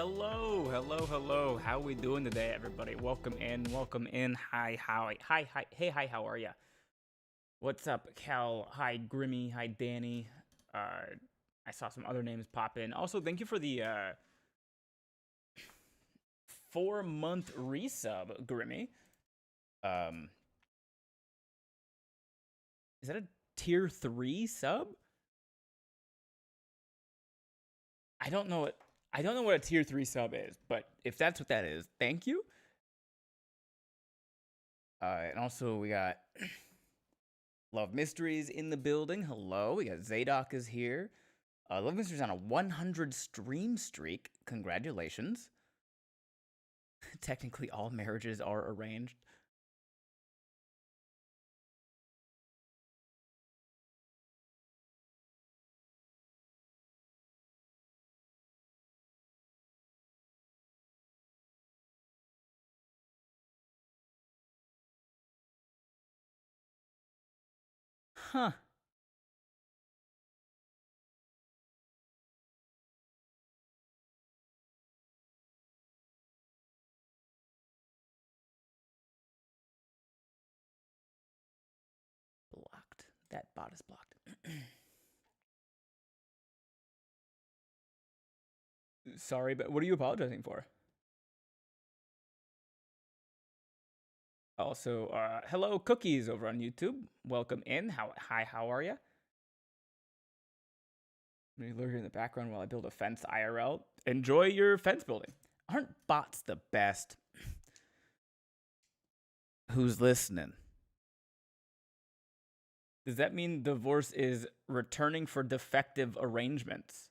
Hello, hello, hello. How we doing today, everybody? Welcome in, welcome in. Hi, hey, hi, how are ya? What's up, Cal? Hi, Grimmy. Hi, Danny. I saw some other names pop in. Also, thank you for the 4-month resub, Grimmy. Is that a tier 3 sub? I don't know what a tier 3 sub is, but if that's what that is, thank you. And also we got Love Mysteries in the building. Hello. We got Zadok is here. Love Mysteries on a 100 stream streak. Congratulations. Technically, all marriages are arranged. Huh. Blocked. That bot is blocked. Sorry, but what are you apologizing for? Also, hello, Cookies over on YouTube. Welcome in. Hi, how are you? I'm gonna lurk in the background while I build a fence IRL. Enjoy your fence building. Aren't bots the best? Who's listening? Does that mean divorce is returning for defective arrangements?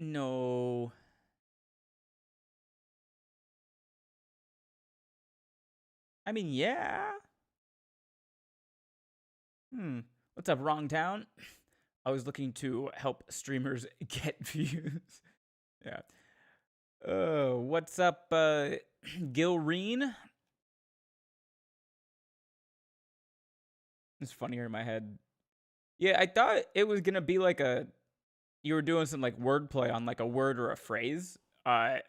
No. I mean, yeah. What's up, Wrong Town? I was looking to help streamers get views. Yeah. What's up, Gilreen? It's funnier in my head. Yeah, I thought it was gonna be like you were doing some like wordplay on like a word or a phrase. I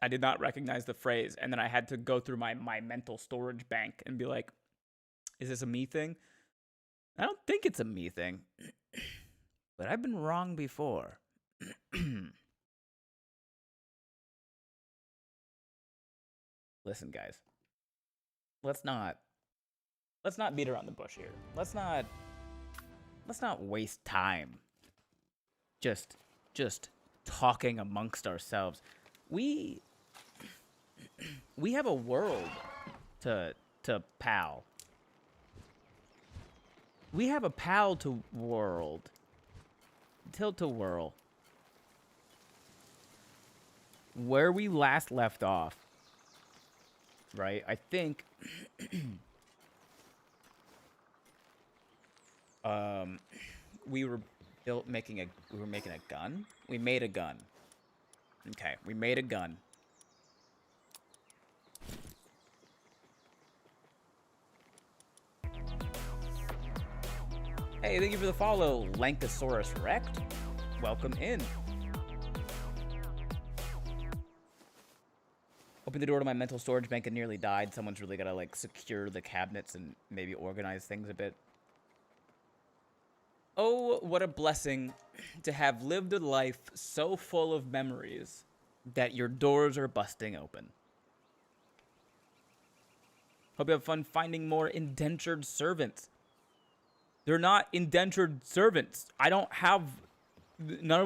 did not recognize the phrase, and then I had to go through my mental storage bank and be like, is this a me thing? I don't think it's a me thing. But I've been wrong before. Listen, guys. Let's not beat around the bush here. Let's not waste time just talking amongst ourselves. We have a world to pal. We have a pal to world. Tilt-a-whirl. Where we last left off, right? I think we were making a gun. We made a gun. Okay, we made a gun. Hey, thank you for the follow, Lankosaurus Rect. Welcome in. Opened the door to my mental storage bank and nearly died. Someone's really gotta like secure the cabinets and maybe organize things a bit. Oh, what a blessing to have lived a life so full of memories that your doors are busting open. Hope you have fun finding more indentured servants. They're not indentured servants. None of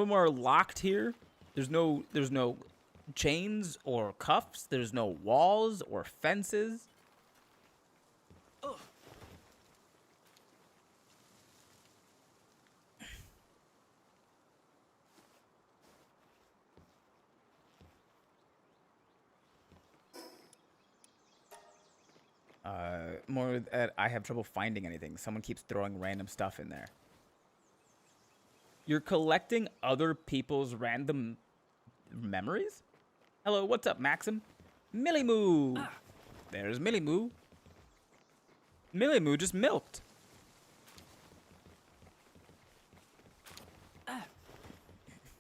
them are locked here. There's no chains or cuffs. There's no walls or fences. Ugh. More that I have trouble finding anything. Someone keeps throwing random stuff in there. You're collecting other people's random memories? Hello, what's up, Maxim? Millie Moo! There's Millie Moo. Milimu just milked.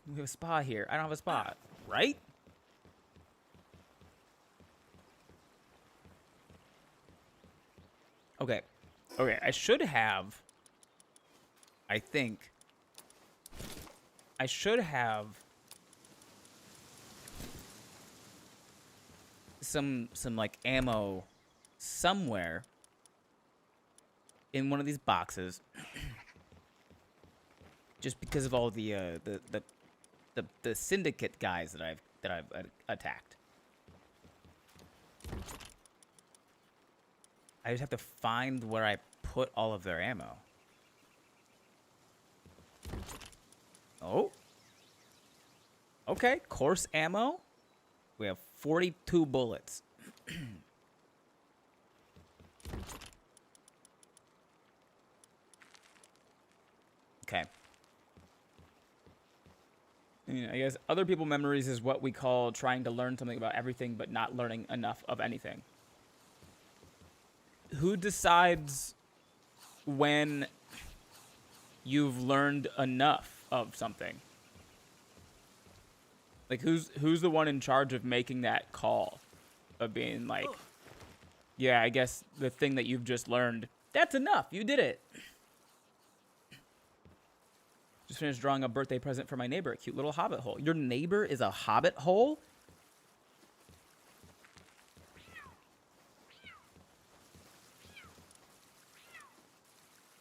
We have a spa here. I don't have a spa, right? Okay. Okay, I should have... I think... I should have... some like ammo somewhere in one of these boxes. Just because of all the syndicate guys that I've attacked. I just have to find where I put all of their ammo. Oh. Okay, course ammo. We have 42 bullets. Okay. I guess other people memories is what we call trying to learn something about everything but not learning enough of anything. Who decides when you've learned enough of something? Like, who's the one in charge of making that call? Of being like, yeah, I guess the thing that you've just learned, that's enough. You did it. Just finished drawing a birthday present for my neighbor, a cute little hobbit hole. Your neighbor is a hobbit hole?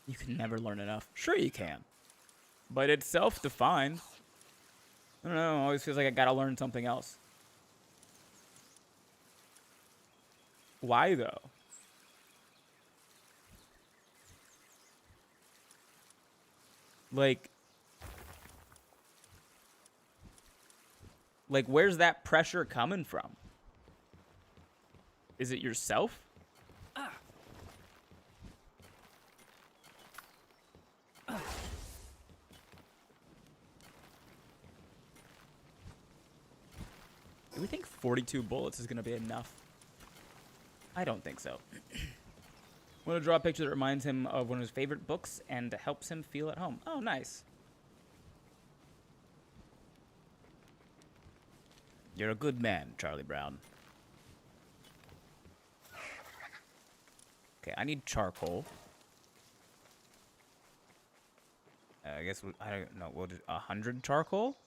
You can never learn enough. Sure you can. But it's self-defined. I don't know, it always feels like I gotta learn something else. Why, though? Like, where's that pressure coming from? Is it yourself? Do we think 42 bullets is going to be enough? I don't think so. I want to draw a picture that reminds him of one of his favorite books and helps him feel at home. Oh, nice. You're a good man, Charlie Brown. Okay, I need charcoal. I guess I don't know. We'll do 100 charcoal.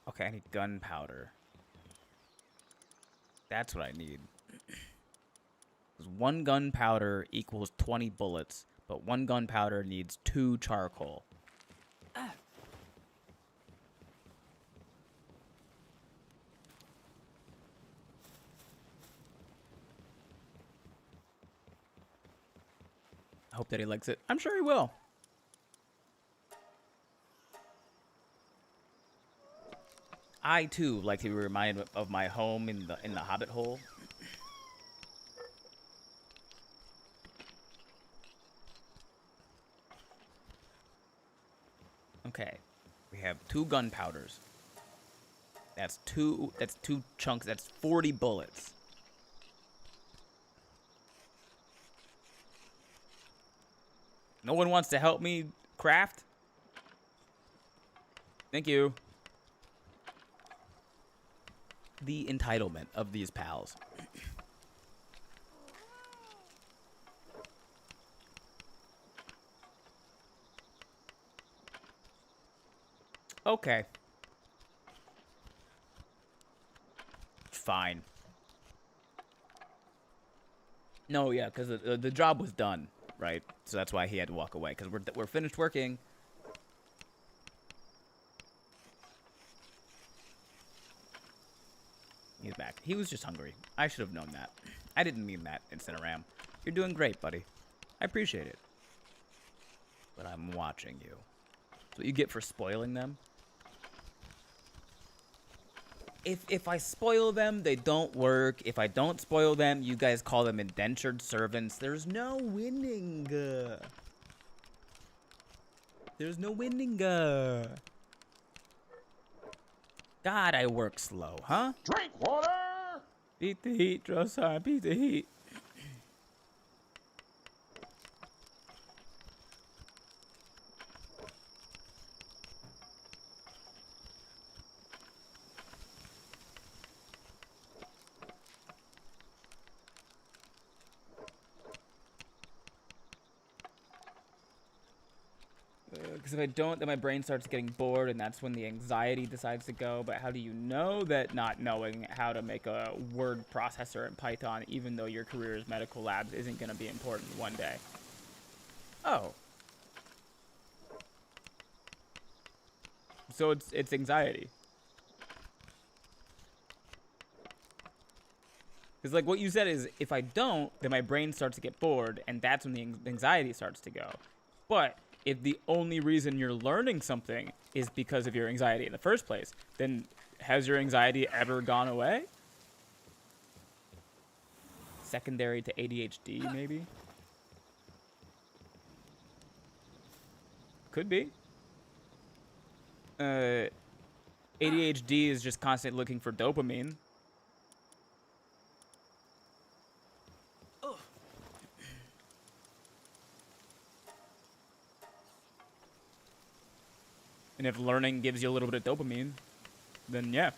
Okay, I need gunpowder. That's what I need. 'Cause 1 gunpowder equals 20 bullets, but 1 gunpowder needs 2 charcoal. I hope that he likes it. I'm sure he will. I too like to be reminded of my home in the Hobbit hole. Okay, we have 2 gunpowders. That's two chunks. That's 40 bullets. No one wants to help me craft? Thank you. The entitlement of these pals. Okay. Fine. No, yeah, because the job was done, right? So that's why he had to walk away, because we're finished working. He's back. He was just hungry. I should have known that. I didn't mean that, Incineram. You're doing great, buddy. I appreciate it. But I'm watching you. That's what you get for spoiling them. If I spoil them, they don't work. If I don't spoil them, you guys call them indentured servants. There's no winning. There's no winning. God, I work slow, huh? Drink water! Beat the heat, Drosar. Beat the heat. Because if I don't, then my brain starts getting bored, and that's when the anxiety decides to go. But how do you know that not knowing how to make a word processor in Python, even though your career is medical labs, isn't going to be important one day? Oh. So it's anxiety. Because like what you said is, if I don't, then my brain starts to get bored, and that's when the anxiety starts to go. But if the only reason you're learning something is because of your anxiety in the first place, then has your anxiety ever gone away? Secondary to ADHD, maybe? Could be. ADHD is just constantly looking for dopamine. And if learning gives you a little bit of dopamine, then yeah.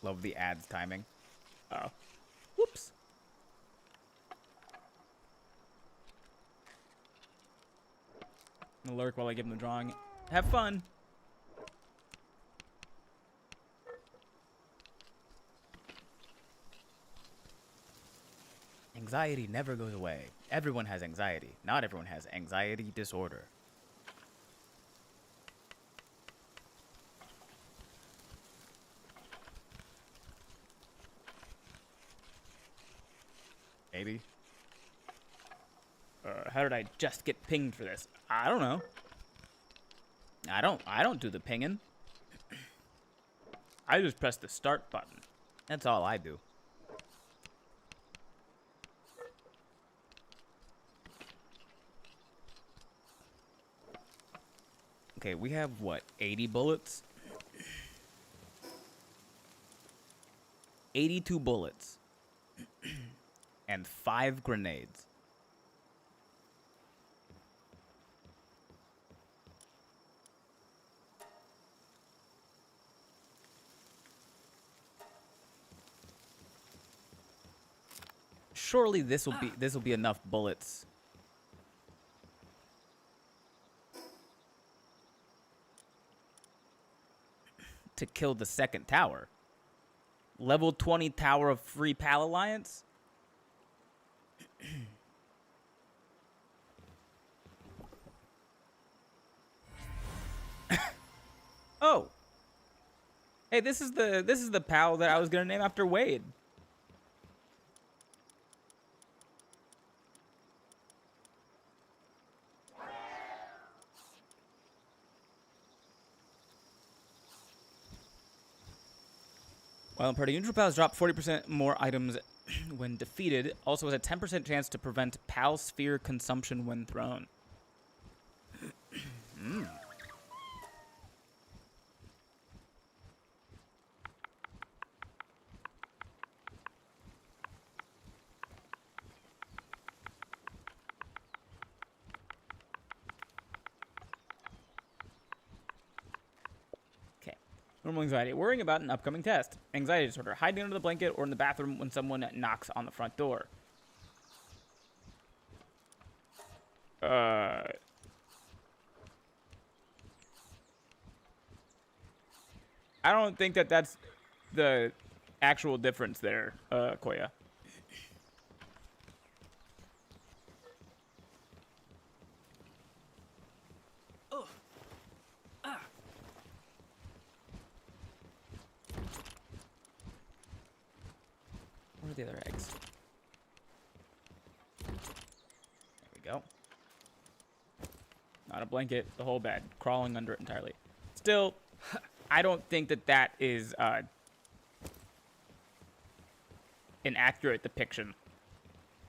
Love the ads timing. Oh. Whoops. I'm gonna lurk while I give them the drawing. Have fun. Anxiety never goes away. Everyone has anxiety. Not everyone has anxiety disorder. Maybe. How did I just get pinged for this? I don't know. I don't do the pinging. I just press the start button. That's all I do. Okay, we have, what, 80 bullets? 82 bullets. And 5 grenades. Surely this will be enough bullets. To kill the second tower. Level 20 Tower of Free Pal Alliance? Oh. Hey, this is the pal that I was gonna name after Wade. While in party, neutral pals drop 40% more items when defeated. Also has a 10% chance to prevent pal sphere consumption when thrown. Normal anxiety. Worrying about an upcoming test. Anxiety disorder. Hiding under the blanket or in the bathroom when someone knocks on the front door. I don't think that that's the actual difference there, Koya. Where are the other eggs? There we go. Not a blanket, the whole bed. Crawling under it entirely. Still, I don't think that that is an accurate depiction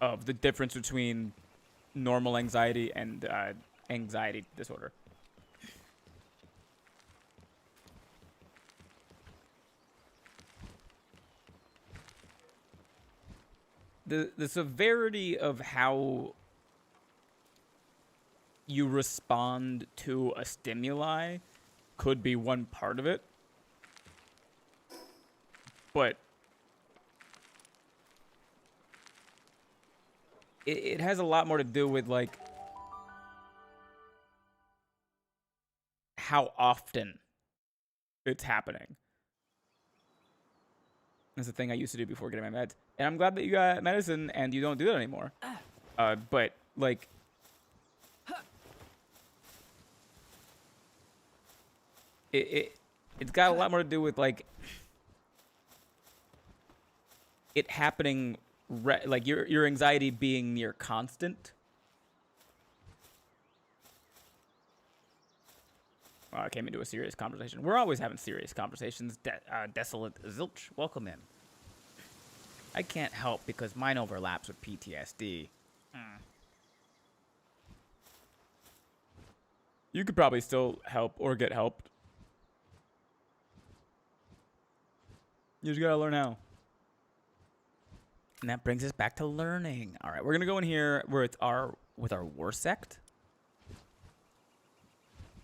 of the difference between normal anxiety and anxiety disorder. The severity of how you respond to a stimuli could be one part of it, but it has a lot more to do with like how often it's happening. That's the thing I used to do before getting my meds. And I'm glad that you got medicine and you don't do that anymore. But, like, it's got a lot more to do with, like, it happening, like, your anxiety being near constant. I came into a serious conversation. We're always having serious conversations. Desolate Zilch, welcome in. I can't help because mine overlaps with PTSD. You could probably still help or get helped. You just gotta learn how. And that brings us back to learning. All right, we're gonna go in here where it's with our war sect.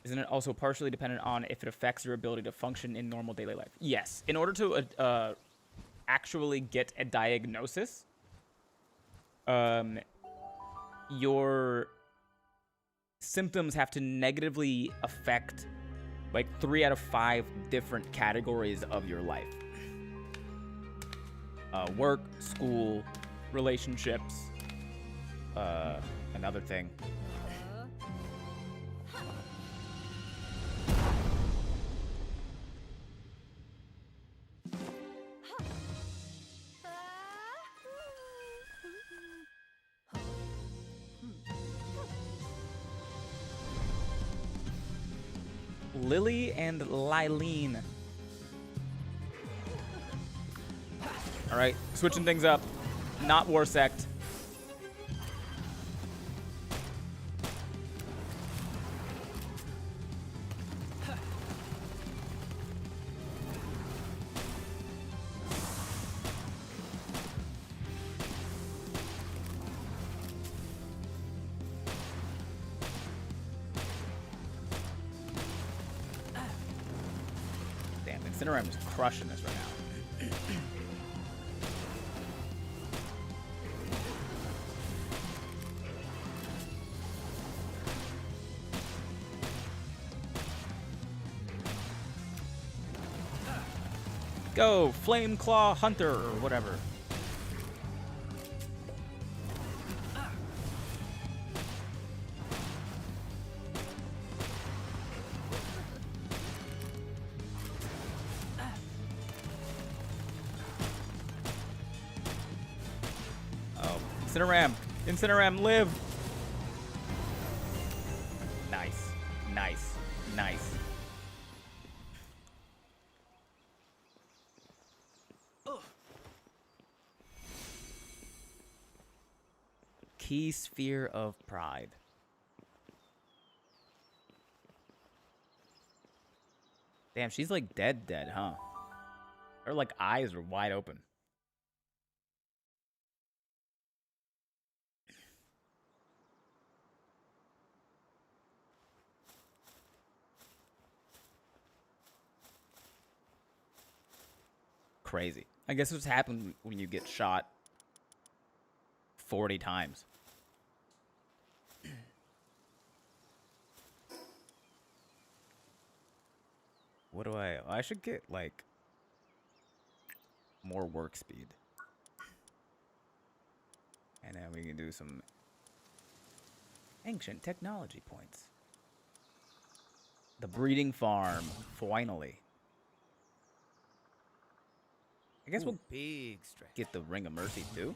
Isn't it also partially dependent on if it affects your ability to function in normal daily life? Yes. In order to actually get a diagnosis, your symptoms have to negatively affect like 3 out of 5 different categories of your life. Work, school, relationships, another thing. Lily and Lylene. All right, switching things up. Not War Sect. Incineram is crushing this right now. Go, Flame Claw Hunter, or whatever. Incineram, live! Nice, nice, nice. Key Sphere of Pride. Damn, she's like dead, huh? Her like eyes are wide open. Crazy. I guess what's happened when you get shot 40 times. What do I should get like more work speed. And then we can do some ancient technology points. The breeding farm, finally. I guess we'll get the Ring of Mercy too.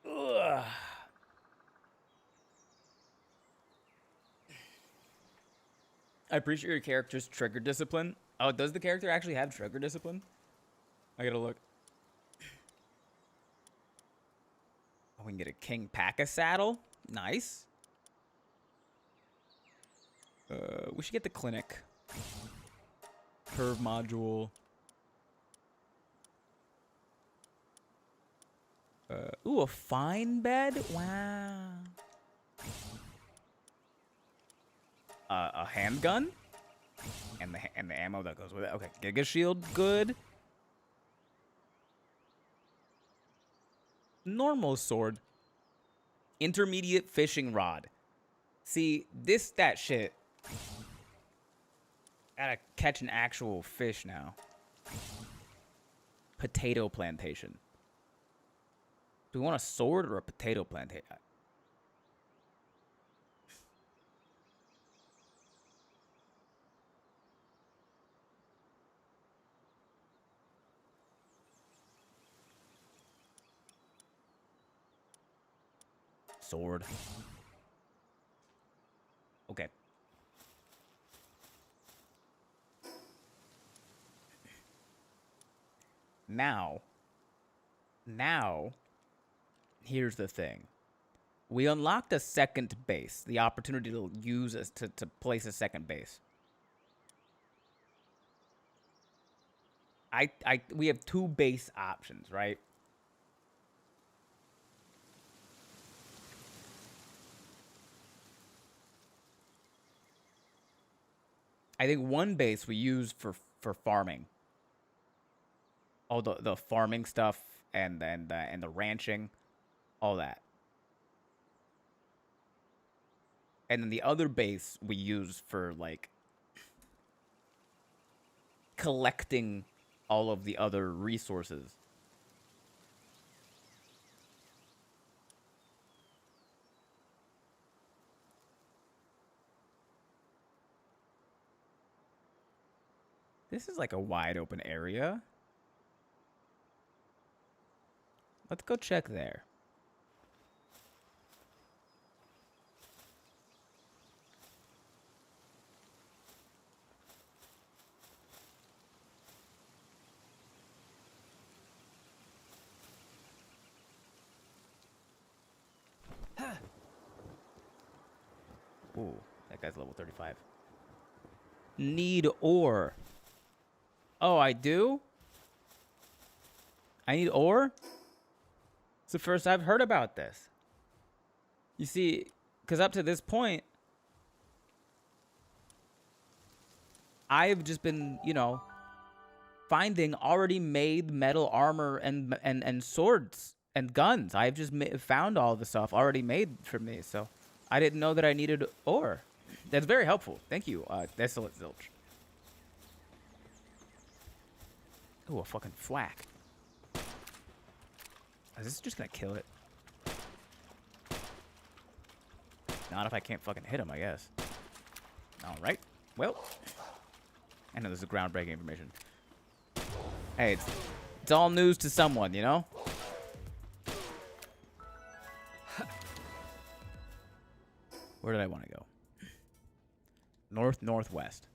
Ugh. I appreciate your character's trigger discipline. Oh, does the character actually have trigger discipline? I gotta look. Oh, we can get a King Paka saddle. Nice. We should get the clinic. Curve module. Ooh, a fine bed? Wow. A handgun? And the ammo that goes with it. Okay, Giga Shield, good. Normal sword. Intermediate fishing rod. See, that shit. Gotta catch an actual fish now. Potato plantation. Do we want a sword or a potato plantation? Sword. Okay. Now, here's the thing. We unlocked a second base, the opportunity to use us to place a second base. We have 2 base options, right? I think one base we use for farming. All the farming stuff and the ranching, all that. And then the other base we use for like collecting all of the other resources. This is like a wide open area. Let's go check there. Ooh, that guy's level 35. Need ore. Oh, I do? I need ore? It's the first I've heard about this. You see, because up to this point, I've just been, you know, finding already made metal armor and swords and guns. I've just found all the stuff already made for me, so I didn't know that I needed ore. That's very helpful. Thank you, Desolate Zilch. Ooh, a fucking flak. Is this just gonna kill it? Not if I can't fucking hit him, I guess. Alright. Well. I know this is groundbreaking information. Hey, it's all news to someone, you know? Where did I want to go? Northwest.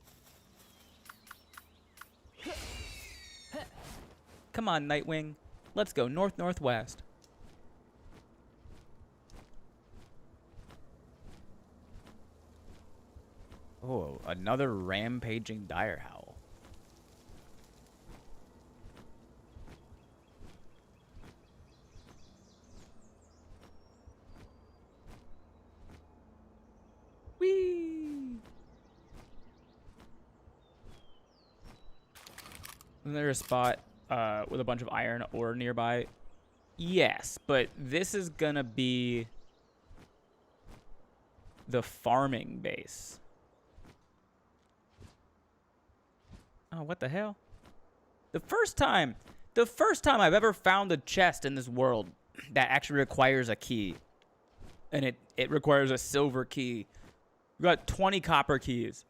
Come on, Nightwing. Let's go northwest. Oh, another rampaging dire howl. Whee! Isn't there a spot with a bunch of iron ore nearby? Yes, but this is gonna be the farming base. Oh, what the hell? The first time I've ever found a chest in this world that actually requires a key. And it requires a silver key. We got 20 copper keys.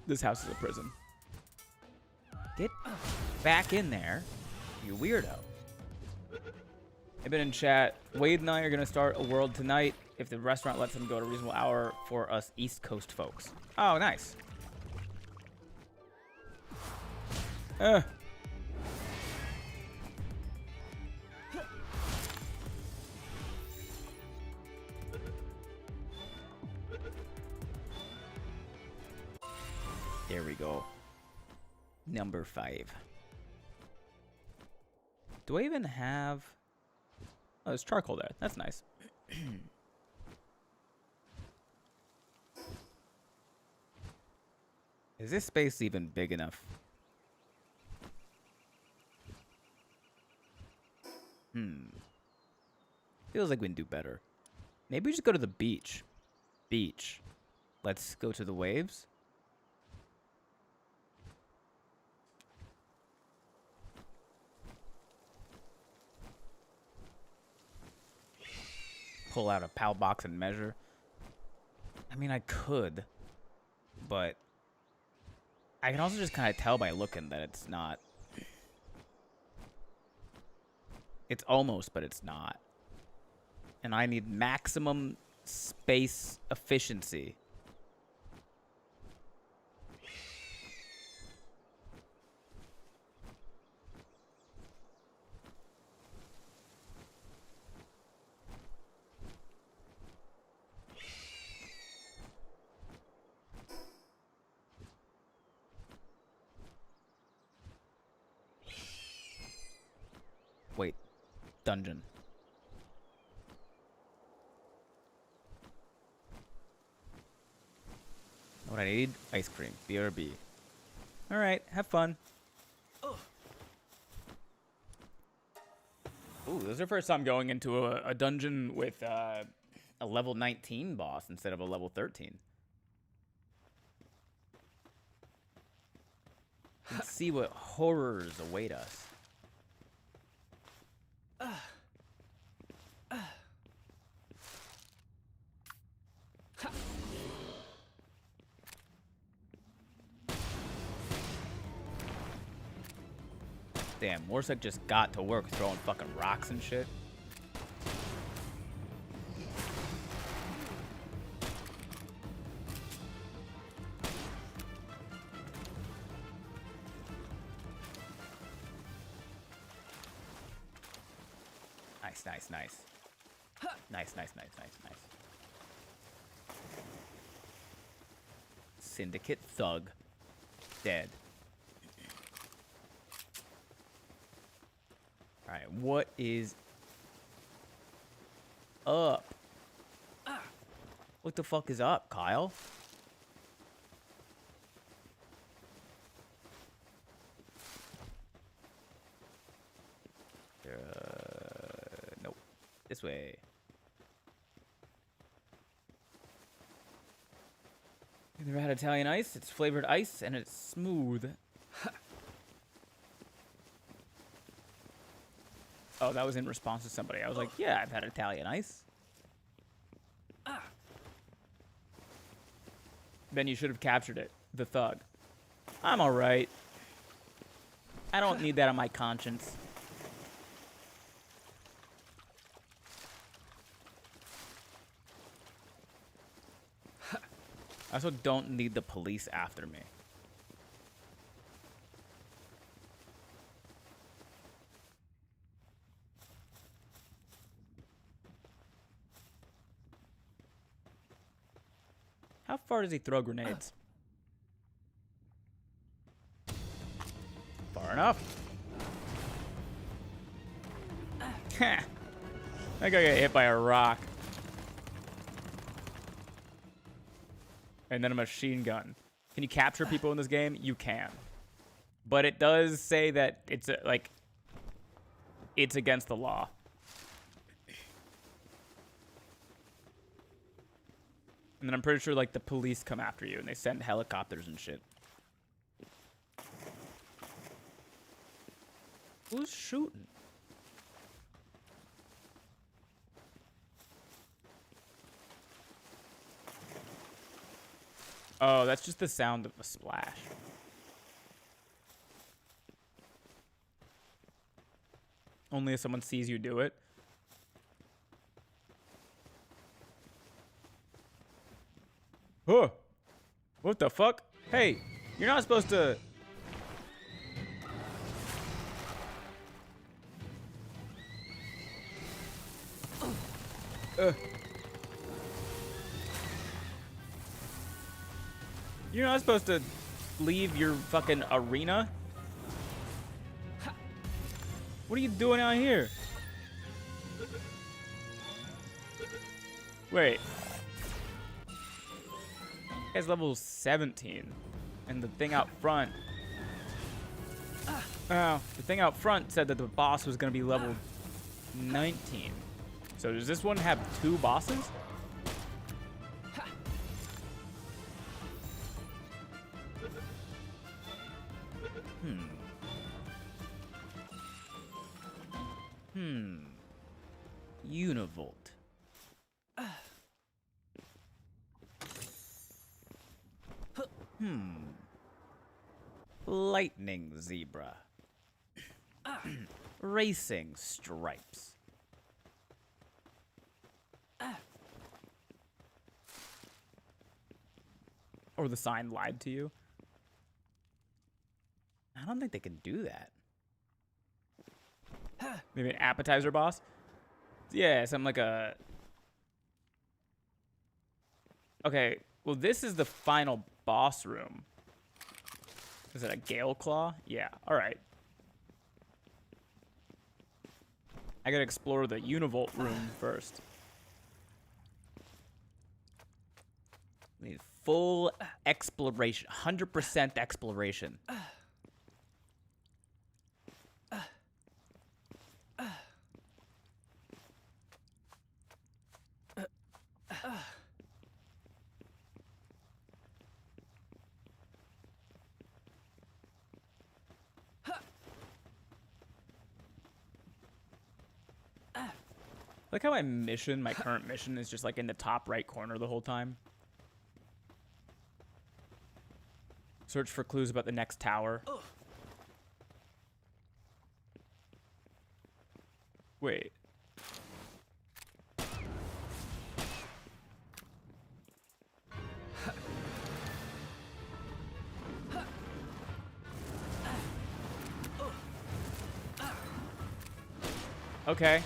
This house is a prison. Get back in there, you weirdo. I've been in chat. Wade and I are gonna start a world tonight if the restaurant lets them go at a reasonable hour for us East Coast folks. Oh, nice. There we go. Number 5. Do I even have... Oh, there's charcoal there. That's nice. Is this space even big enough? Feels like we can do better. Maybe we just go to the beach. Beach. Let's go to the waves. Pull out a PAL box and measure. I mean, I could, but I can also just kind of tell by looking that it's not. It's almost, but it's not. And I need maximum space efficiency. Wait, dungeon. What I need? Ice cream. BRB. Alright, have fun. Ooh, this is the first time going into a dungeon with a level 19 boss instead of a level 13. Let's see what horrors await us. Damn, Morsek just got to work throwing fucking rocks and shit. Nice, nice, nice. Nice, nice, nice, nice, nice. Syndicate thug. Dead. Alright, what is up? What the fuck is up, Kyle? Nope. This way. You never had Italian ice? It's flavored ice and it's smooth. Oh, that was in response to somebody. I was like, yeah, I've had Italian ice. Then you should have captured it. The thug. I'm alright. I don't need that on my conscience. I also don't need the police after me. How far does he throw grenades? Far enough. That guy got hit by a rock. And then a machine gun. Can you capture people in this game? You can. But it does say that it's like it's against the law. And then I'm pretty sure like the police come after you and they send helicopters and shit. Who's shooting? Oh, that's just the sound of a splash. Only if someone sees you do it. What the fuck? Hey, you're not supposed to... You're not supposed to leave your fucking arena? What are you doing out here? Wait. Guy's level 17. And the thing out front... Oh, the thing out front said that the boss was going to be level 19. So does this one have 2 bosses? Univolt. Lightning zebra. Racing stripes. Or the sign lied to you. I don't think they can do that. Maybe an appetizer boss? Yeah, something like a... Okay, well this is the final boss room. Is it a Gale Claw? Yeah, alright. I gotta explore the Univolt room first. We need full exploration, 100% exploration. Look how my current mission is just like in the top right corner the whole time. Search for clues about the next tower. Wait. Okay.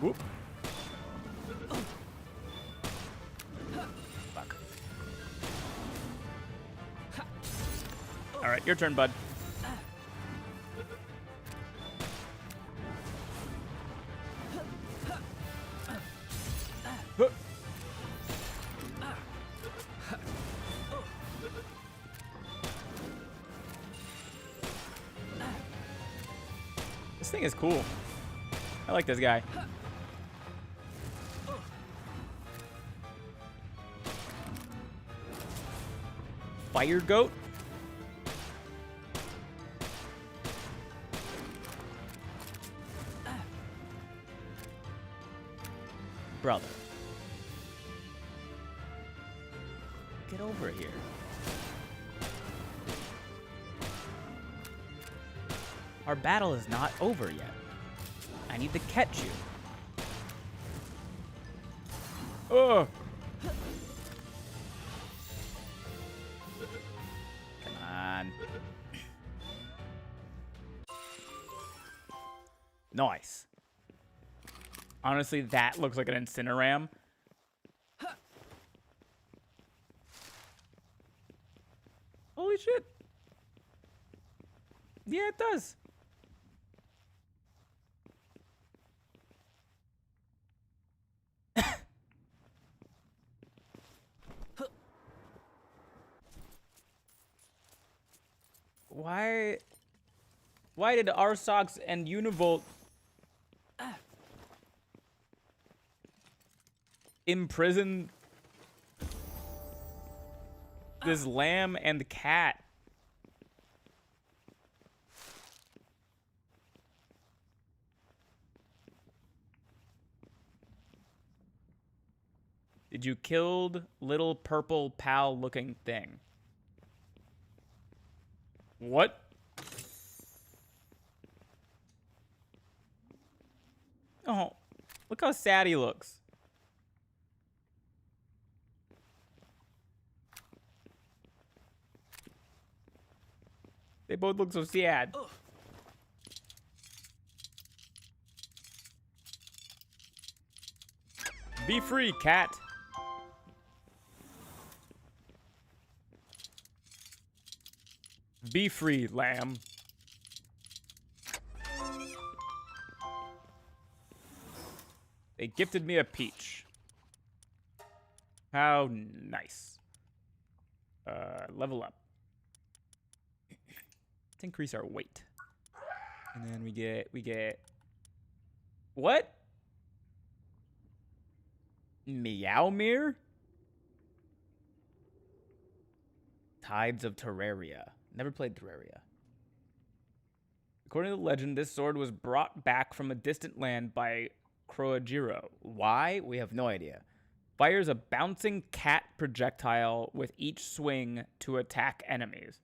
Whoop. Fuck. All right, your turn, bud. This thing is cool. I like this guy. Fire goat? Brother. Get over here. Our battle is not over yet. I need to catch you. Oh! Come on. Nice. Honestly, that looks like an Incineram. Holy shit. Yeah, it does. Why did Arsox and Univolt imprison this lamb and cat? Did you kill little purple pal looking thing? What? Oh. Look how sad he looks. They both look so sad. Be free, cat. Be free, lamb. They gifted me a peach. How nice. Level up. Let's increase our weight. And then we get what? Meowmere? Tides of Terraria. Never played Terraria. According to the legend, this sword was brought back from a distant land by Kroajiro. Why? We have no idea. Fires a bouncing cat projectile with each swing to attack enemies.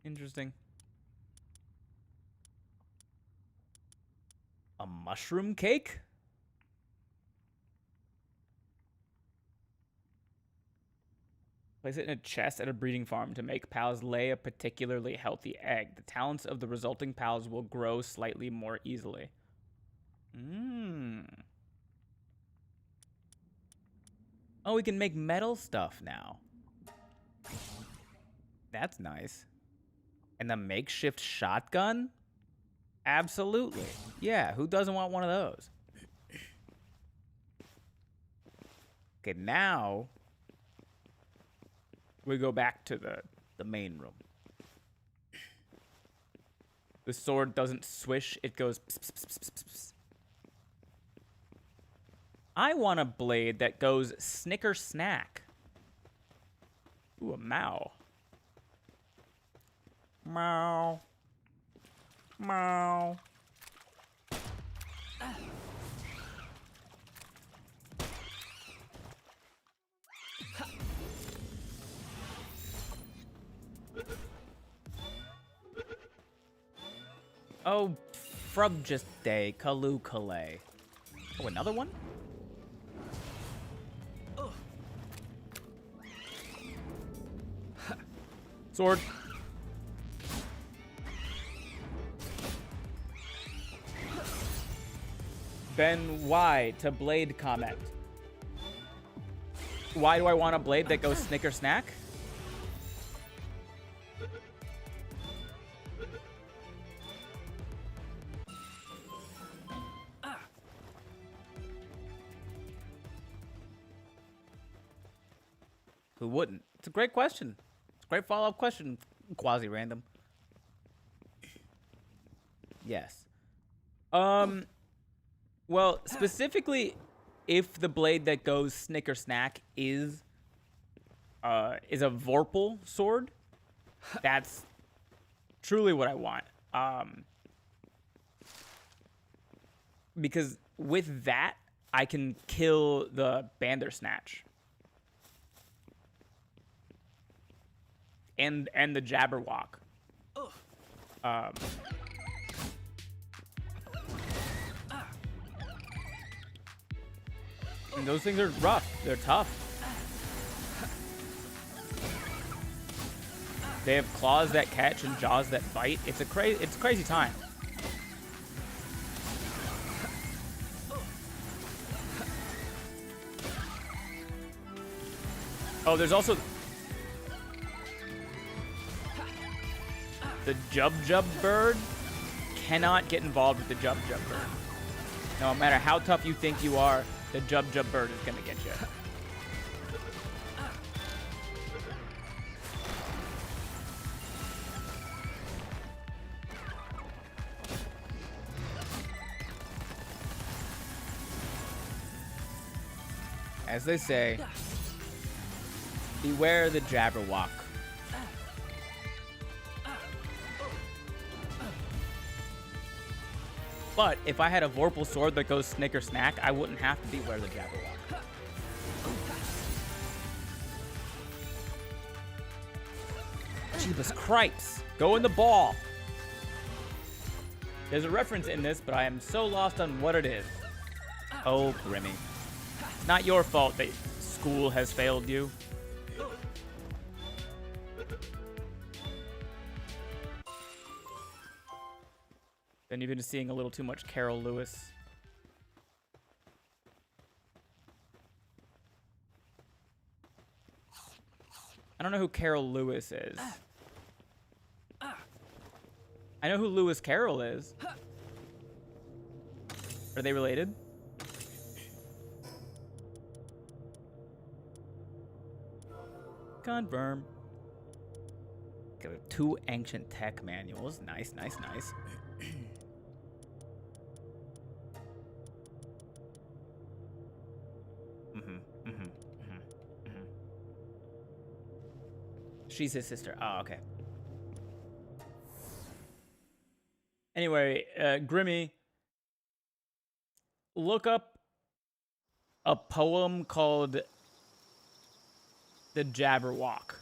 Interesting. A mushroom cake? Place it in a chest at a breeding farm to make pals lay a particularly healthy egg. The talents of the resulting pals will grow slightly more easily. Oh, we can make metal stuff now. That's nice. And the makeshift shotgun? Absolutely. Yeah, who doesn't want one of those? Okay, now we go back to the main room. The sword doesn't swish, it goes pss, pss, pss, pss, pss, pss. I want a blade that goes snicker snack. Ooh, a Mao. Meow. Meow. Oh, Frubjust Day, Kaloo-Kalay. Oh, another one? Sword. Ben Y to blade comment. Why do I want a blade that goes snicker snack? Who wouldn't? It's a great question. It's a great follow-up question, quasi-random. Yes. Well, specifically, if the blade that goes snicker snack is a Vorpal sword, that's truly what I want. Because with that, I can kill the Bandersnatch. And the Jabberwock. And those things are rough. They're tough. They have claws that catch and jaws that bite. It's a crazy time. Oh, there's also the Jub bird. Cannot get involved with the Jub bird. No matter how tough you think you are, the Jub bird is gonna get you. As they say, beware the Jabberwock. But if I had a Vorpal sword that goes Snicker Snack, I wouldn't have to be Where the Jabberwock. Jeebus Cripes! Go in the ball! There's a reference in this, but I am so lost on what it is. Oh, Grimmy. Not your fault that school has failed you. Then you've been seeing a little too much Carol Lewis. I don't know who Carol Lewis is. I know who Lewis Carroll is. Are they related? Confirm. Okay, 2 ancient tech manuals. Nice, nice, nice. She's his sister. Oh, okay. Anyway, Grimmy, look up a poem called The Jabberwock.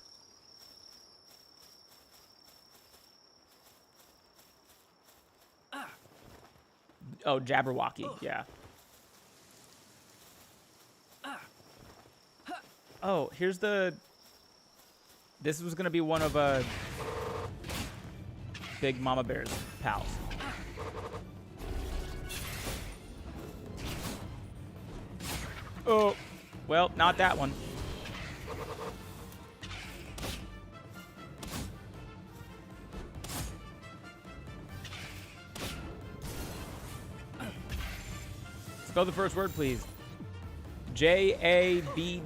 Oh, Jabberwocky, yeah. Oh, here's the... This was gonna be one of Big Mama Bear's pals. Oh, well, not that one. Spell the first word, please. Jabberwocky.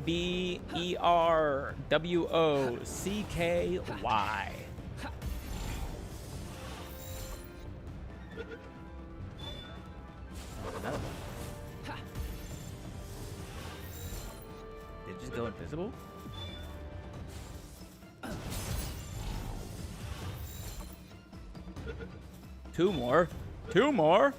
Another one. Did it just go invisible? Two more. Two more.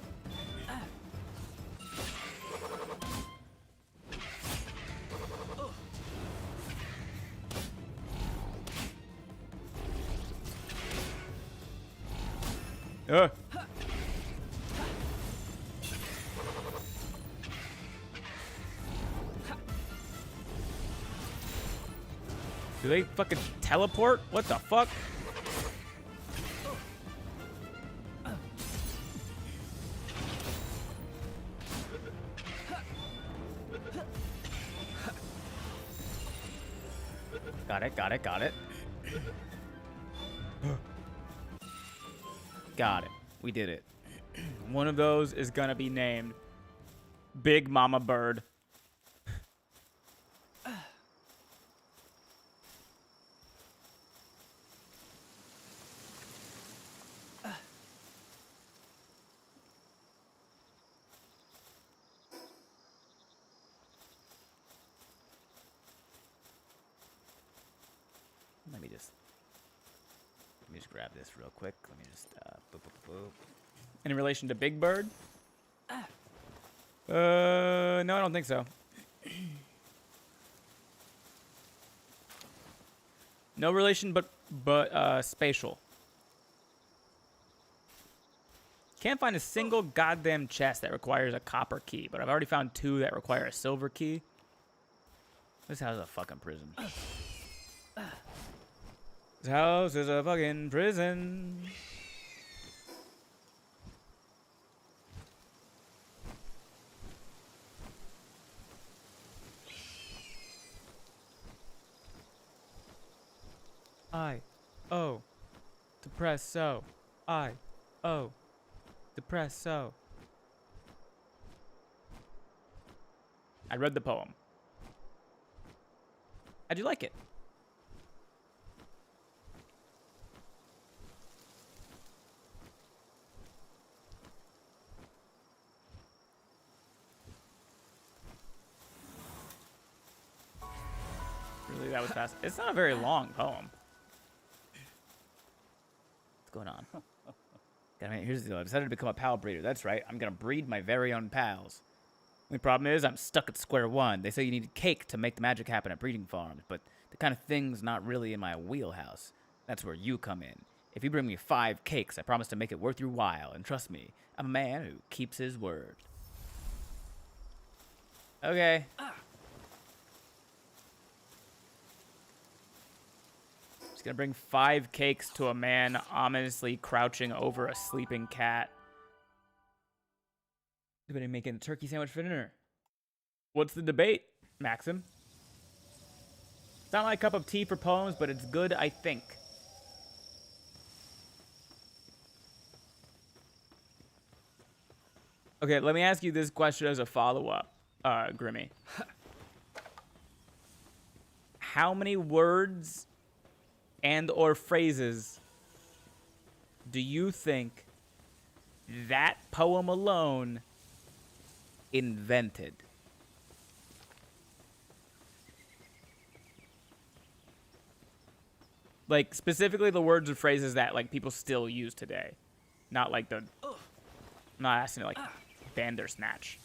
Do they fucking teleport? What the fuck? Got it, got it, got it. Got it. We did it. One of those is gonna be named Big Mama Bird. Let me just grab this real quick. Let me just boop, boop, boop. In relation to Big Bird? No, I don't think so. No relation, but spatial. Can't find a single goddamn chest that requires a copper key, but I've already found 2 that require a silver key. This house is a fucking prison. This house is a fucking prison. I-O. Depress so. I-O. Depress so. I read the poem. How'd you like it? Really, that was fast. It's not a very long poem. What's going on? Here's the deal. I decided to become a pal breeder. That's right. I'm gonna breed my very own pals. The problem is, I'm stuck at square one. They say you need cake to make the magic happen at breeding farms, but the kind of thing's not really in my wheelhouse. That's where you come in. If you bring me 5 cakes, I promise to make it worth your while. And trust me, I'm a man who keeps his word. Okay. Just gonna bring 5 cakes to a man ominously crouching over a sleeping cat. Anybody making a turkey sandwich for dinner? What's the debate, Maxim? It's not my cup of tea for poems, but it's good, I think. Okay, let me ask you this question as a follow-up, Grimmy. How many words and or phrases do you think that poem alone invented? Like, specifically the words and phrases that, like, people still use today. Not like the... I'm not asking to, like, Bandersnatch.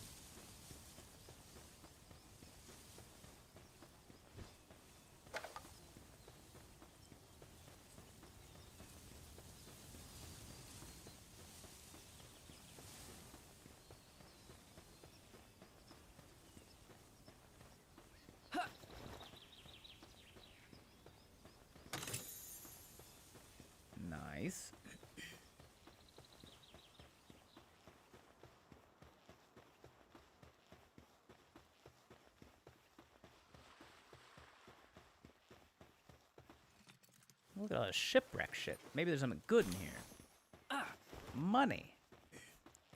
Nice. Look at all this shipwreck shit. Maybe there's something good in here. Money.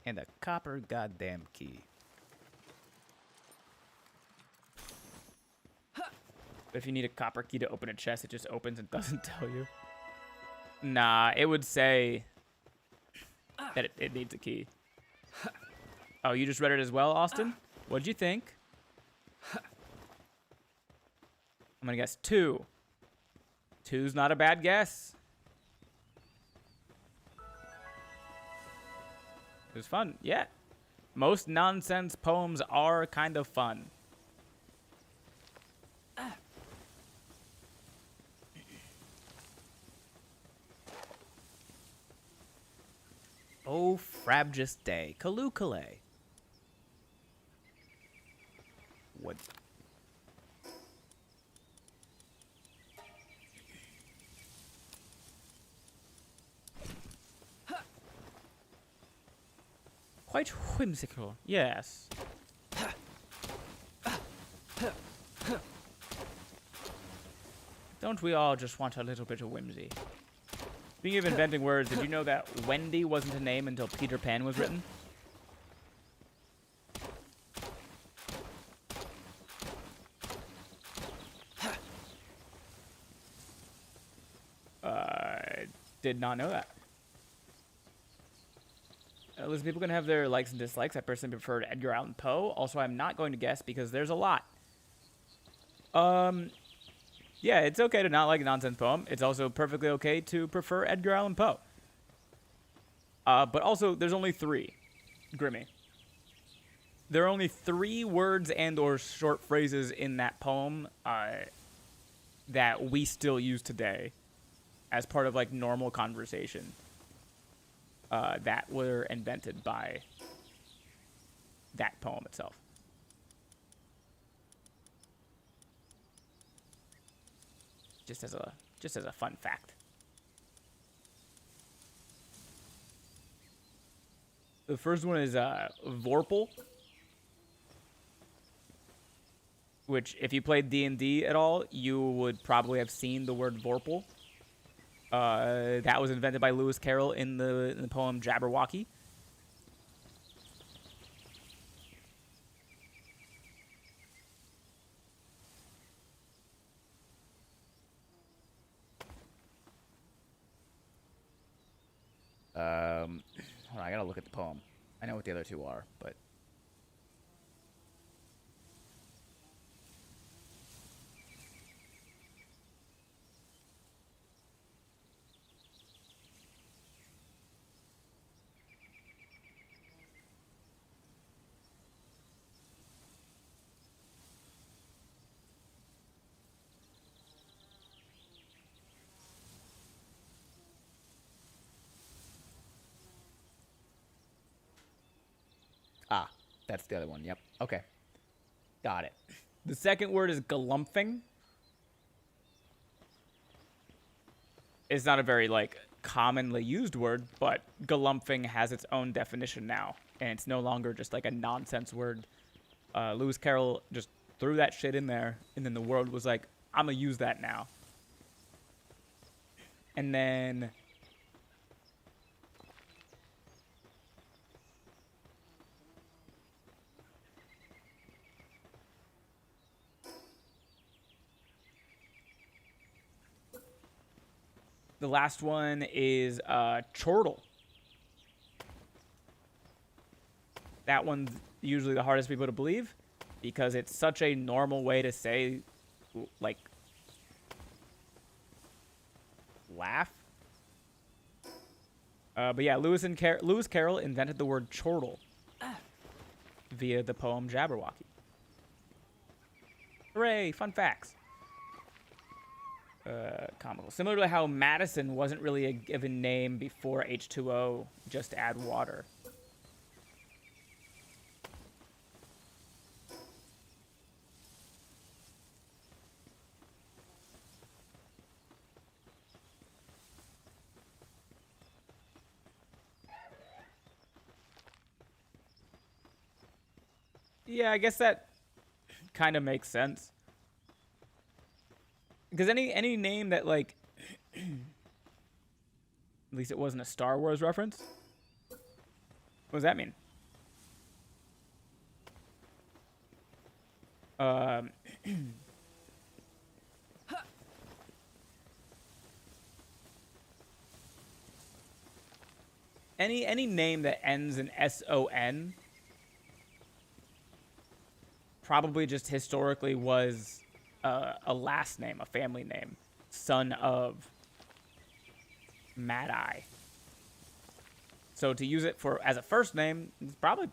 And a copper goddamn key. But if you need a copper key to open a chest, it just opens and doesn't tell you. Nah, it would say that it needs a key. Oh, you just read it as well, Austin? What'd you think? I'm gonna guess 2. 2's not a bad guess. It was fun, yeah. Most nonsense poems are kind of fun. Oh, frabjous day. Kalukale. What? Quite whimsical, yes. Don't we all just want a little bit of whimsy? Speaking of inventing words, did you know that Wendy wasn't a name until Peter Pan was written? Did not know that. Listen, people can have their likes and dislikes. I personally preferred Edgar Allan Poe. Also, I'm not going to guess because there's a lot. Yeah, it's okay to not like a nonsense poem. It's also perfectly okay to prefer Edgar Allan Poe. But also, there's only 3. Grimmy. There are only 3 words and or short phrases in that poem that we still use today as part of, like, normal conversation that were invented by that poem itself. Just as a fun fact. The first one is Vorpal, which if you played D&D at all, you would probably have seen the word Vorpal. That was invented by Lewis Carroll in the poem Jabberwocky. Hold on, I gotta look at the poem. I know what the other 2 are, but... that's the other one. Yep. Okay. Got it. The second word is galumphing. It's not a very, like, commonly used word, but galumphing has its own definition now, and it's no longer just, like, a nonsense word. Lewis Carroll just threw that shit in there, and then the world was like, I'm gonna use that now. And then... the last one is chortle. That one's usually the hardest people to believe because it's such a normal way to say, like, laugh. But yeah, Lewis Carroll invented the word chortle via the poem Jabberwocky. Hooray, fun facts. Comical. Similar to how Madison wasn't really a given name before H2O, just add water. Yeah, I guess that kind of makes sense. Because any name that, like, at least it wasn't a Star Wars reference. What does that mean? Any name that ends in S-O-N probably just historically was a last name, a family name, son of Mad Eye. So to use it as a first name, it's probably...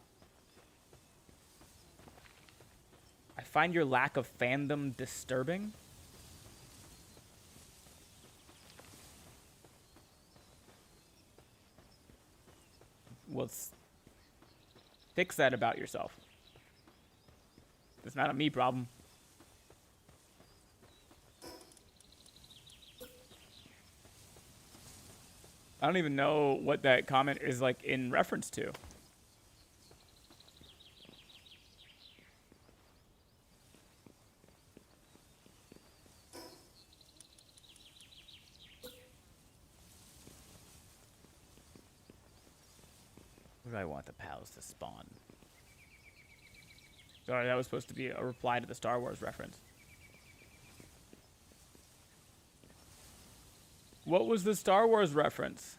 I find your lack of fandom disturbing. Well, fix that about yourself. It's not a me problem. I don't even know what that comment is, like, in reference to. Where do I want the pals to spawn? Sorry, that was supposed to be a reply to the Star Wars reference. What was the Star Wars reference?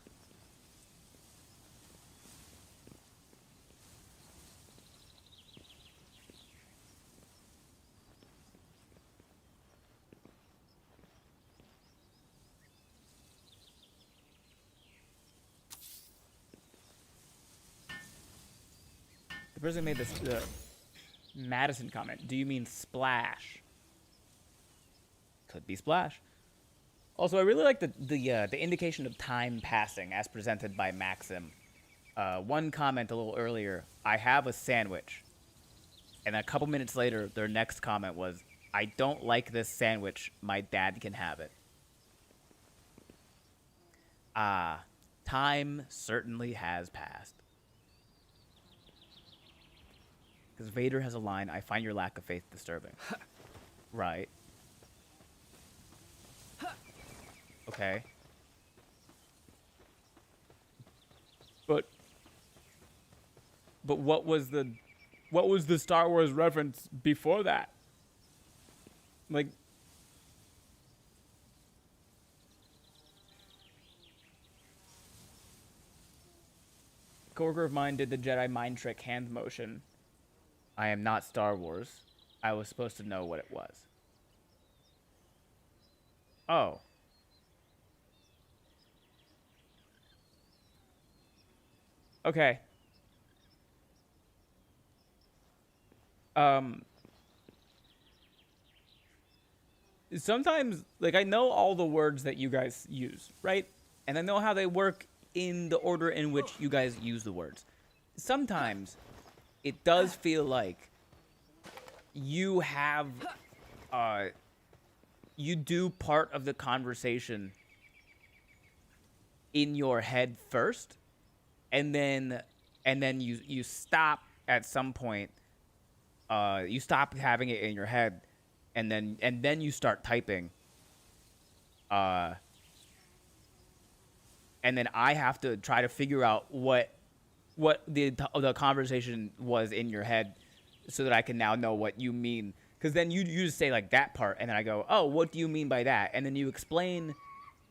The person who made this Madison comment. Do you mean splash? Could be splash. Also, I really like the indication of time passing as presented by Maxim. One comment a little earlier, I have a sandwich. And a couple minutes later, their next comment was, I don't like this sandwich. My dad can have it. Time certainly has passed. Because Vader has a line, I find your lack of faith disturbing. Right. Okay. But what was the Star Wars reference before that? Like, a coworker of mine did the Jedi mind trick hand motion. I am not Star Wars. I was supposed to know what it was. Oh. Okay. Sometimes, like, I know all the words that you guys use, right? And I know how they work in the order in which you guys use the words. Sometimes it does feel like you have, you do part of the conversation in your head first, and then you stop at some point. You stop having it in your head, and then you start typing. And then I have to try to figure out what the conversation was in your head, so that I can now know what you mean. Because then you just say like that part, and then I go, oh, what do you mean by that? And then you explain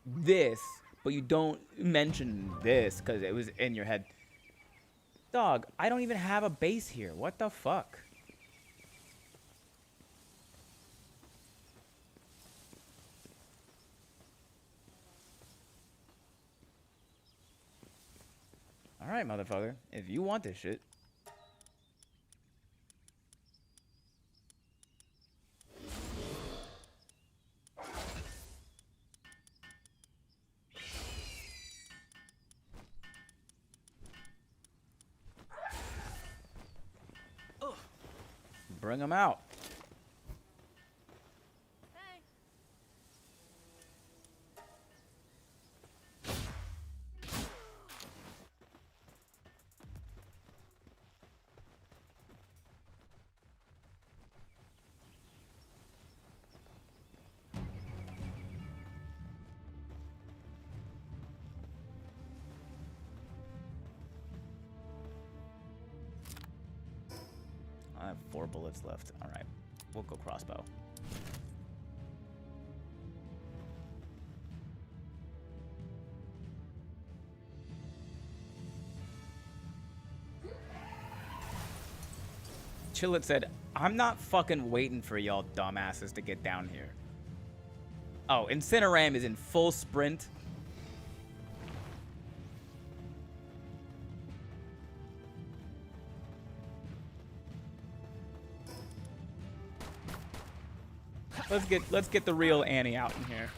this, but you don't mention this because it was in your head. Dog, I don't even have a base here. What the fuck? All right, motherfucker. If you want this shit. Bring them out. Hey. I have 4 bullets left. All right, we'll go crossbow. Chillet said, I'm not fucking waiting for y'all dumbasses to get down here. Oh, Incineram is in full sprint. Let's get the real Annie out in here.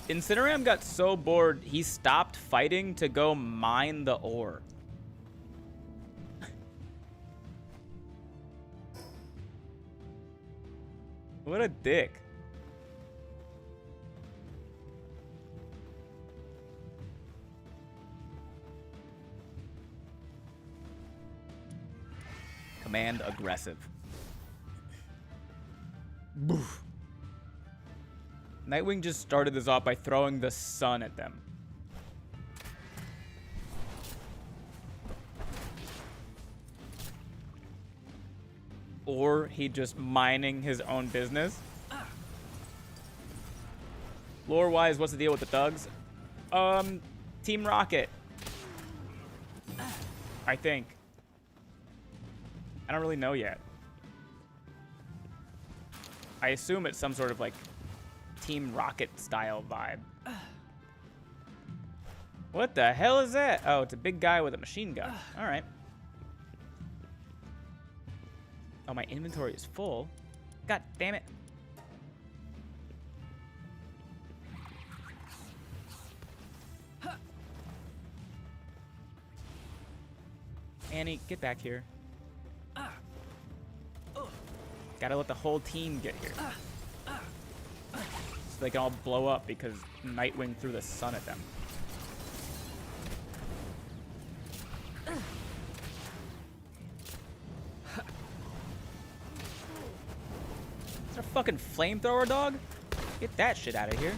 Incineram got so bored, he stopped fighting to go mine the ore. What a dick. Command aggressive. Boof. Nightwing just started this off by throwing the sun at them. Or he just mining his own business. Lore-wise, what's the deal with the thugs? Team Rocket. I think. I don't really know yet. I assume it's some sort of like Team Rocket style vibe. What the hell is that? Oh, it's a big guy with a machine gun. All right. Oh, my inventory is full. God damn it. Annie, get back here. Gotta let the whole team get here. So they can all blow up because Nightwing threw the sun at them. Is that a fucking flamethrower, dog? Get that shit out of here.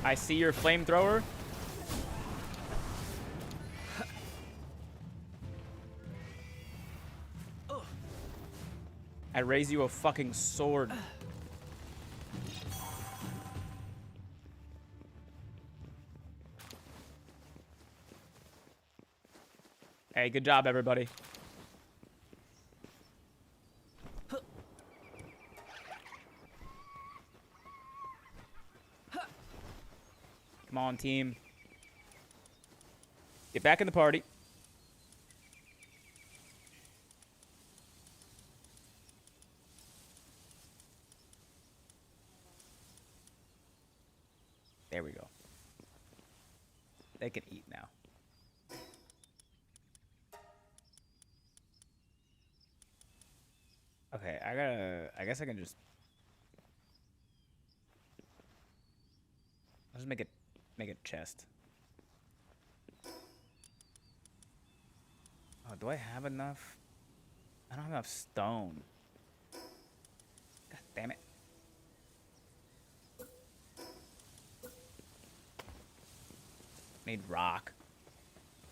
I see your flamethrower. I raise you a fucking sword. Hey, good job, everybody. Come on, team. Get back in the party. There we go. They can eat now. Okay, I guess I can just... I'll just make a chest. Oh, do I have enough? I don't have enough stone. God damn it. Need rock.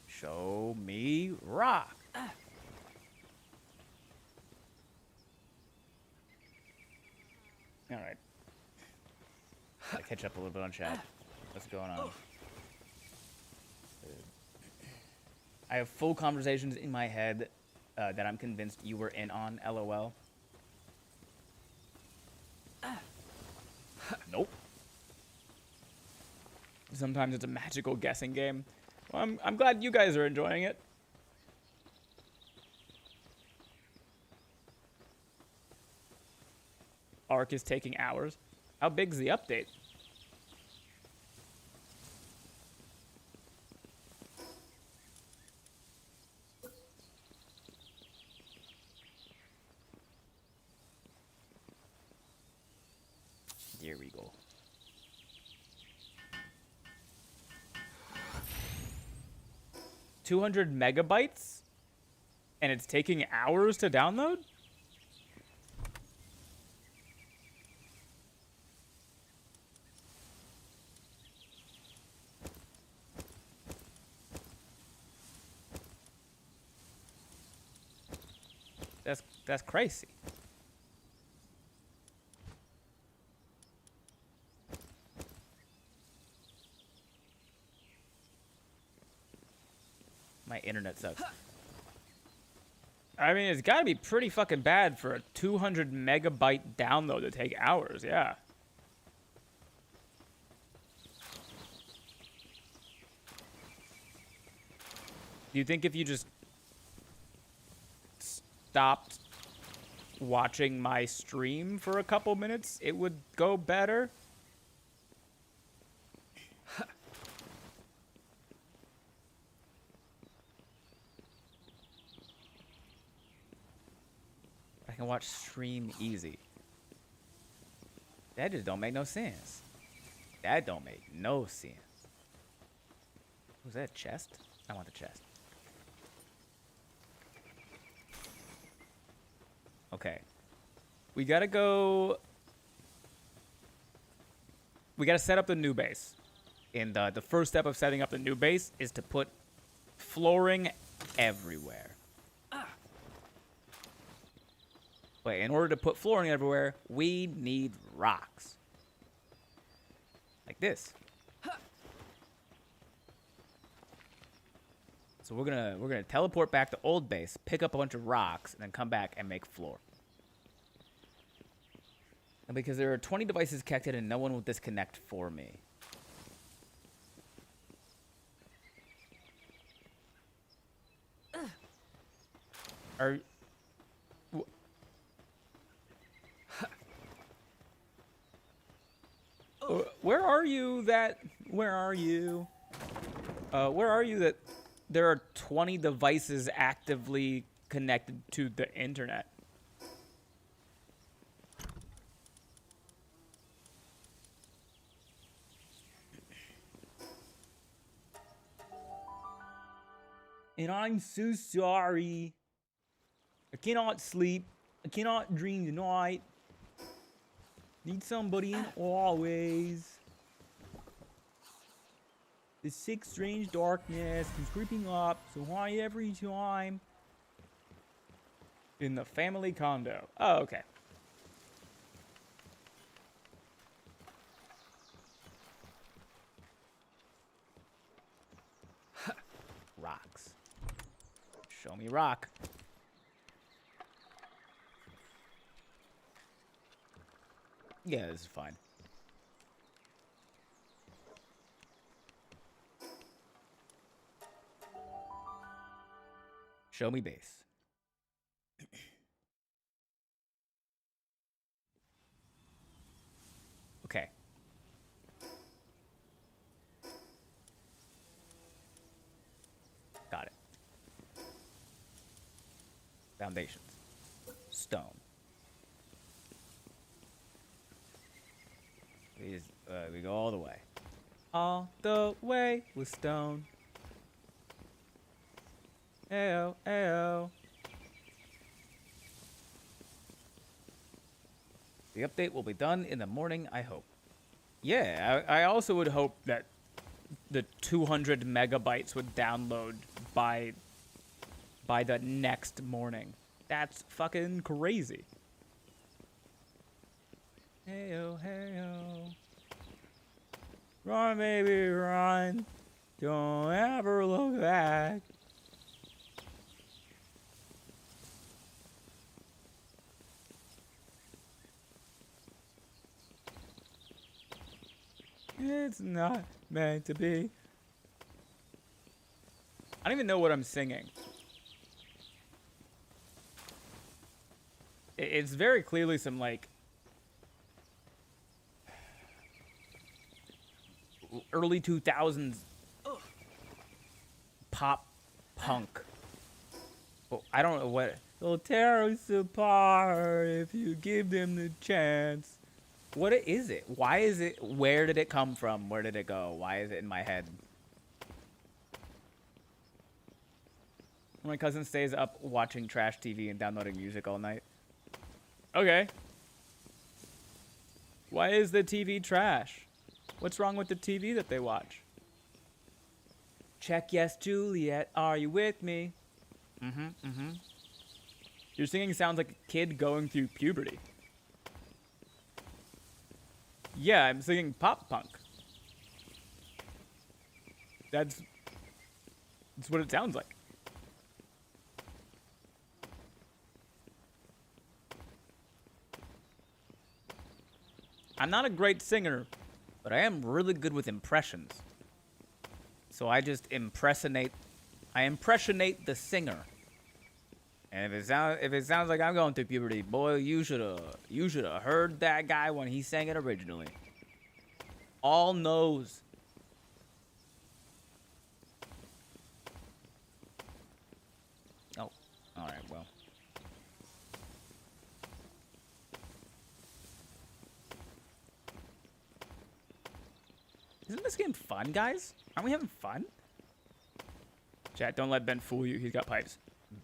Show me rock. All right. Gotta catch up a little bit on chat. What's going on? I have full conversations in my head that I'm convinced you were in on. LOL. Nope. Sometimes it's a magical guessing game. Well, I'm glad you guys are enjoying it. Arc is taking hours. How big's the update? Here we go. $200 megabytes? And it's taking hours to download? That's crazy. My internet sucks. I mean, it's gotta be pretty fucking bad for a 200 megabyte download to take hours, yeah. Do you think if you just stopped watching my stream for a couple minutes, it would go better? I can watch stream easy. That just don't make no sense. That don't make no sense. Was that a chest? I want the chest. Okay. We gotta go... We gotta set up the new base. And the first step of setting up the new base is to put flooring everywhere. But in order to put flooring everywhere, we need rocks. Like this. So we're gonna teleport back to old base, pick up a bunch of rocks, and then come back and make floor. And because there are 20 devices connected and no one will disconnect for me. Where are you that there are 20 devices actively connected to the internet? And I'm so sorry. I cannot sleep. I cannot dream tonight. Need somebody in always. The sick, strange darkness keeps creeping up, so why every time? In the family condo. Oh, okay. Rocks. Show me rock. Yeah, this is fine. Show me base. Okay. Got it. Foundations. Stone. We go all the way. All the way with stone. Ayo, ayo. The update will be done in the morning, I hope. Yeah, I also would hope that the 200 megabytes would download by the next morning. That's fucking crazy. Hey-oh, hey-oh. Run, baby, run. Don't ever look back. It's not meant to be. I don't even know what I'm singing. It's very clearly some, like, early 2000s pop punk. Well, I don't know what. They'll tear us apart if you give them the chance. What is it? Why is it? Where did it come from? Where did it go? Why is it in my head? My cousin stays up watching trash TV and downloading music all night. Okay. Why is the TV trash? What's wrong with the TV that they watch? Check yes, Juliet. Are you with me? Your singing sounds like a kid going through puberty. Yeah, I'm singing pop punk. That's what it sounds like. I'm not a great singer, but I am really good with impressions. So I just impersonate the singer. And if it sounds like I'm going through puberty, boy, you should have heard that guy when he sang it originally. All knows. Oh, all right, well. Isn't this game fun, guys? Aren't we having fun? Chat, don't let Ben fool you. He's got pipes.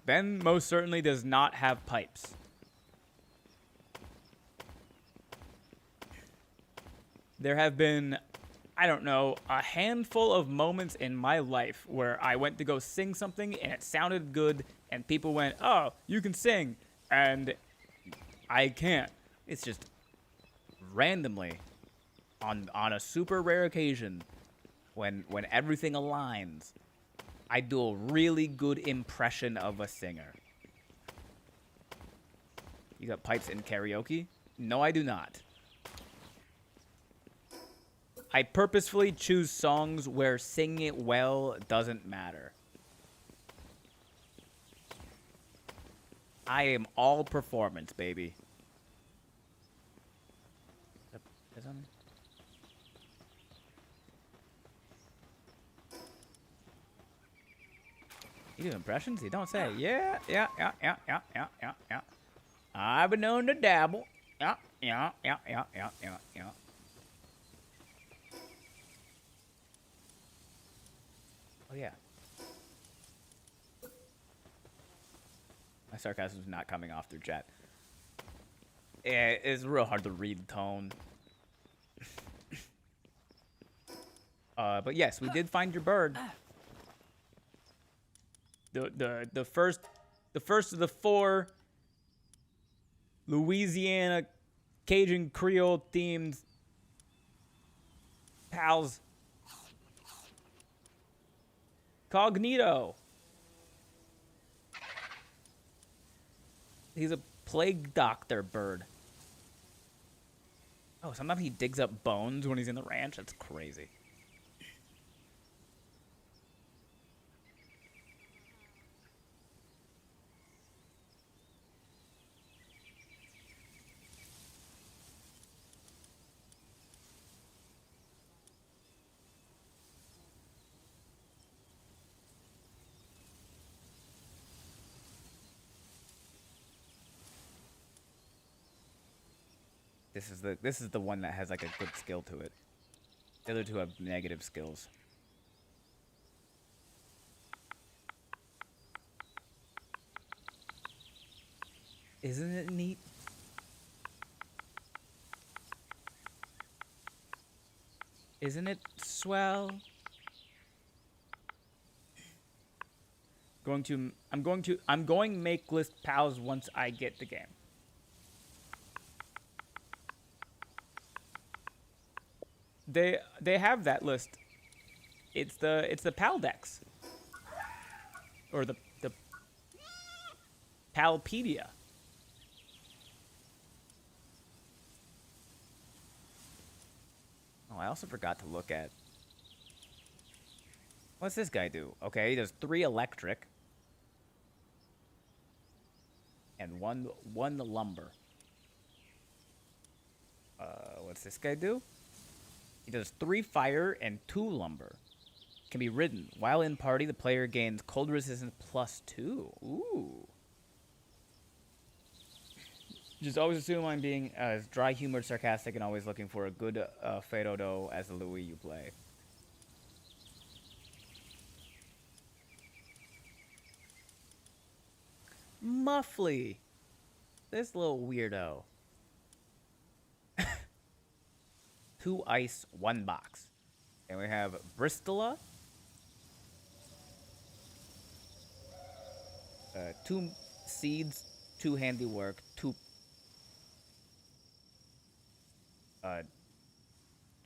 Ben most certainly does not have pipes. There have been, I don't know, a handful of moments in my life where I went to go sing something and it sounded good and people went, oh, you can sing. And I can't. It's just randomly on a super rare occasion when everything aligns. I do a really good impression of a singer. You got pipes in karaoke? No, I do not. I purposefully choose songs where singing it well doesn't matter. I am all performance, baby. Is that me? You do impressions? You don't say. Yeah. I've been known to dabble. Yeah. Oh, yeah. My sarcasm's not coming off through chat. It's real hard to read tone. But yes, we did find your bird. The first of the 4 Louisiana Cajun Creole themed pals. Cognito. He's a plague doctor bird. Oh, sometimes he digs up bones when he's in the ranch. That's crazy. This is the one that has like a good skill to it. The other two have negative skills. Isn't it neat? Isn't it swell? I'm going make list pals once I get the game. They have that list. It's the pal dex. Or the Palpedia. Oh, I also forgot to look at. What's this guy do? Okay, he does 3 electric. And one lumber. What's this guy do? He does 3 fire and 2 lumber. Can be ridden. While in party, the player gains cold resistance +2. Ooh. Just always assume I'm being as dry humored, sarcastic, and always looking for a good Fedodo as the Louis you play. Muffly. This little weirdo. 2 ice, 1 box. And we have Bristola. 2 seeds, 2 handiwork, 2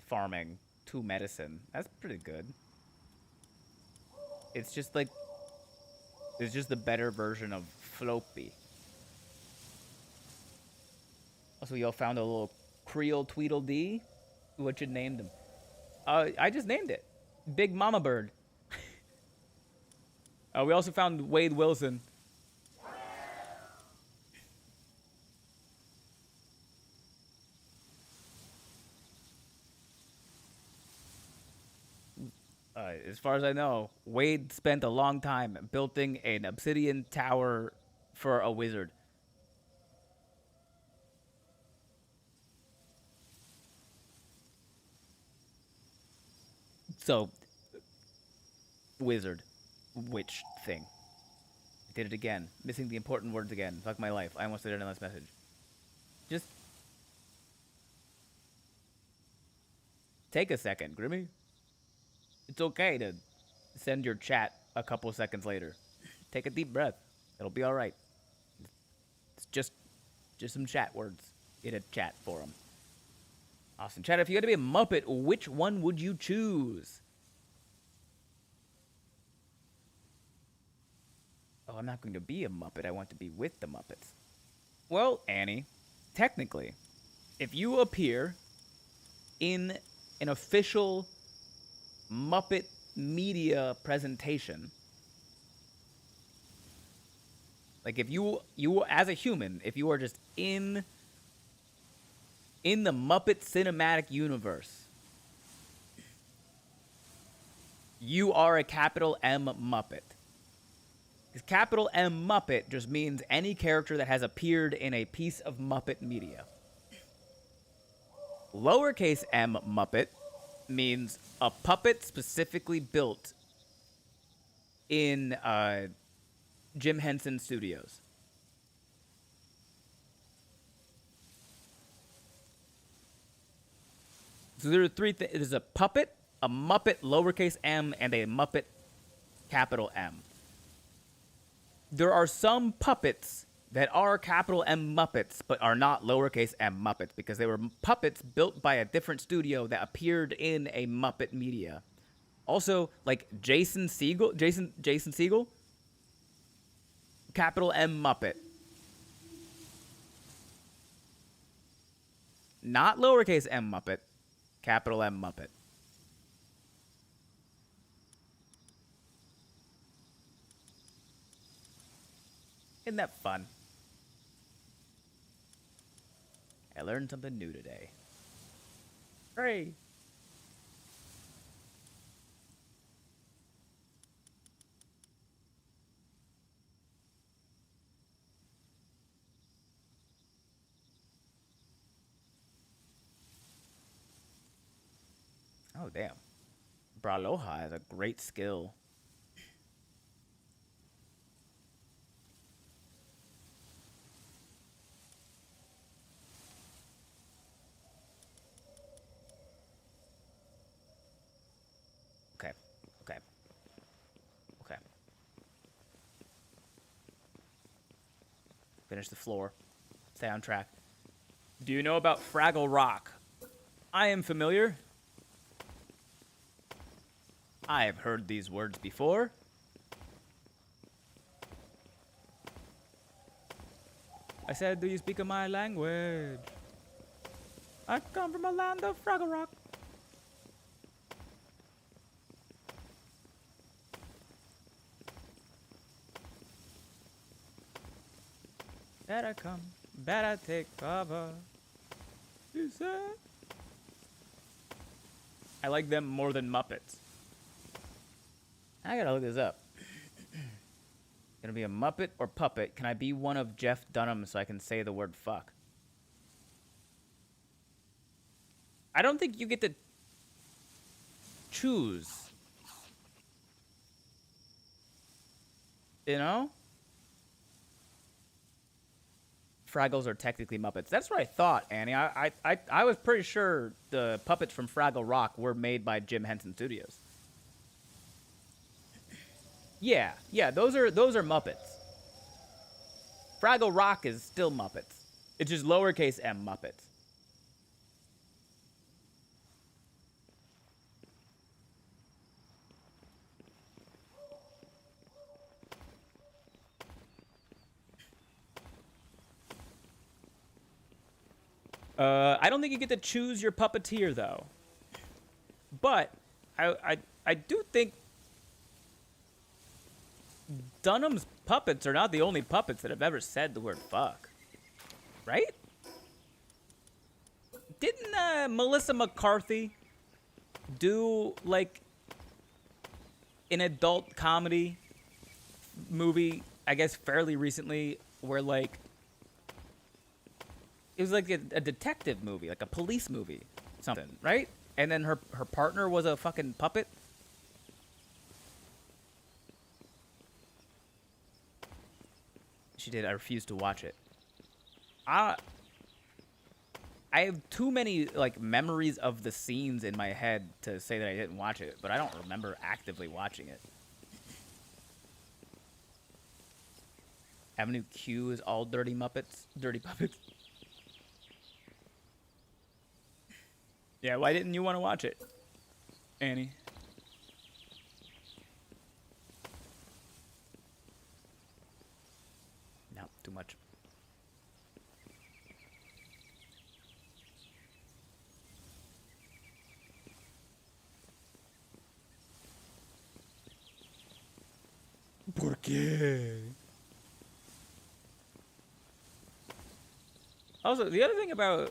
farming, 2 medicine. That's pretty good. It's just like, it's just the better version of Floppy. Also, y'all found a little Creole Tweedledee. What you named him? I just named it. Big Mama Bird. We also found Wade Wilson. As far as I know, Wade spent a long time building an obsidian tower for a wizard. So, wizard, witch thing. I did it again. Missing the important words again. Fuck my life. I almost did it in this message. Just take a second, Grimmy. It's okay to send your chat a couple seconds later. Take a deep breath. It'll be all right. It's just some chat words in a chat forum. Awesome. Chat, if you had to be a Muppet, which one would you choose? Oh, I'm not going to be a Muppet. I want to be with the Muppets. Well, Annie, technically, if you appear in an official Muppet media presentation, like if you as a human, if you are just in the Muppet cinematic universe, you are a capital M Muppet. Because capital M Muppet just means any character that has appeared in a piece of Muppet media. Lowercase m Muppet means a puppet specifically built in Jim Henson Studios. So there are 3 things. There's a puppet, a Muppet lowercase m, and a Muppet capital M. There are some puppets that are capital M Muppets, but are not lowercase m Muppets, because they were puppets built by a different studio that appeared in a Muppet media. Also, like Jason Segel, capital M Muppet. Not lowercase m Muppet. Capital M Muppet. Isn't that fun? I learned something new today. Hooray! Oh, damn. Braloha is a great skill. Okay. Okay. Okay. Finish the floor. Stay on track. Do you know about Fraggle Rock? I am familiar. I have heard these words before. I said, do you speak my language? I come from a land of Fraggle Rock. Better come, better take cover. You said. I like them more than Muppets. I gotta look this up. Gonna be a Muppet or puppet? Can I be one of Jeff Dunham so I can say the word fuck? I don't think you get to choose. You know? Fraggles are technically Muppets. That's what I thought, Annie. I was pretty sure the puppets from Fraggle Rock were made by Jim Henson Studios. Yeah, those are Muppets. Fraggle Rock is still Muppets. It's just lowercase m Muppets. I don't think you get to choose your puppeteer though. But I do think Dunham's puppets are not the only puppets that have ever said the word fuck. Right? Didn't Melissa McCarthy do, like, an adult comedy movie, I guess fairly recently, where, like, it was like a detective movie, like a police movie, something, right? And then her partner was a fucking puppet? She did. I refused to watch it. I have too many like memories of the scenes in my head to say that I didn't watch it, but I don't remember actively watching it. Avenue Q is all dirty Muppets, dirty puppets. Yeah, why didn't you want to watch it, Annie? No, too much. ¿Por qué? Also, the other thing about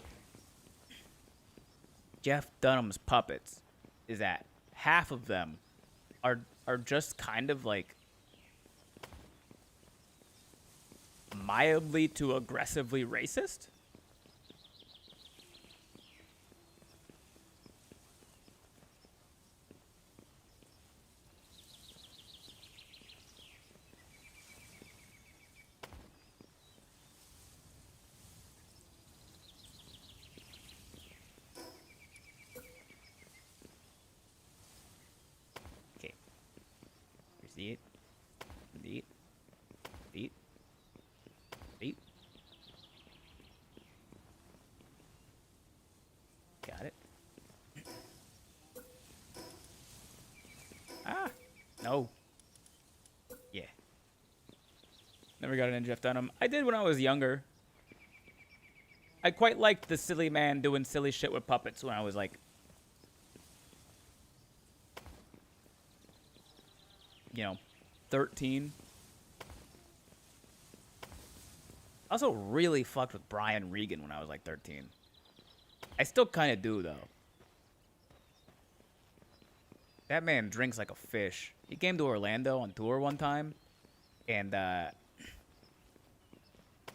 Jeff Dunham's puppets is that half of them are just kind of like mildly to aggressively racist. Okay. Here's the eight. The eight. Got it. Ah! No. Yeah. Never got it in Jeff Dunham. I did when I was younger. I quite liked the silly man doing silly shit with puppets when I was like, you know, 13. I also really fucked with Brian Regan when I was like 13. I still kind of do, though. That man drinks like a fish. He came to Orlando on tour one time, and I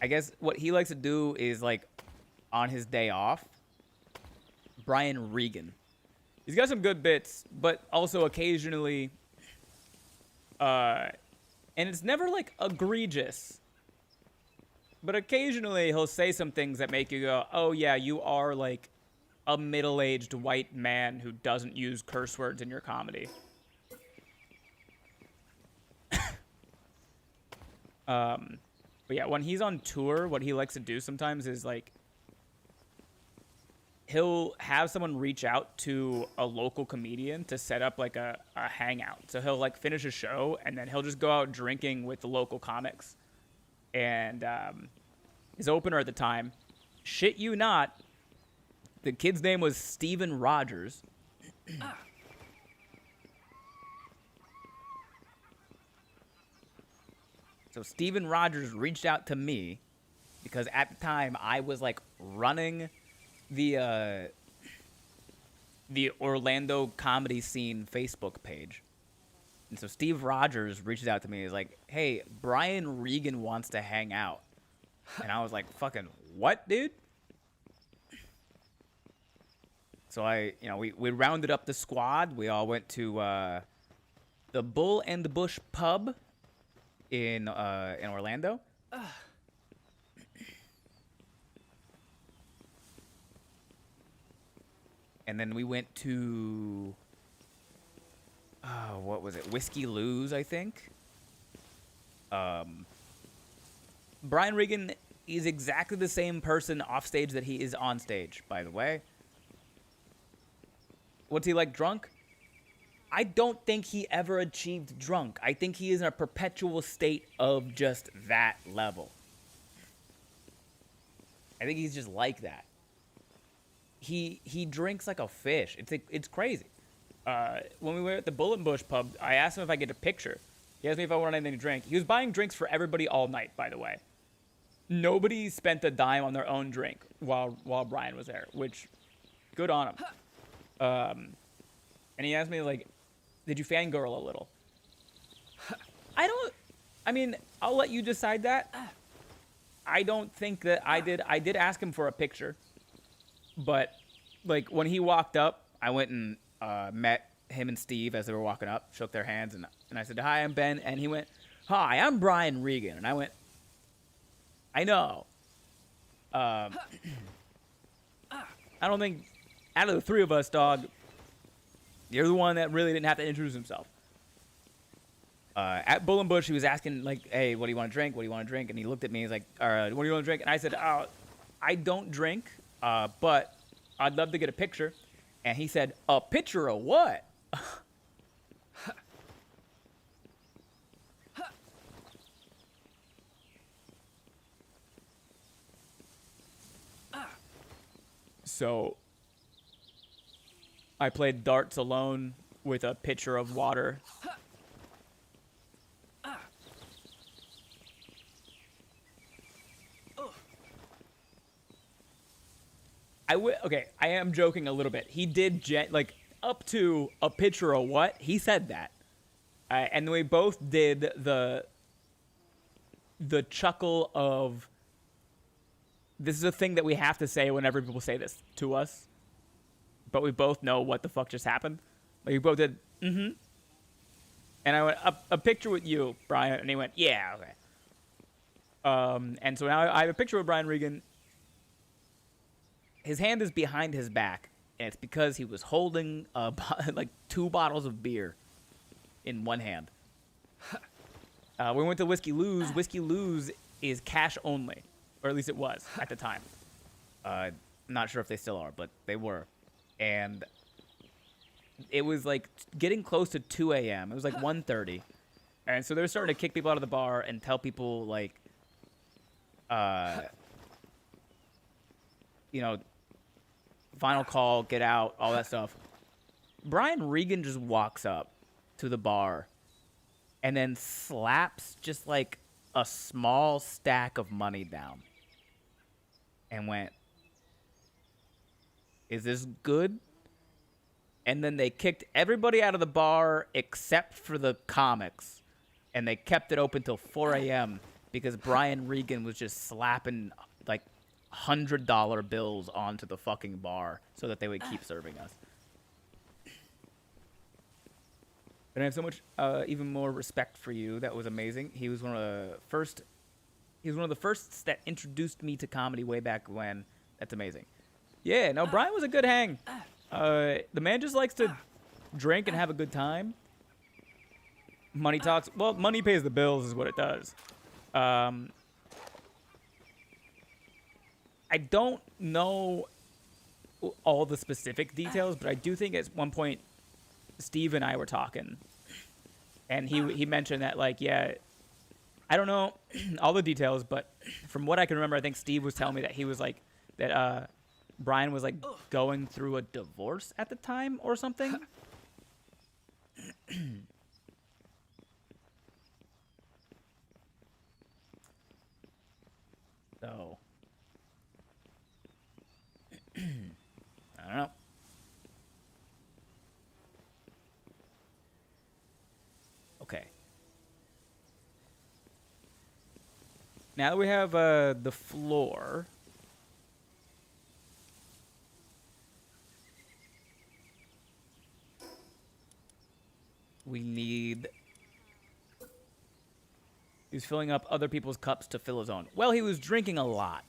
guess what he likes to do is, like, on his day off, Brian Regan. He's got some good bits, but also occasionally, and it's never, like, egregious. But occasionally he'll say some things that make you go, oh, yeah, you are, like, a middle-aged white man who doesn't use curse words in your comedy. But yeah, when he's on tour, what he likes to do sometimes is, like, he'll have someone reach out to a local comedian to set up, like, a hangout. So he'll, like, finish a show, and then he'll just go out drinking with the local comics. And his opener at the time, shit you not, the kid's name was Steven Rogers. So Steven Rogers reached out to me because at the time I was like running the Orlando comedy scene Facebook page. And so Steve Rogers reaches out to me. He's like, hey, Brian Regan wants to hang out. And I was like, fucking what, dude? So we rounded up the squad. We all went to the Bull and the Bush pub in Orlando. And then we went to what was it? Whiskey Lou's, I think. Brian Regan is exactly the same person off stage that he is on stage, by the way. What's he like drunk? I don't think he ever achieved drunk. I think he is in a perpetual state of just that level. I think he's just like that. He drinks like a fish. It's crazy. When we were at the Bullet Bush pub, I asked him if I could get a picture. He asked me if I wanted anything to drink. He was buying drinks for everybody all night, by the way. Nobody spent a dime on their own drink while Brian was there, which, good on him. And he asked me, like, did you fangirl a little? I mean, I'll let you decide that. I don't think that I did. I did ask him for a picture. But, like, when he walked up, I went and met him and Steve as they were walking up, shook their hands, and I said, hi, I'm Ben. And he went, hi, I'm Brian Regan. And I went, I know. I don't think, out of the three of us, dog, you're the one that really didn't have to introduce himself. At Bull and Bush, he was asking, like, hey, what do you want to drink? What do you want to drink? And he looked at me. He's like, what do you want to drink? And I said, I don't drink, but I'd love to get a picture. And he said, a picture of what? So I played darts alone with a pitcher of water. Okay, I am joking a little bit. He did, like, up to a pitcher of what? He said that. And we both did the chuckle of, this is a thing that we have to say whenever people say this to us. But we both know what the fuck just happened. Like, we both did, mm-hmm. And I went, a picture with you, Brian. And he went, yeah, okay. And so now I have a picture with Brian Regan. His hand is behind his back, and it's because he was holding like 2 bottles of beer in one hand. We went to Whiskey Lou's. Whiskey Lou's is cash only, or at least it was at the time. Not sure if they still are, but they were. And it was like getting close to 2 a.m. It was like 1:30. And so they were starting to kick people out of the bar and tell people, like, you know, final call, get out, all that stuff. Brian Regan just walks up to the bar and then slaps just like a small stack of money down and went, "Is this good?" And then they kicked everybody out of the bar except for the comics. And they kept it open till 4 a.m. because Brian Regan was just slapping like $100 bills onto the fucking bar so that they would keep serving us. And I have so much even more respect for you. That was amazing. He was one of the first. He was one of the firsts that introduced me to comedy way back when. That's amazing. Yeah, no, Brian was a good hang. The man just likes to drink and have a good time. Money talks. Well, money pays the bills is what it does. I don't know all the specific details, but I do think at one point Steve and I were talking, and he mentioned that, like, yeah, I don't know all the details, but from what I can remember, I think Steve was telling me that he was like that Brian was like going through a divorce at the time or something. So I don't know. Okay. Now that we have the floor, we need... He was filling up other people's cups to fill his own. Well, he was drinking a lot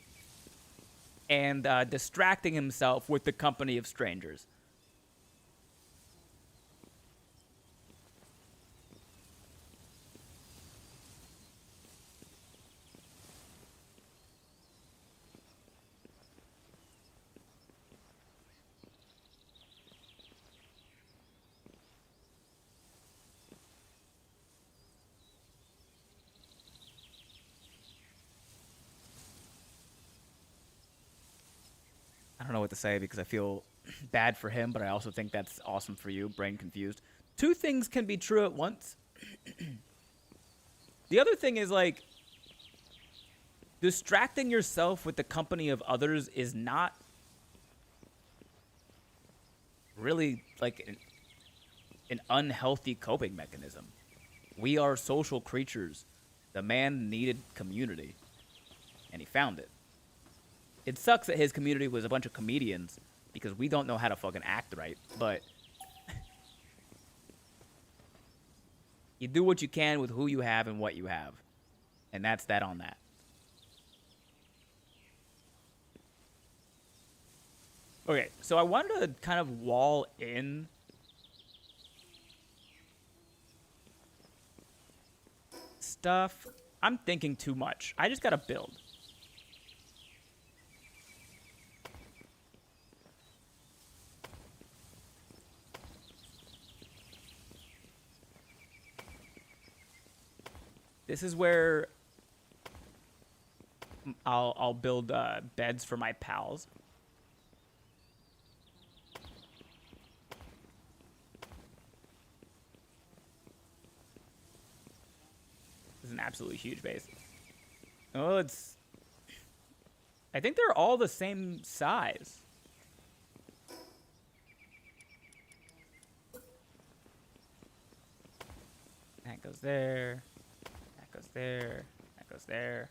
and distracting himself with the company of strangers. I don't know what to say because I feel bad for him, but I also think that's awesome for you. Brain confused. Two things can be true at once. The other thing is, like, distracting yourself with the company of others is not really, like, an unhealthy coping mechanism. We are social creatures. The man needed community, and he found it. It sucks that his community was a bunch of comedians because we don't know how to fucking act right, but you do what you can with who you have and what you have. And that's that on that. Okay, so I wanted to kind of wall in stuff. I'm thinking too much. I just gotta build. This is where I'll build beds for my pals. This is an absolutely huge base. Oh, it's... I think they're all the same size. That goes there. That goes there. That goes there.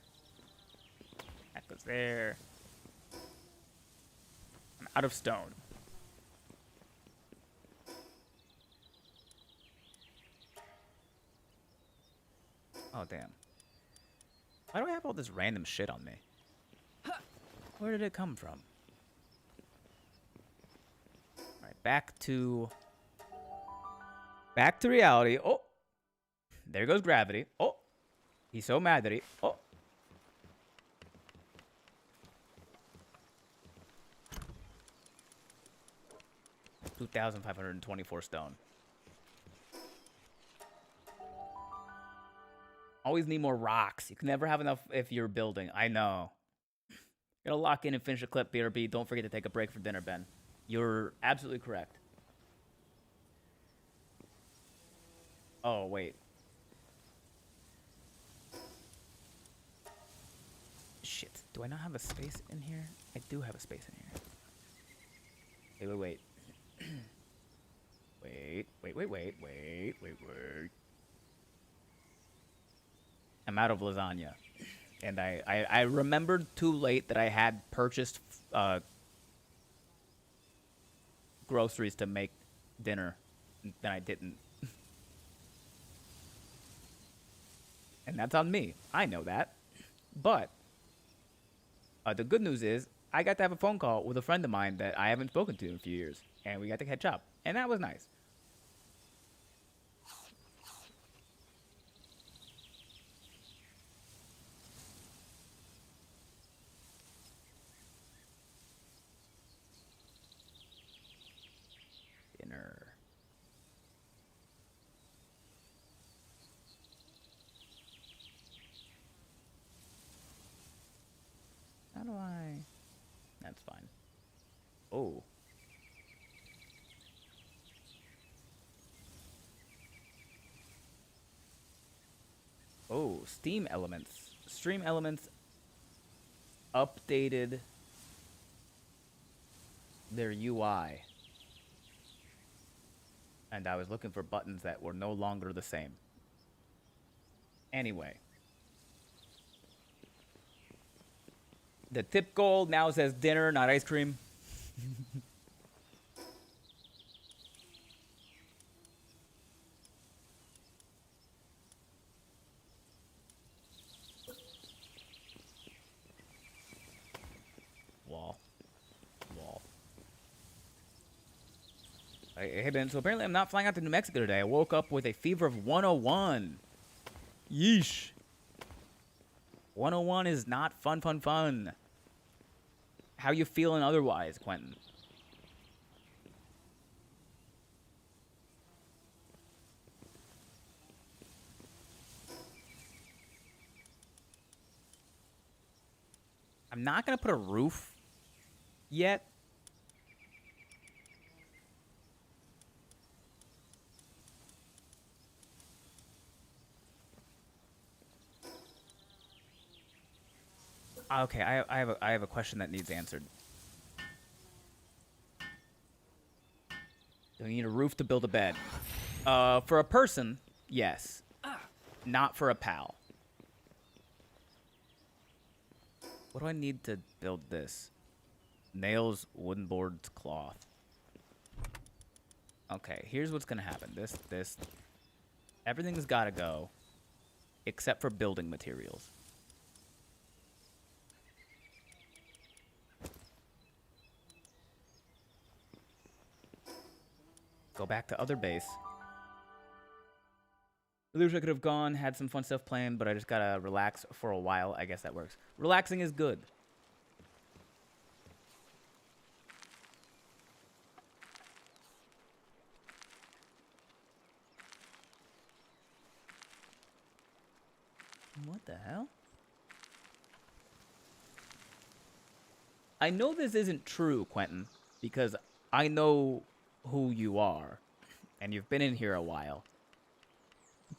That goes there. I'm out of stone. Oh, damn. Why do I have all this random shit on me? Where did it come from? Alright, back to reality. Oh! There goes gravity. Oh! He's so mad that he... Oh! 2,524 stone. Always need more rocks. You can never have enough if you're building. I know. Gonna lock in and finish a clip, BRB. Don't forget to take a break for dinner, Ben. You're absolutely correct. Oh, wait. Shit. Do I not have a space in here? I do have a space in here. Wait. Wait. I'm out of lasagna. And I remembered too late that I had purchased groceries to make dinner. Then I didn't. And that's on me. I know that. But the good news is I got to have a phone call with a friend of mine that I haven't spoken to in a few years. And we got to catch up. And that was nice. Dinner. How do I... That's fine. Oh. Oh, Steam Elements. Stream Elements updated their UI. And I was looking for buttons that were no longer the same. Anyway. The tip goal now says dinner, not ice cream. Wall. Hey, Ben, so apparently I'm not flying out to New Mexico today. I woke up with a fever of 101. Yeesh. 101 is not fun. How you feeling otherwise, Quentin? I'm not going to put a roof yet. Okay, I have a question that needs answered. Do we need a roof to build a bed? For a person, yes. Not for a pal. What do I need to build this? Nails, wooden boards, cloth. Okay, here's what's gonna happen. This. Everything's gotta go. Except for building materials. Go back to other base. Really wish I could have gone, had some fun stuff planned, but I just gotta relax for a while. I guess that works. Relaxing is good. What the hell? I know this isn't true, Quentin, because I know who you are, and you've been in here a while.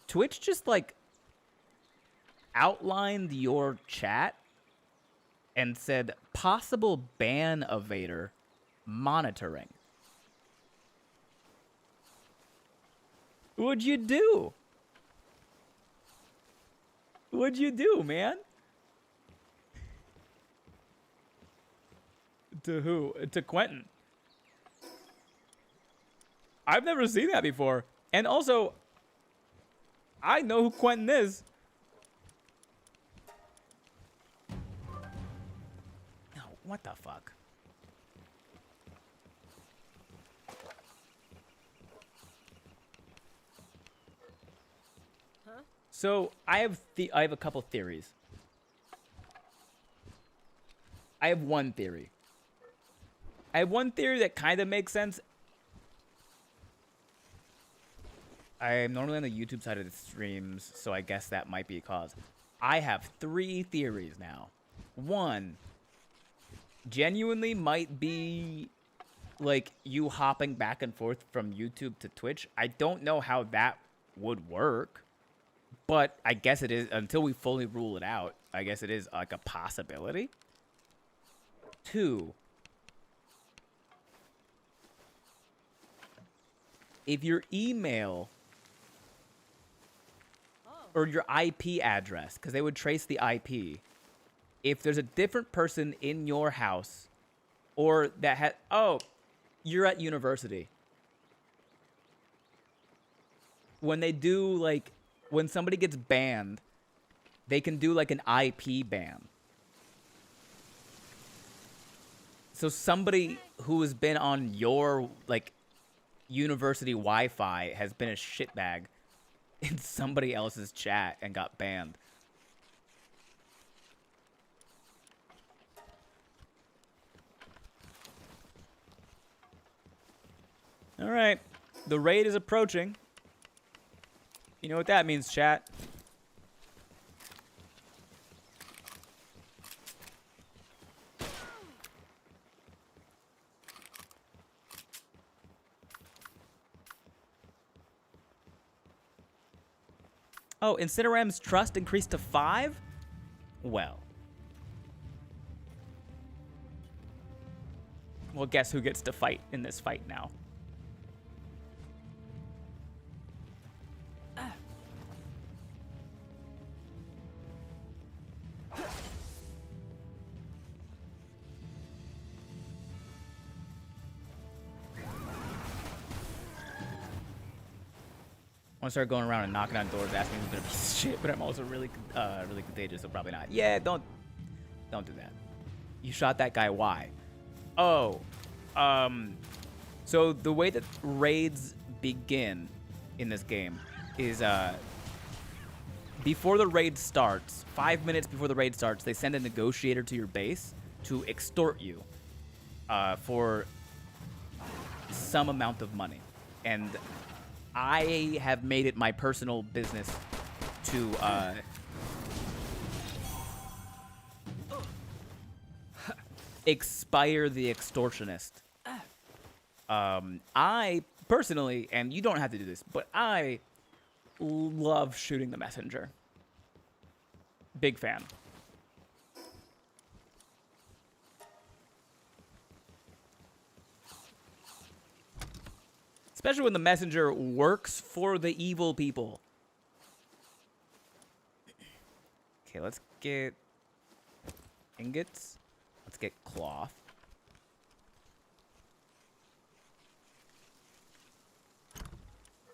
Twitch just, like, outlined your chat and said, possible ban evader monitoring. What'd you do? What'd you do, man? To who? To Quentin. I've never seen that before. And also, I know who Quentin is. No, what the fuck? Huh? So, I have a couple theories. I have one theory. I have one theory that kind of makes sense. I'm normally on the YouTube side of the streams, so I guess that might be a cause. I have 3 theories now. One, genuinely might be like you hopping back and forth from YouTube to Twitch. I don't know how that would work, but I guess it is, until we fully rule it out. I guess it is like a possibility. 2, if your email or your IP address, because they would trace the IP, if there's a different person in your house or that had, oh, you're at university. When they do, like, when somebody gets banned, they can do like an IP ban. So somebody who has been on your, like, university Wi-Fi has been a shitbag in somebody else's chat and got banned. All right. The raid is approaching. You know what that means, chat. Oh, Incineram's trust increased to 5? Well. Well, guess who gets to fight in this fight now? I want to start going around and knocking on doors asking who's gonna be shit, but I'm also really contagious, so probably not. Yeah, don't do that. You shot that guy, why? Oh, so the way that raids begin in this game is, before the raid starts, 5 minutes before the raid starts, they send a negotiator to your base to extort you, for some amount of money. And I have made it my personal business to expire the extortionist. I personally, and you don't have to do this, but I love shooting the messenger. Big fan. Especially when the messenger works for the evil people. Okay, let's get ingots. Let's get cloth.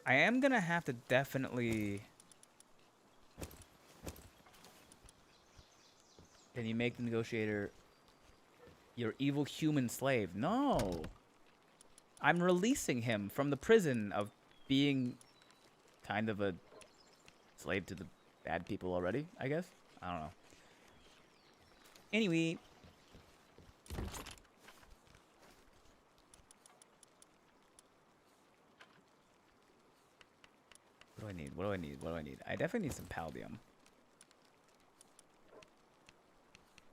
I am gonna have to definitely... Can you make the negotiator your evil human slave? No! I'm releasing him from the prison of being kind of a slave to the bad people already, I guess? I don't know. Anyway. What do I need? What do I need? What do I need? I definitely need some paldium.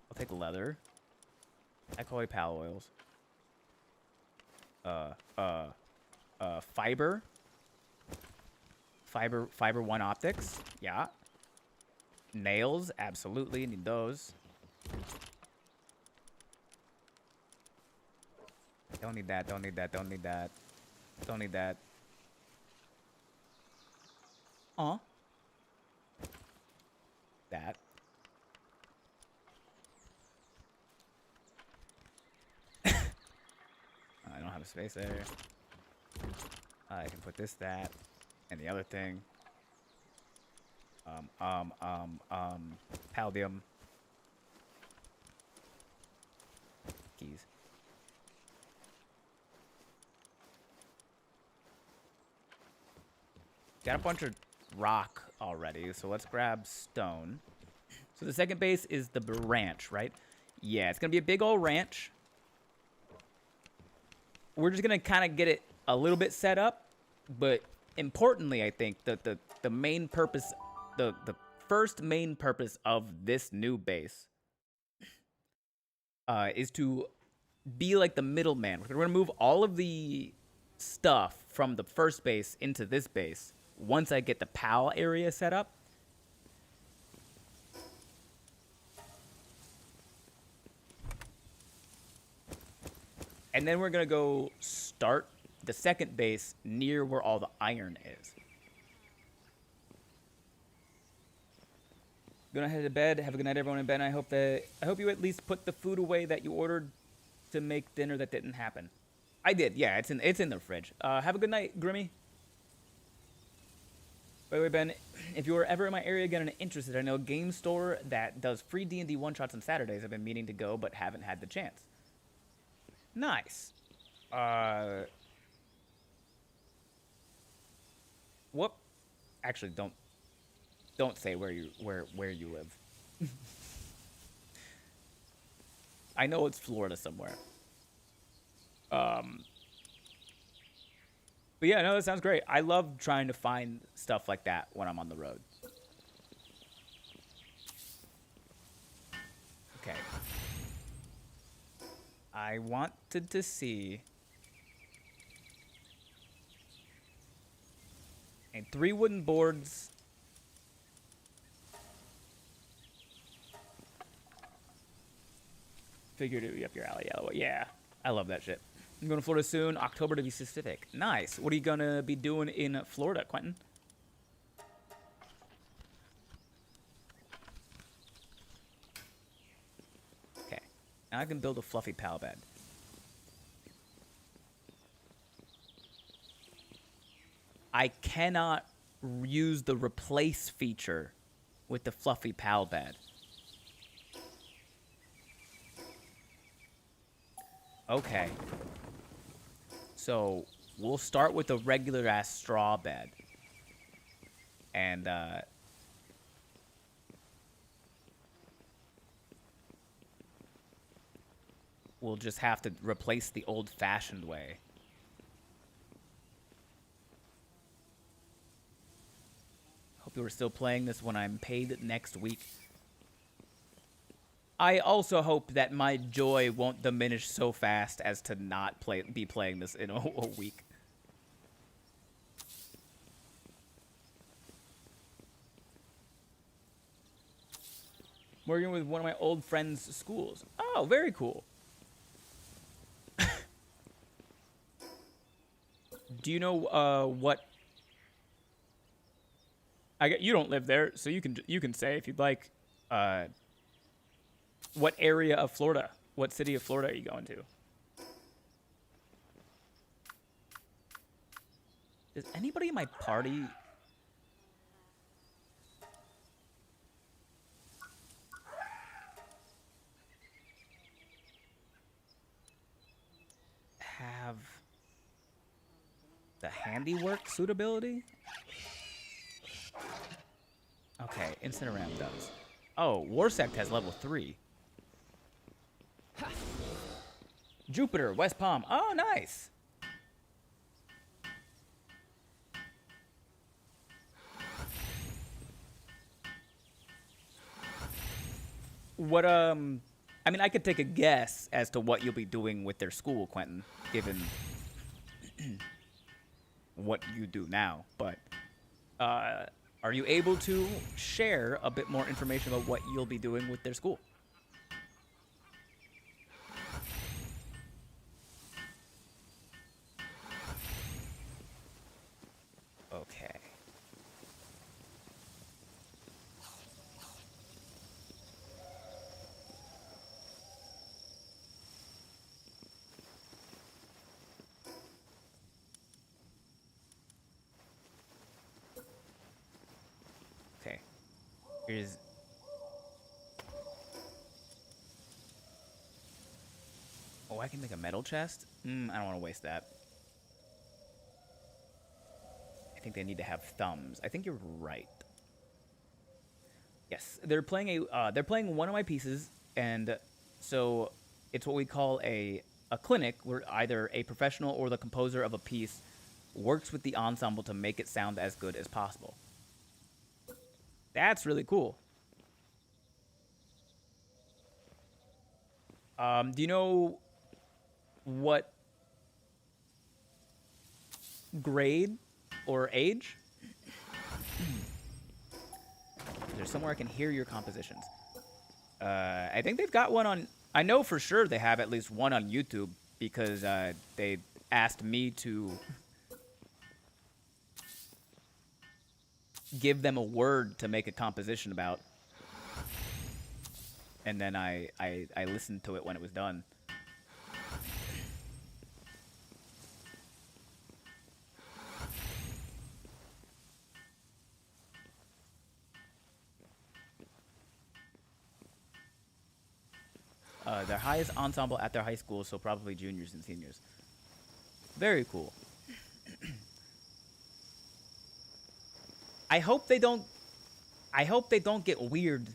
I'll take leather. High quality pal oils. Fiber. Fiber 1 optics. Yeah. Nails. Absolutely. Need those. Don't need that. Don't need that. Don't need that. Don't need that. That. I don't have a space there. I can put this, that, and the other thing. Paldium. Keys. Got a bunch of rock already, so let's grab stone. So the second base is the ranch, right? Yeah, it's gonna be a big old ranch. We're just gonna kind of get it a little bit set up, but importantly, I think the main purpose, the first main purpose of this new base is to be like the middleman. We're going to move all of the stuff from the first base into this base once I get the PAL area set up. And then we're going to go start the second base near where all the iron is. Gonna head to bed. Have a good night, everyone in bed. I hope you at least put the food away that you ordered to make dinner that didn't happen. I did. Yeah, it's in the fridge. Have a good night, Grimmy. By the way, Ben, if you were ever in my area again and interested, I know a game store that does free D&D one-shots on Saturdays. I've been meaning to go, but haven't had the chance. Nice. Whoop. Actually, don't say where you live. I know it's Florida somewhere. But yeah, no, that sounds great. I love trying to find stuff like that when I'm on the road. Okay. I wanted to see... And 3 wooden boards. Figured it would be up your alley, yeah. I love that shit. I'm going to Florida soon, October to be specific. Nice. What are you going to be doing in Florida, Quentin? Okay. Now I can build a fluffy pal bed. I cannot use the replace feature with the fluffy pal bed. Okay. So, we'll start with a regular-ass straw bed. And, we'll just have to replace the old-fashioned way. Hope you are still playing this when I'm paid next week. I also hope that my joy won't diminish so fast as to not be playing this in a week. Working with one of my old friends' schools. Oh, very cool. Do you know what? You don't live there, so you can say if you'd like. What area of Florida? What city of Florida are you going to? Does anybody in my party have the handiwork suitability? Okay, Incineram does. Oh, Warsect has level 3. Jupiter, West Palm. Oh, nice. What, I mean, I could take a guess as to what you'll be doing with their school, Quentin, given what you do now. But, are you able to share a bit more information about what you'll be doing with their school? Okay. Okay. Here's... Oh, I can make a metal chest? I don't want to waste that. I think they need to have thumbs. I think you're right. Yes, they're playing one of my pieces, and so it's what we call a clinic, where either a professional or the composer of a piece works with the ensemble to make it sound as good as possible. That's really cool. Do you know what grade or age? There's somewhere I can hear your compositions. I think they've got one on. I know for sure they have at least one on YouTube because they asked me to give them a word to make a composition about, and then I listened to it when it was done. Their highest ensemble at their high school, so probably juniors and seniors. Very cool. I hope they don't get weird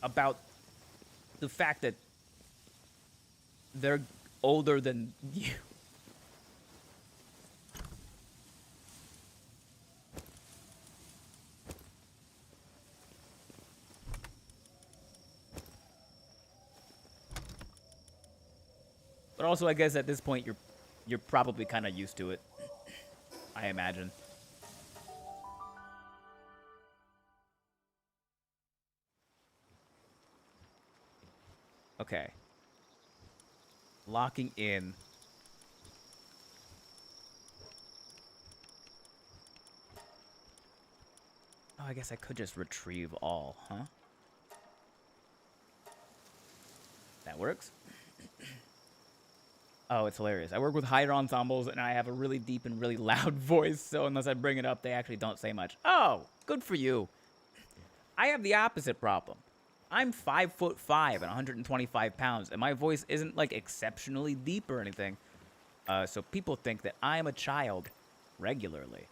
about the fact that they're older than you. But also, I guess at this point, you're probably kind of used to it. I imagine. Okay. Locking in. Oh, I guess I could just retrieve all, huh? That works. Oh, it's hilarious. I work with higher ensembles, and I have a really deep and really loud voice, so unless I bring it up, they actually don't say much. Oh, good for you. I have the opposite problem. I'm 5'5" and 125 pounds, and my voice isn't, like, exceptionally deep or anything. So people think that I'm a child regularly.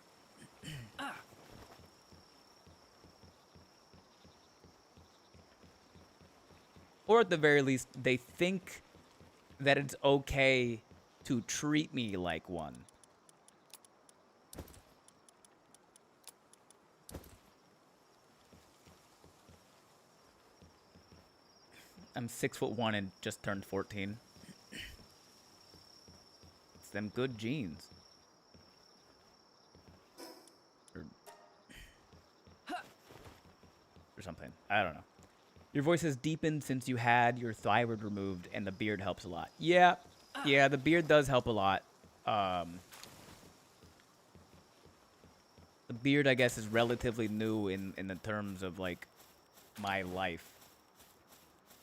Or at the very least, they think that it's okay to treat me like one. I'm 6'1" and just turned 14. It's them good genes. Or something. I don't know. Your voice has deepened since you had your thyroid removed, and the beard helps a lot. Yeah, the beard does help a lot. The beard, I guess, is relatively new in the terms of, like, my life.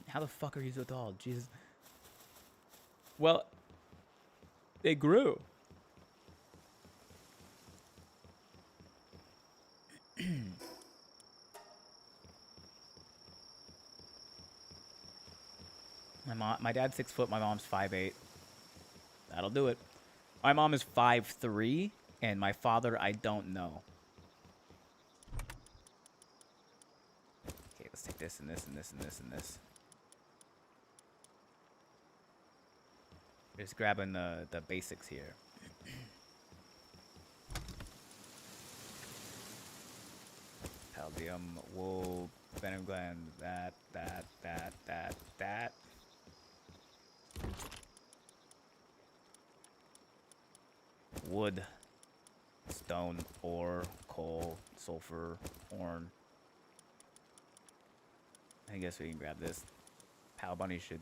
How the fuck are you so tall? Jesus. Well, they grew. My dad's 6 foot. My mom's 5'8". That'll do it. My mom is 5'3", and my father, I don't know. Okay, let's take this and this and this and this and this. Just grabbing the basics here. Paldium, wool, venom gland, that. Wood, stone, ore, coal, sulfur, horn. I guess we can grab this. Pal Bunny should.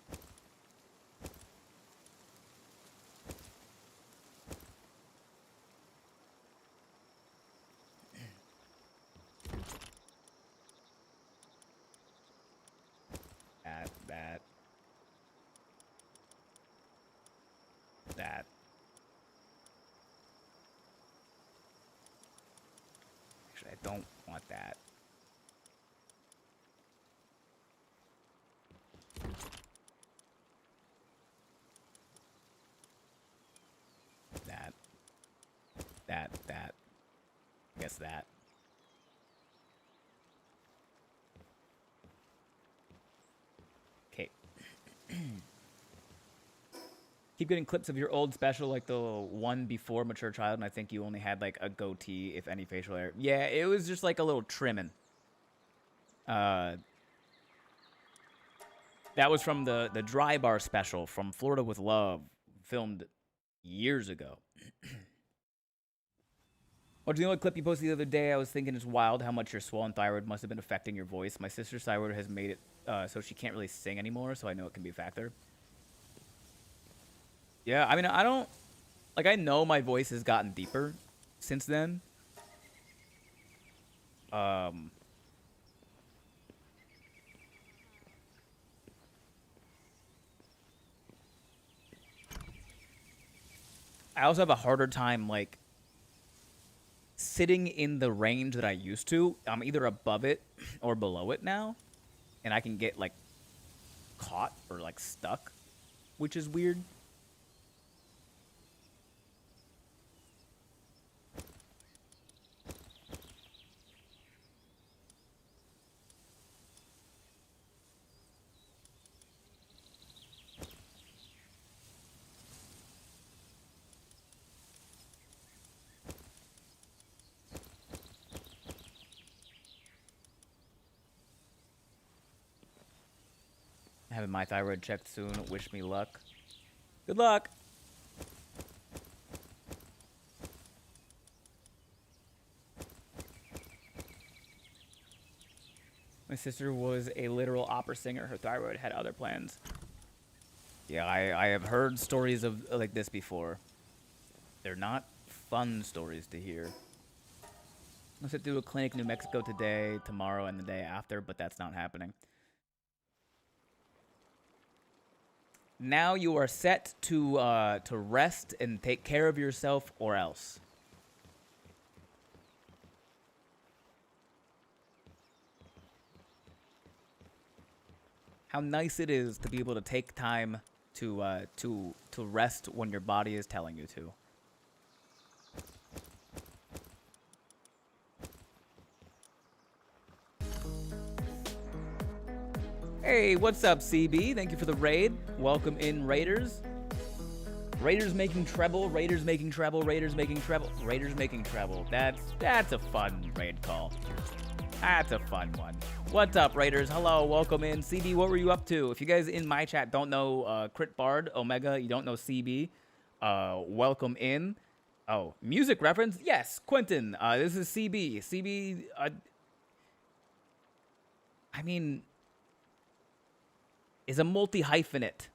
That. Actually, I don't want that. That. I guess that. Okay. Keep getting clips of your old special, like the one before Mature Child, and I think you only had, like, a goatee, if any facial hair. Yeah, it was just, like, a little trimming. That was from the Dry Bar special from Florida with Love, filmed years ago. Well, do you know what clip you posted the other day? I was thinking it's wild how much your swollen thyroid must have been affecting your voice. My sister's thyroid has made it so she can't really sing anymore, so I know it can be a factor. Yeah, I mean, I don't... Like, I know my voice has gotten deeper since then. I also have a harder time, like, sitting in the range that I used to. I'm either above it or below it now. And I can get, like, caught or, like, stuck, which is weird. Having my thyroid checked soon. Wish me luck. Good luck. My sister was a literal opera singer. Her thyroid had other plans. Yeah, I have heard stories of like this before. They're not fun stories to hear. I'm set to do a clinic in New Mexico today, tomorrow, and the day after, but that's not happening. Now you are set to rest and take care of yourself, or else. How nice it is to be able to take time to rest when your body is telling you to. Hey, what's up, CB? Thank you for the raid. Welcome in, Raiders. Raiders making treble, Raiders making treble, Raiders making treble, Raiders making treble. That's a fun raid call. That's a fun one. What's up, Raiders? Hello, welcome in. CB, what were you up to? If you guys in my chat don't know Crit Bard, Omega, you don't know CB, welcome in. Oh, music reference? Yes, Quentin. This is CB. CB, I mean... is a multi-hyphenate,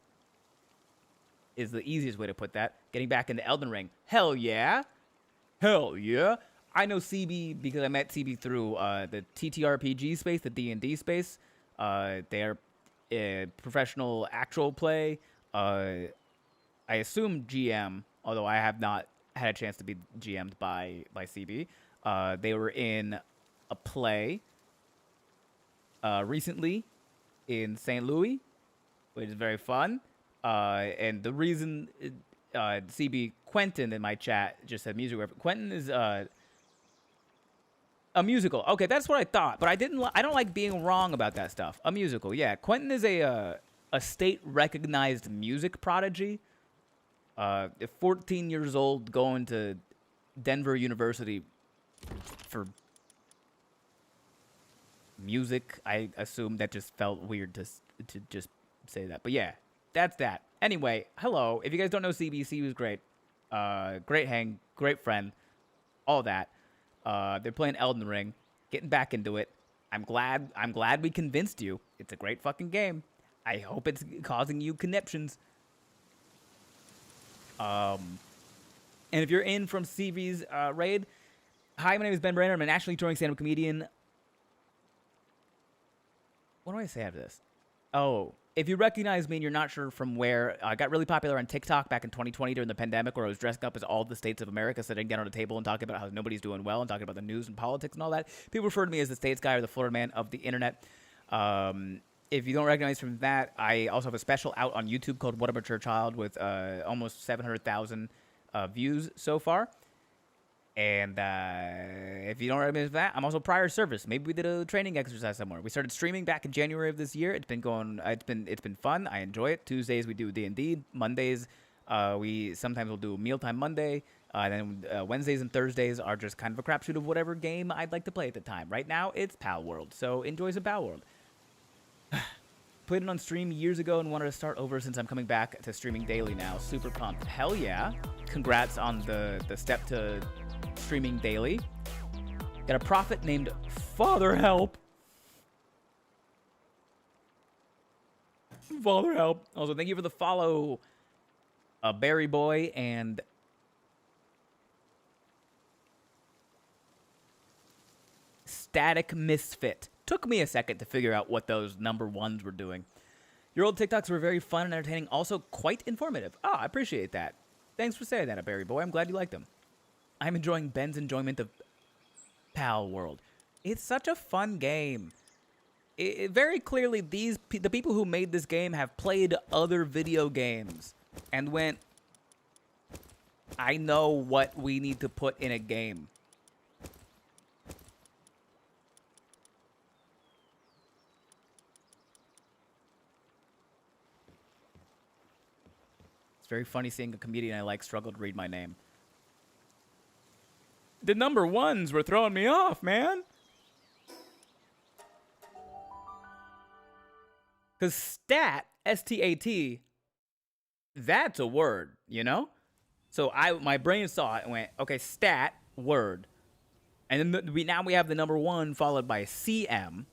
is the easiest way to put that. Getting back into Elden Ring. Hell yeah. Hell yeah. I know CB because I met CB through the TTRPG space, the D&D space. They're professional actual play. I assume GM, although I have not had a chance to be GM'd by CB. They were in a play recently in St. Louis, which is very fun. And the reason CB Quentin in my chat just said music reference. Quentin is a musical. Okay, that's what I thought, but I don't like being wrong about that stuff. A musical, yeah. Quentin is a state recognized music prodigy. 14 years old, going to Denver University for music. I assume that just felt weird to just say that, but yeah, that's that. Anyway, hello. If you guys don't know CB, CB was great. Great hang, great friend, all that. They're playing Elden Ring, getting back into it. I'm glad we convinced you. It's a great fucking game. I hope it's causing you conniptions. And if you're in from CB's raid, hi, my name is Ben Brenner. I'm an nationally touring stand-up comedian. What do I say after this? Oh, if you recognize me and you're not sure from where, I got really popular on TikTok back in 2020 during the pandemic, where I was dressed up as all the states of America, sitting down at a table and talking about how nobody's doing well and talking about the news and politics and all that. People refer to me as the States guy or the Florida man of the internet. If you don't recognize from that, I also have a special out on YouTube called What a Mature Child with almost 700,000 views so far. And if you don't recognize that, I'm also prior service. Maybe we did a training exercise somewhere. We started streaming back in January of this year. It's been going. It's been fun. I enjoy it. Tuesdays we do D&D. Mondays we sometimes will do Mealtime Monday. Then Wednesdays and Thursdays are just kind of a crapshoot of whatever game I'd like to play at the time. Right now it's Palworld, so enjoy some Palworld. Played it on stream years ago and wanted to start over since I'm coming back to streaming daily now. Super pumped. Hell yeah. Congrats on the step to streaming daily. Got a prophet named Father Help. Father Help. Also, thank you for the follow, Barry Boy and Static Misfit. Took me a second to figure out what those number ones were doing. Your old TikToks were very fun and entertaining, also quite informative. Oh, I appreciate that. Thanks for saying that, Barry Boy. I'm glad you liked them. I'm enjoying Ben's enjoyment of Palworld. It's such a fun game. Very clearly, the people who made this game have played other video games and went, I know what we need to put in a game. It's very funny seeing a comedian I like struggle to read my name. The number ones were throwing me off, man. Because stat, S-T-A-T, that's a word, you know? So my brain saw it and went, okay, stat, word. And then now we have the number one followed by CM.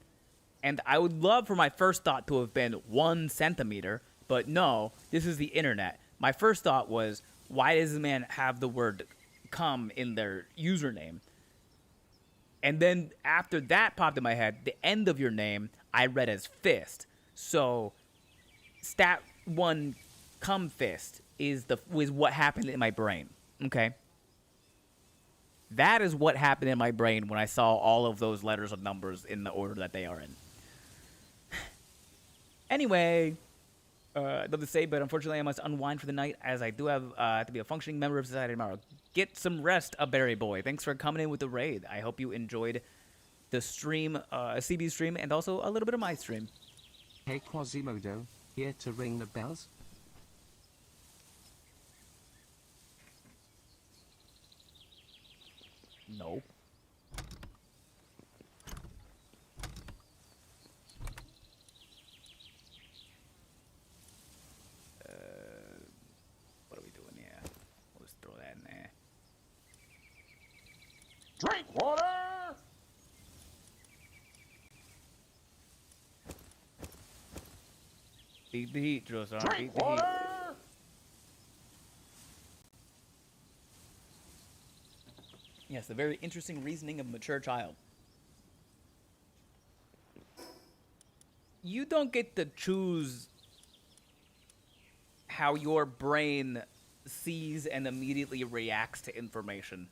And I would love for my first thought to have been 1 centimeter, but no, this is the internet. My first thought was, why does this man have the word come in their username? And then after that popped in my head, the end of your name, I read as fist. So, stat 1 cum fist is what happened in my brain. Okay? That is what happened in my brain when I saw all of those letters and numbers in the order that they are in. Anyway, I'd love to say, but unfortunately I must unwind for the night as I do have to be a functioning member of society tomorrow. Get some rest, a berry boy. Thanks for coming in with the raid. I hope you enjoyed the stream, CB stream, and also a little bit of my stream. Hey Quasimodo, here to ring the bells? No. What are we doing here? We'll just throw that in there. Drink water! Beat the heat, Josan. Drink Beat the water! heat. Yes, the very interesting reasoning of a mature child. You don't get to choose how your brain sees and immediately reacts to information.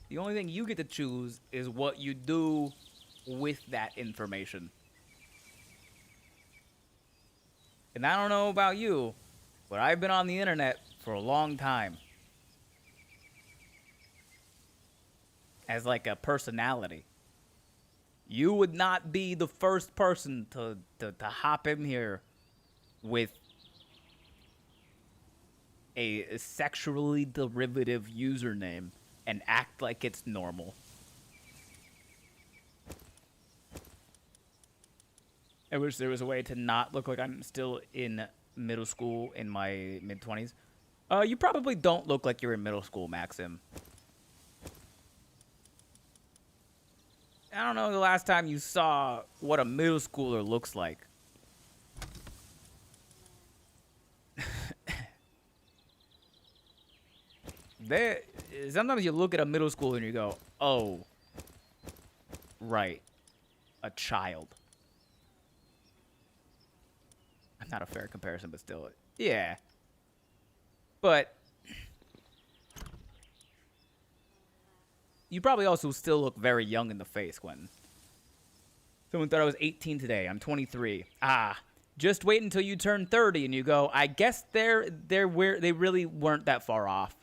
The only thing you get to choose is what you do with that information. And I don't know about you, but I've been on the internet for a long time. As like a personality. You would not be the first person to hop in here with a sexually derivative username and act like it's normal. I wish there was a way to not look like I'm still in middle school in my mid-20s. You probably don't look like you're in middle school, Maxim. I don't know the last time you saw what a middle schooler looks like. Sometimes you look at a middle schooler and you go, oh, right, a child. Not a fair comparison, but still, yeah. But you probably also still look very young in the face, Quentin. Someone thought I was 18 today. I'm 23. Ah, just wait until you turn 30 and you go, I guess they really weren't that far off.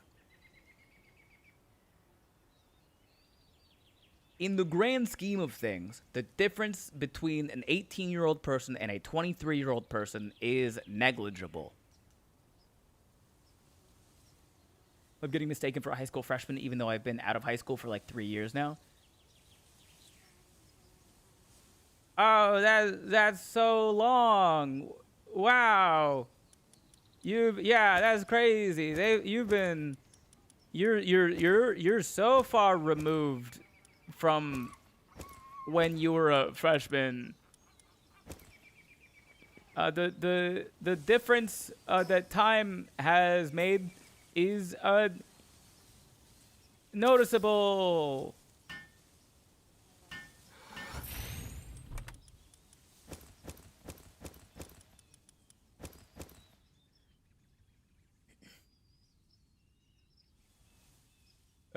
In the grand scheme of things, the difference between an 18-year-old person and a 23-year-old person is negligible. I'm getting mistaken for a high school freshman, even though I've been out of high school for like 3 years now. Oh, that's so long. Wow. Yeah, that's crazy. You're so far removed from when you were a freshman. The difference that time has made is noticeable.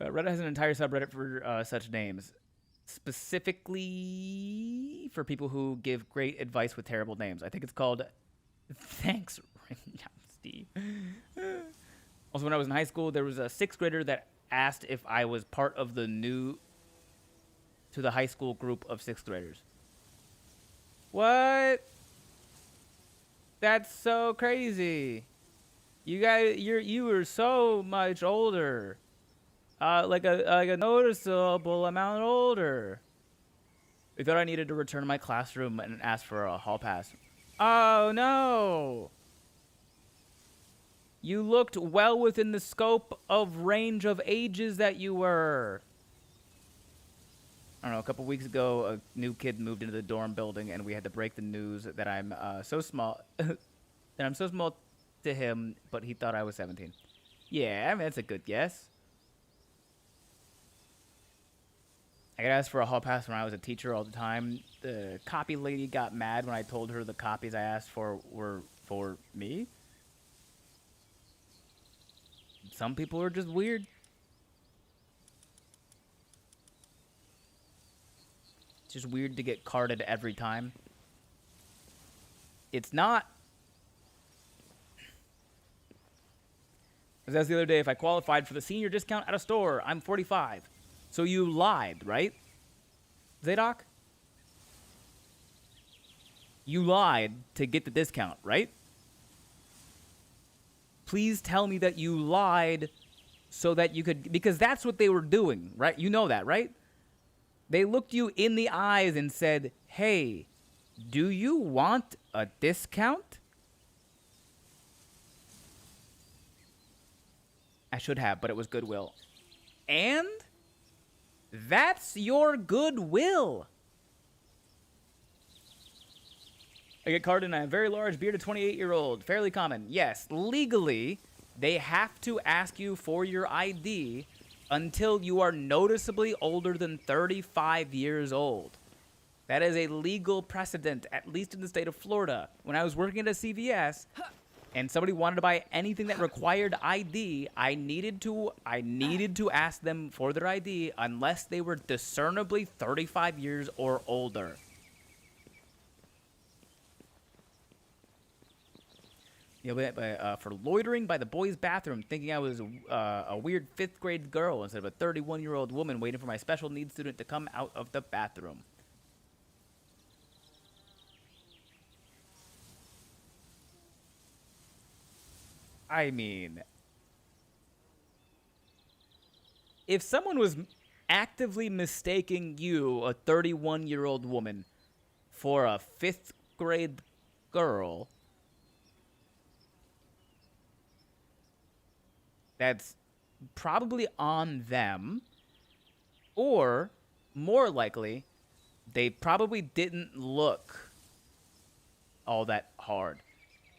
Reddit has an entire subreddit for such names, specifically for people who give great advice with terrible names. I think it's called Thanks, Steve. Also, when I was in high school, there was a sixth grader that asked if I was part of the new to the high school group of sixth graders. What? That's so crazy. You were so much older. Like a noticeable amount older. I thought I needed to return to my classroom and ask for a hall pass. Oh no! You looked well within the scope of range of ages that you were. I don't know, a couple weeks ago, a new kid moved into the dorm building, and we had to break the news that I'm so small, that I'm so small to him, but he thought I was 17. Yeah, I mean, that's a good guess. I got asked for a hall pass when I was a teacher all the time. The copy lady got mad when I told her the copies I asked for were for me. Some people are just weird. It's just weird to get carded every time. It's not. I was asked the other day if I qualified for the senior discount at a store. I'm 45. So you lied, right? Zadok? You lied to get the discount, right? Please tell me that you lied so that you could, because that's what they were doing, right? You know that, right? They looked you in the eyes and said, hey, do you want a discount? I should have, but it was goodwill. And that's your goodwill. I get carded and I have a very large bearded 28-year-old. Fairly common. Yes, legally, they have to ask you for your ID until you are noticeably older than 35 years old. That is a legal precedent, at least in the state of Florida. When I was working at a CVS and somebody wanted to buy anything that required ID, I needed to ask them for their ID unless they were discernibly 35 years or older. You know, for loitering by the boys' bathroom, thinking I was a weird 5th grade girl instead of a 31-year-old woman waiting for my special needs student to come out of the bathroom. I mean, if someone was actively mistaking you, a 31-year-old woman, for a 5th grade girl, that's probably on them, or more likely, they probably didn't look all that hard.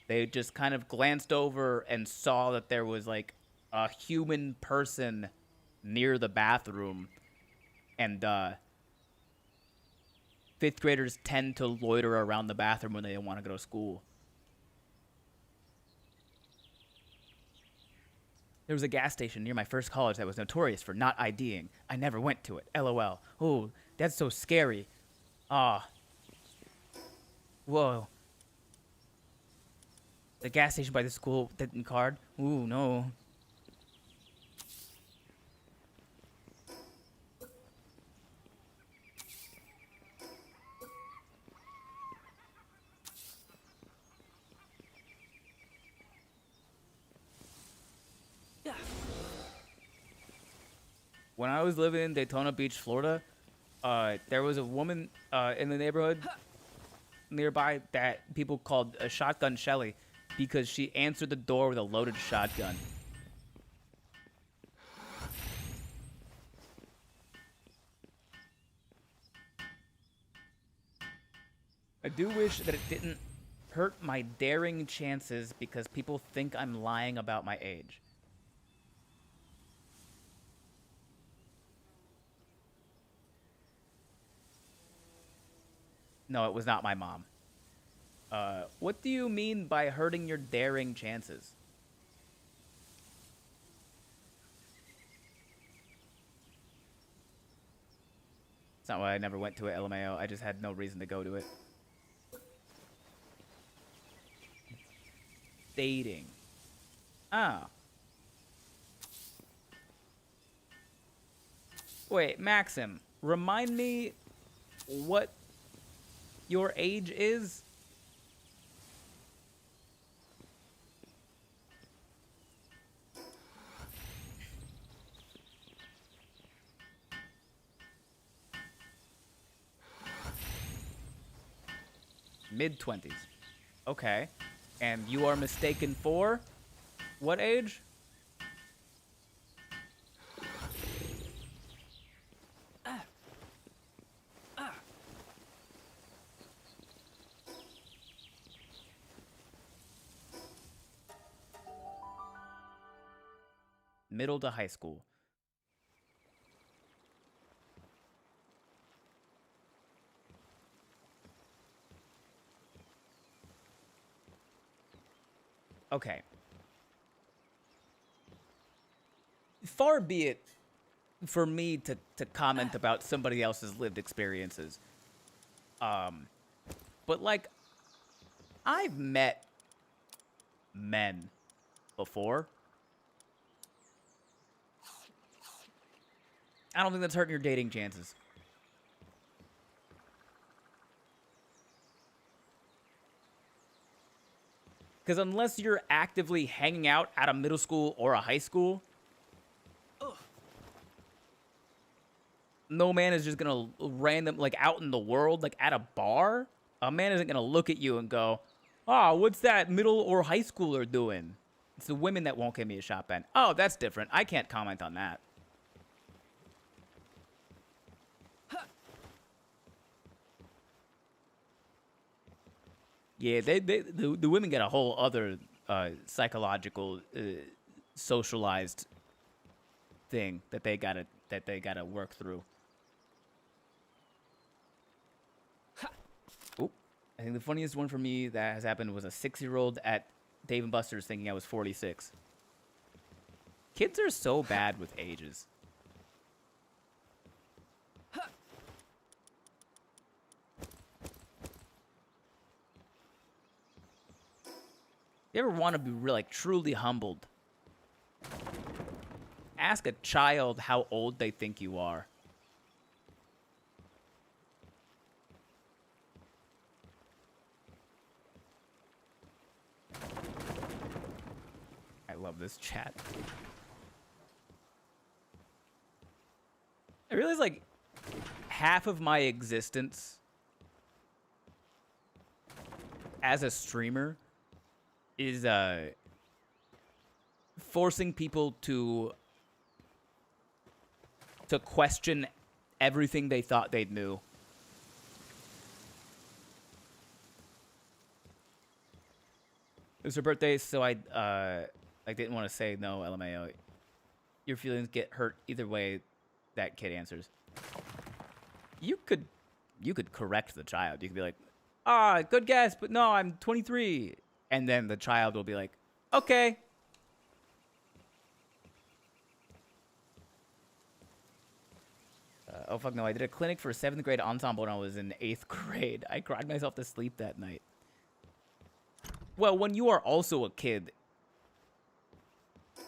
They just kind of glanced over and saw that there was like a human person near the bathroom, and 5th graders tend to loiter around the bathroom when they don't want to go to school. There was a gas station near my first college that was notorious for not IDing. I never went to it. LOL. Oh, that's so scary. Ah. Whoa. The gas station by the school didn't card. Ooh, no. When I was living in Daytona Beach, Florida, there was a woman in the neighborhood nearby that people called a shotgun Shelly because she answered the door with a loaded shotgun. I do wish that it didn't hurt my daring chances because people think I'm lying about my age. No, it was not my mom. What do you mean by hurting your daring chances? It's not why I never went to it, LMAO. I just had no reason to go to it. Dating. Ah. Wait, Maxim, remind me what your age is? Mid-20s. Okay. And you are mistaken for what age? Middle to high school. Okay. Far be it for me to comment about somebody else's lived experiences. But like, I've met men before. I don't think that's hurting your dating chances. Because unless you're actively hanging out at a middle school or a high school, no man is just going to random, like out in the world, like at a bar, a man isn't going to look at you and go, oh, what's that middle or high schooler doing? It's the women that won't give me a shot, Ben. Oh, that's different. I can't comment on that. Yeah, the women get a whole other psychological, socialized thing that they gotta work through. Oop. I think the funniest one for me that has happened was a 6-year-old at Dave and Buster's thinking I was 46. Kids are so bad with ages. You ever want to be like truly humbled? Ask a child how old they think you are. I love this chat. I realize like half of my existence as a streamer is forcing people to question everything they thought they knew. It was her birthday, so I didn't want to say no, LMAO. Your feelings get hurt either way that kid answers. You could correct the child. You could be like, ah, good guess, but no, I'm 23. And then the child will be like, okay. Oh, fuck no. I did a clinic for 7th grade ensemble when I was in 8th grade. I cried myself to sleep that night. Well, when you are also a kid,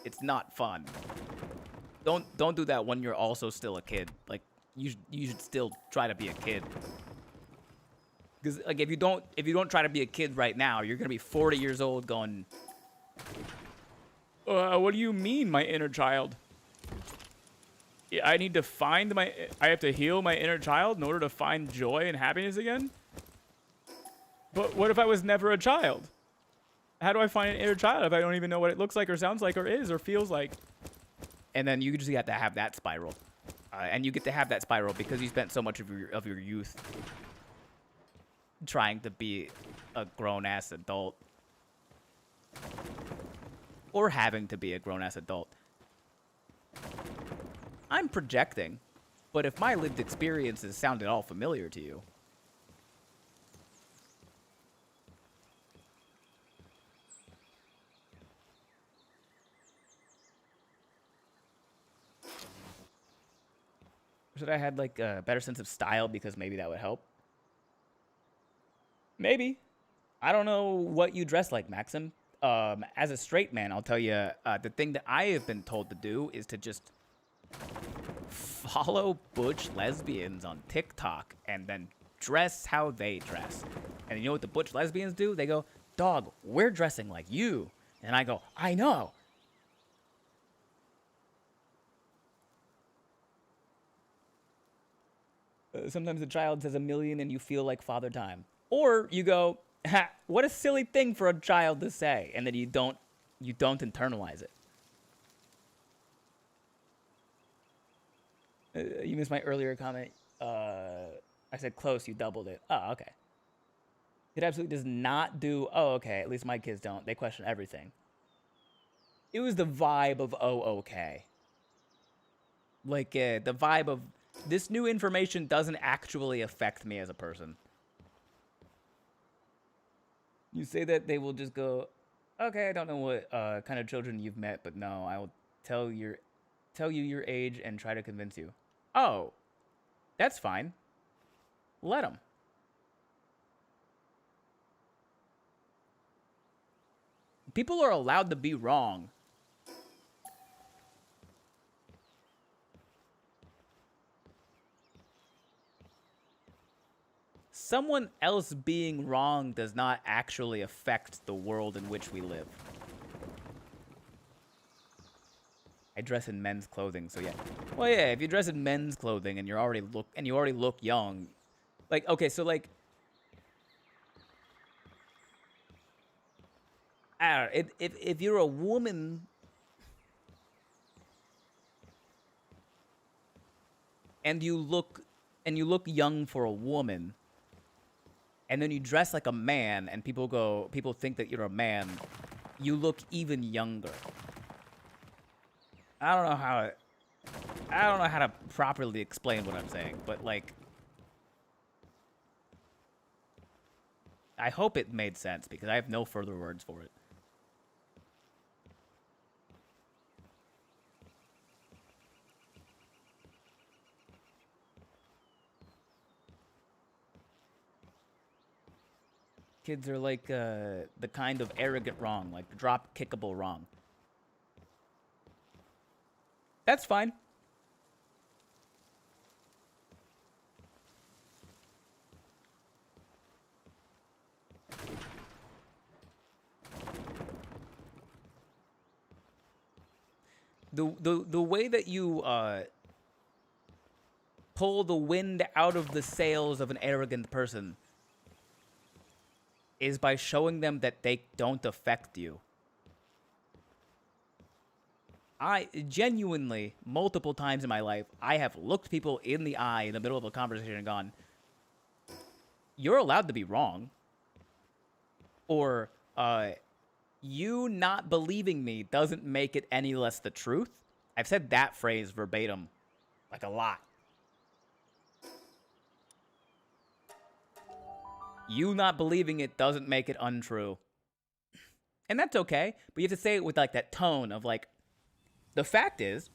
it's not fun. Don't do that when you're also still a kid. Like, you should still try to be a kid. Because like if you don't try to be a kid right now, you're gonna be 40 years old going, what do you mean, my inner child? I need to I have to heal my inner child in order to find joy and happiness again? But what if I was never a child? How do I find an inner child if I don't even know what it looks like or sounds like or is or feels like? And then you just have to have that spiral. And you get to have that spiral because you spent so much of your youth trying to be a grown-ass adult. Or having to be a grown-ass adult. I'm projecting, but if my lived experiences sound at all familiar to you, should I had like a better sense of style because maybe that would help? Maybe. I don't know what you dress like, Maxim. As a straight man, I'll tell you, the thing that I have been told to do is to just follow butch lesbians on TikTok and then dress how they dress. And you know what the butch lesbians do? They go, dog, we're dressing like you. And I go, I know. Sometimes a child says a million and you feel like Father Time. Or you go, ha, what a silly thing for a child to say. And then you don't internalize it. You missed my earlier comment. I said close, you doubled it. Oh, okay. It absolutely does not do, oh, okay, at least my kids don't. They question everything. It was the vibe of, oh, okay. Like, the vibe of, this new information doesn't actually affect me as a person. You say that, they will just go, okay, I don't know what kind of children you've met, but no, I will tell you your age and try to convince you. Oh, that's fine. Let them. People are allowed to be wrong. Someone else being wrong does not actually affect the world in which we live. I dress in men's clothing, so yeah. Well, yeah, if you dress in men's clothing and you already look young, like, okay, so like, I don't know, if you're a woman and you look young for a woman, and then you dress like a man and people think that you're a man, you look even younger. I don't know how to properly explain what I'm saying, but like, I hope it made sense because I have no further words for it. Kids are like the kind of arrogant wrong, like drop kickable wrong. That's fine. The way that you pull the wind out of the sails of an arrogant person is by showing them that they don't affect you. I genuinely, multiple times in my life, I have looked people in the eye in the middle of a conversation and gone, you're allowed to be wrong. Or, you not believing me doesn't make it any less the truth. I've said that phrase verbatim, like a lot. You not believing it doesn't make it untrue. And that's okay, but you have to say it with like that tone of like, the fact is,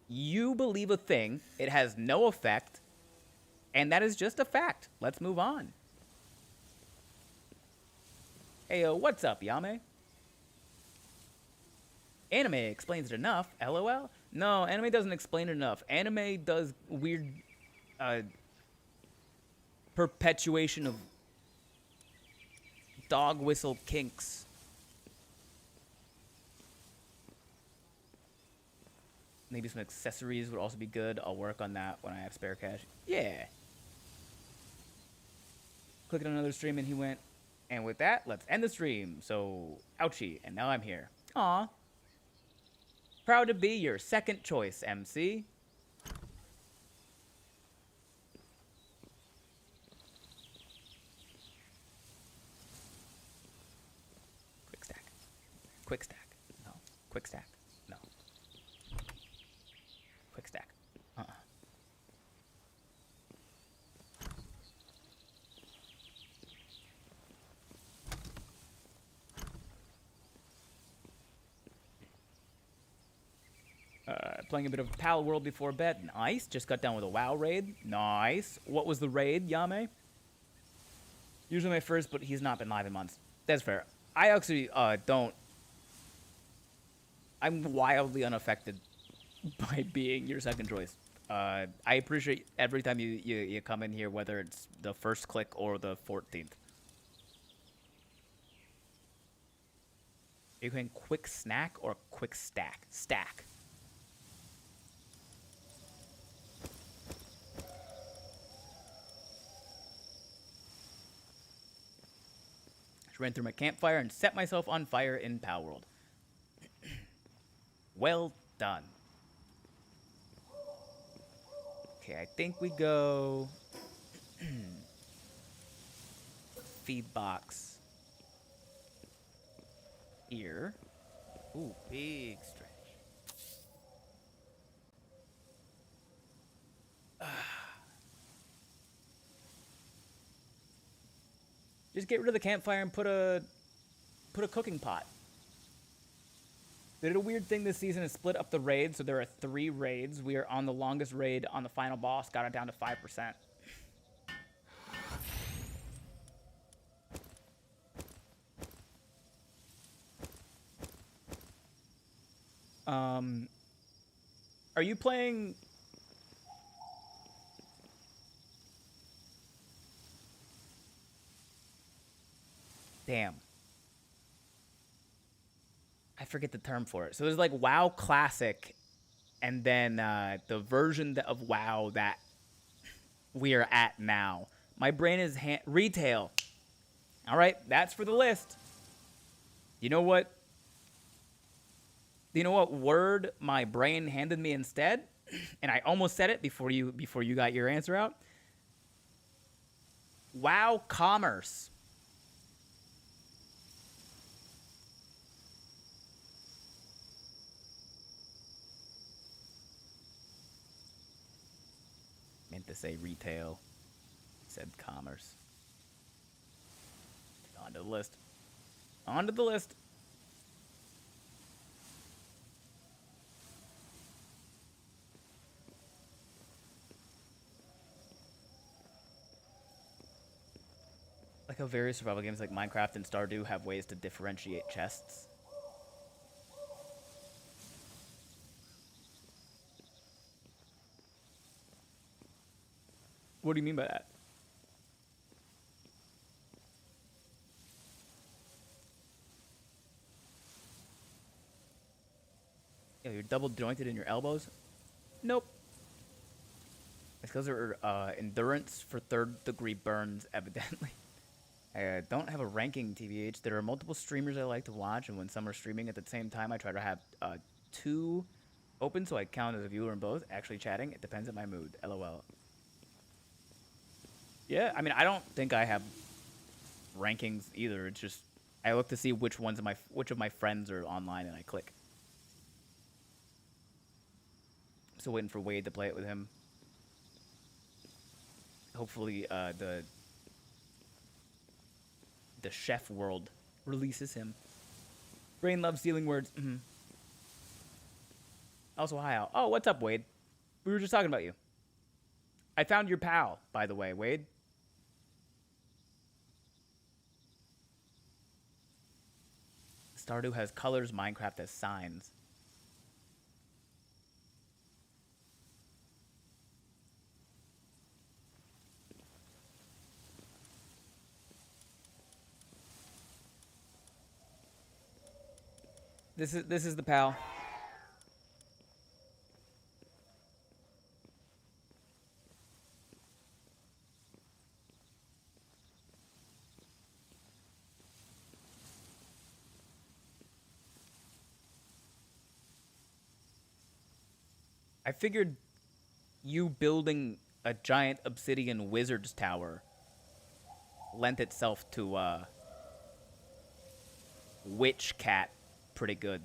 you believe a thing, it has no effect, and that is just a fact. Let's move on. Hey, what's up, Yame? Anime explains it enough, LOL. No, anime doesn't explain it enough. Anime does weird perpetuation of dog whistle kinks. Maybe some accessories would also be good. I'll work on that when I have spare cash. Yeah. clicking on another stream, and he went, and with that, let's end the stream. So, ouchie, and now I'm here. Aw. Proud to be your second choice, MC. Quick stack. Quick stack. No. Quick stack. No. Quick stack. Playing a bit of Palworld before bed. Nice. Just got done with a WoW raid. Nice. What was the raid, Yame? Usually my first, but he's not been live in months. That's fair. I actually don't... I'm wildly unaffected by being your second choice. I appreciate every time you come in here, whether it's the first click or the 14th. Are you going quick snack or quick stack? Stack. Just ran through my campfire and set myself on fire in Palworld. Well done. Okay, I think we go feed box here. Ooh, big stretch. Just get rid of the campfire and put a cooking pot. They did a weird thing this season and split up the raids, so there are 3 raids. We are on the longest raid on the final boss, got it down to 5%. Are you playing... Damn. I forget the term for it. So there's like WoW Classic, and then the version of WoW that we are at now. My brain is retail. All right, that's for the list. You know what? You know what word my brain handed me instead? And I almost said it before you got your answer out. WoW Commerce. Meant to say retail. Said commerce. On to the list. On to the list. Like how various survival games like Minecraft and Stardew have ways to differentiate chests. What do you mean by that? Yeah, you're double jointed in your elbows? Nope. It's because they're endurance for 3rd degree burns, evidently. I don't have a ranking, TVH. There are multiple streamers I like to watch, and when some are streaming at the same time, I try to have 2 open so I count as a viewer in both. Actually chatting, it depends on my mood. LOL. Yeah, I mean, I don't think I have rankings either. It's just I look to see which of my friends are online, and I click. Still waiting for Wade to play it with him. Hopefully, the chef world releases him. Brain loves stealing words. Mm-hmm. Also, hi, Al. Oh, what's up, Wade? We were just talking about you. I found your pal, by the way, Wade. Stardew has colors, Minecraft has signs. This is the pal. I figured you building a giant obsidian wizard's tower lent itself to witch cat pretty good.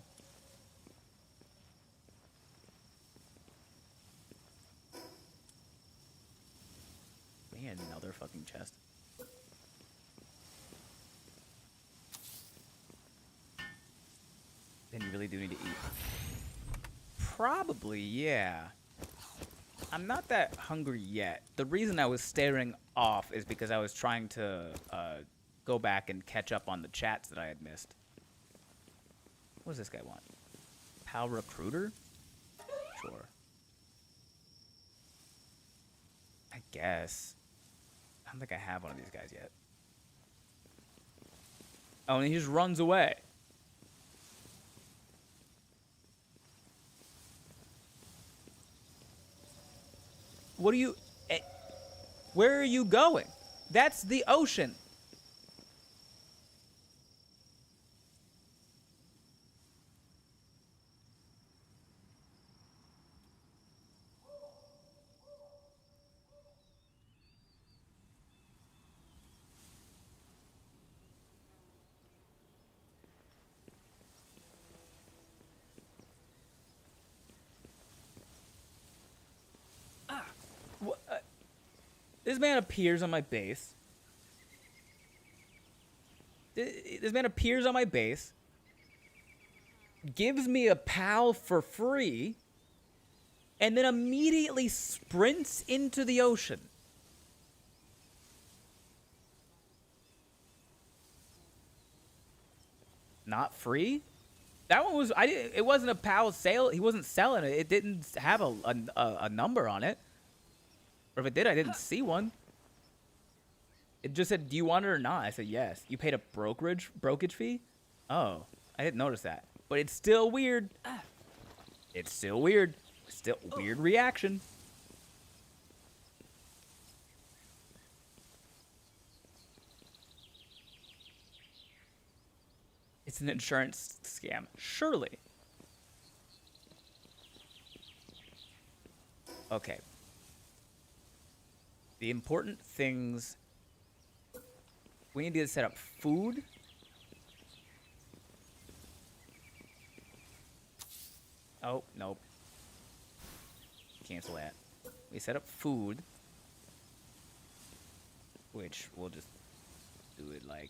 Man, another fucking chest. Then you really do need to eat. Probably, yeah. I'm not that hungry yet. The reason I was staring off is because I was trying to go back and catch up on the chats that I had missed. What does this guy want? Pal recruiter? Sure. I guess. I don't think I have one of these guys yet. Oh, and he just runs away. What are you... where are you going? That's the ocean. This man appears on my base. This man appears on my base. Gives me a pal for free. And then immediately sprints into the ocean. Not free? That one was... it wasn't a pal sale. He wasn't selling it. It didn't have a number on it. Or if it did, I didn't see one. It just said, do you want it or not? I said, yes. You paid a brokerage fee? Oh, I didn't notice that. But it's still weird. It's still weird. Still weird reaction. It's an insurance scam. Surely. Okay. The important things... We need to set up food. Oh, nope. Cancel that. We set up food. Which we'll just do it like...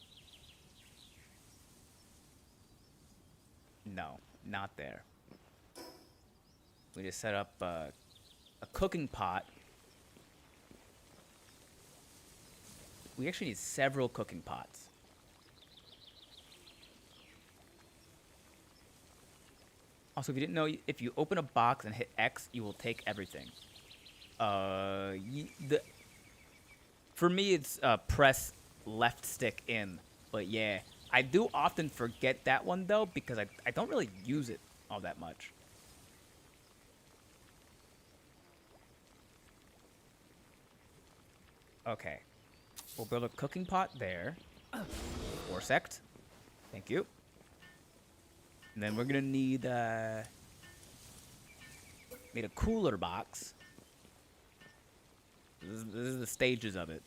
No, not there. We just set up a cooking pot. We actually need several cooking pots. Also, if you didn't know, if you open a box and hit X, you will take everything. For me, it's press left stick in. But yeah, I do often forget that one, though, because I don't really use it all that much. Okay. We'll build a cooking pot there. Or sect. Thank you. And then we're gonna need a cooler box. This is the stages of it.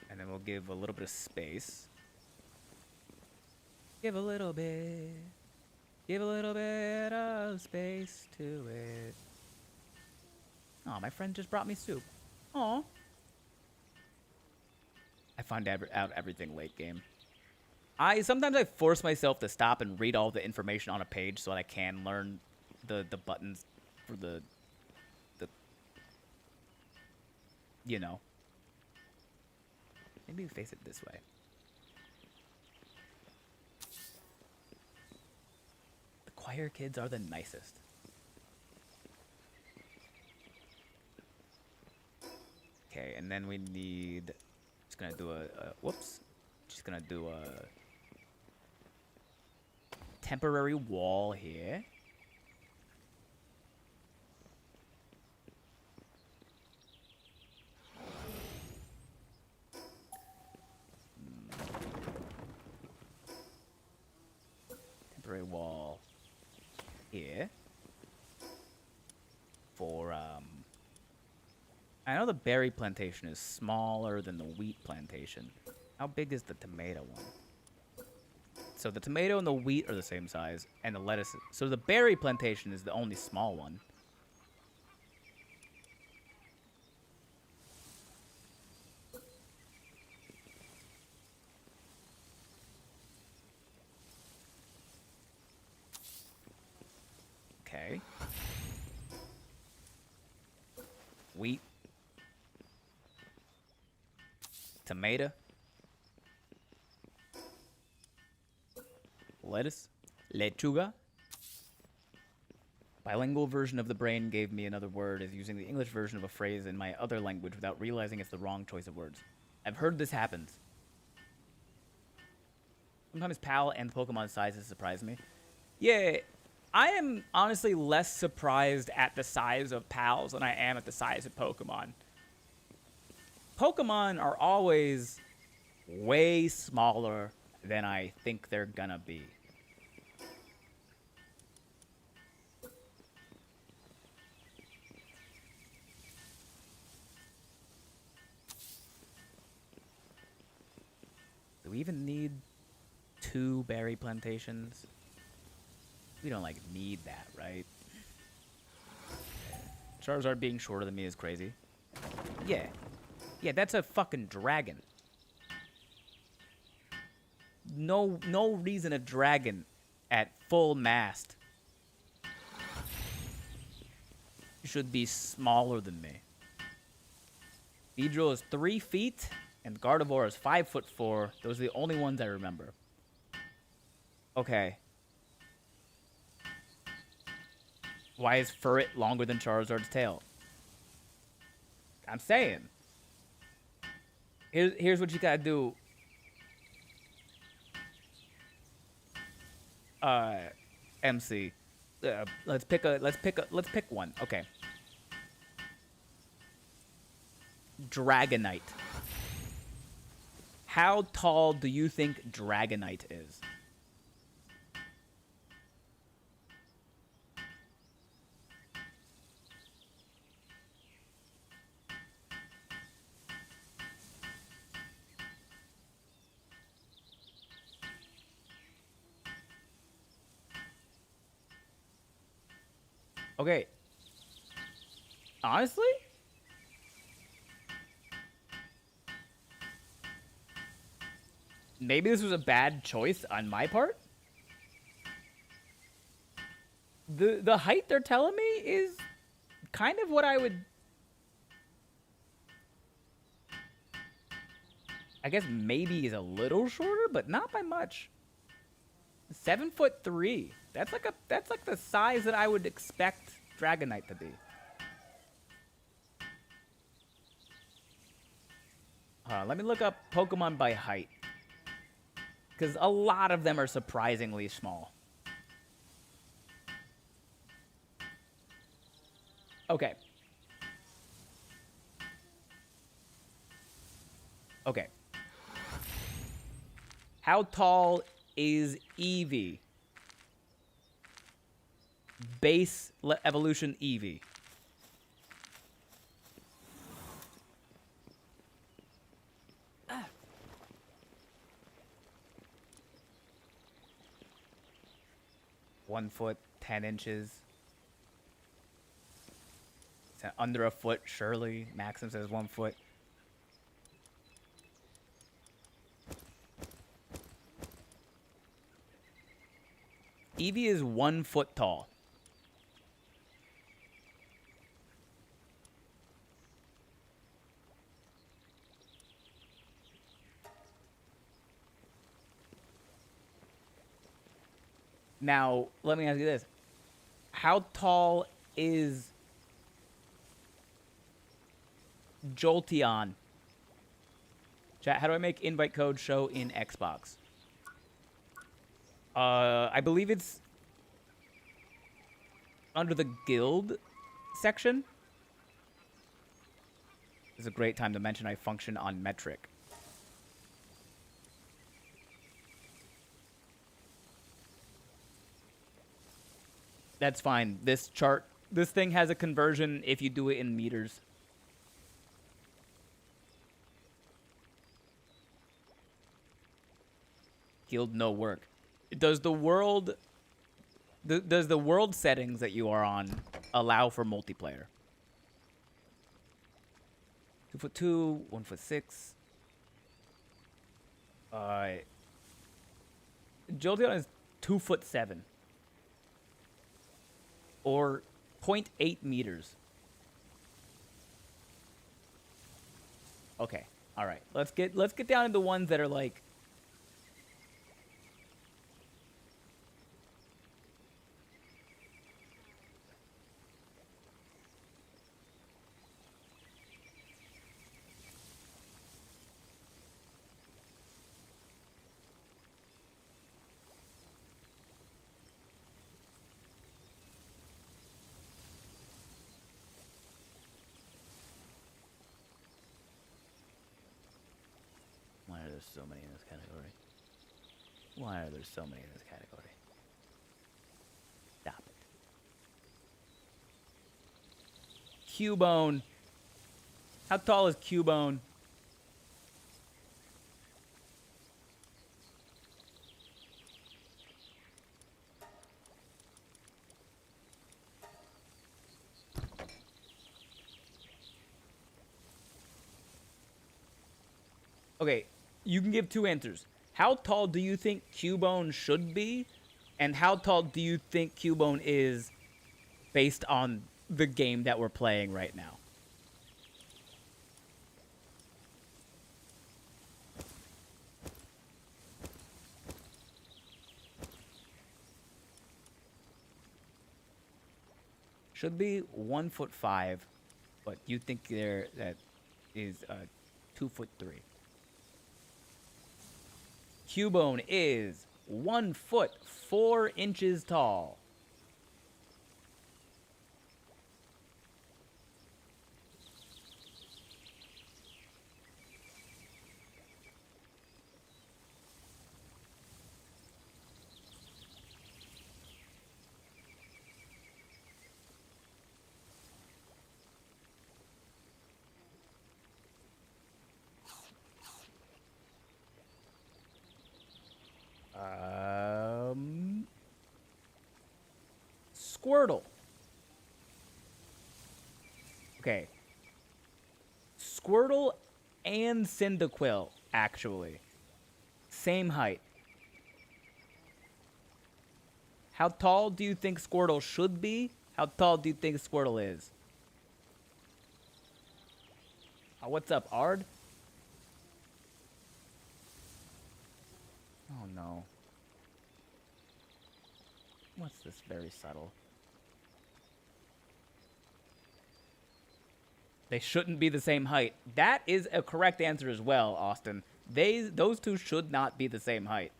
And then we'll give a little bit of space. Give a little bit of space to it. Oh, my friend just brought me soup. Aw. I find out everything late game. Sometimes I force myself to stop and read all the information on a page so that I can learn the buttons for the you know. Maybe face it this way. The choir kids are the nicest. Okay, and then we need... Just gonna do whoops. Just gonna do a temporary wall here. Temporary wall here. I know the berry plantation is smaller than the wheat plantation. How big is the tomato one? So the tomato and the wheat are the same size, and the lettuce. So the berry plantation is the only small one. Okay. Wheat. Tomato. Lettuce. Lechuga. Bilingual version of the brain gave me another word as using the English version of a phrase in my other language without realizing it's the wrong choice of words. I've heard this happens. Sometimes PAL and Pokemon sizes surprise me. Yeah, I am honestly less surprised at the size of PALs than I am at the size of Pokemon. Pokemon are always way smaller than I think they're gonna be. Do we even need 2 berry plantations? We don't, like, need that, right? Charizard being shorter than me is crazy. Yeah. Yeah, that's a fucking dragon. No reason a dragon at full mast should be smaller than me. Beedrill is 3 feet, and Gardevoir is 5'4". Those are the only ones I remember. Okay. Why is Furret longer than Charizard's tail? I'm saying. Here's what you gotta do. MC. Let's pick one. Okay. Dragonite. How tall do you think Dragonite is? Okay. Honestly? Maybe this was a bad choice on my part? The height they're telling me is kind of what I would... I guess maybe is a little shorter, but not by much. 7'3". That's like the size that I would expect Dragonite to be. Let me look up Pokemon by height. Because a lot of them are surprisingly small. Okay. Okay. How tall is Eevee? Base evolution Eevee. Ah. 1 foot, 10 inches. It's under a foot, surely. Maxim says 1 foot. Eevee is 1 foot tall. Now, let me ask you this. How tall is Jolteon? Chat, how do I make invite code show in Xbox? I believe it's under the guild section. This is a great time to mention I function on metric. That's fine. This chart This thing has a conversion if you do it in meters. Guild no work. Does the world does the world settings that you are on allow for multiplayer? 2'2", 1'6". Jolteon is 2'7", or 0.8 meters. Okay, all right. Let's get down into ones that are like. Why are there so many in this category? Why are there so many in this category? Stop it. Cubone. How tall is Cubone? Okay, you can give two answers. How tall do you think Cubone should be? And how tall do you think Cubone is based on the game that we're playing right now? Should be 1'5", but you think that is 2'3". Cubone is 1 foot 4 inches tall. Squirtle. Okay. Squirtle and Cyndaquil, actually. Same height. How tall do you think Squirtle should be? How tall do you think Squirtle is? What's up, Ard? Oh no. What's this very subtle? They shouldn't be the same height. That is a correct answer as well, Austin. Those two should not be the same height.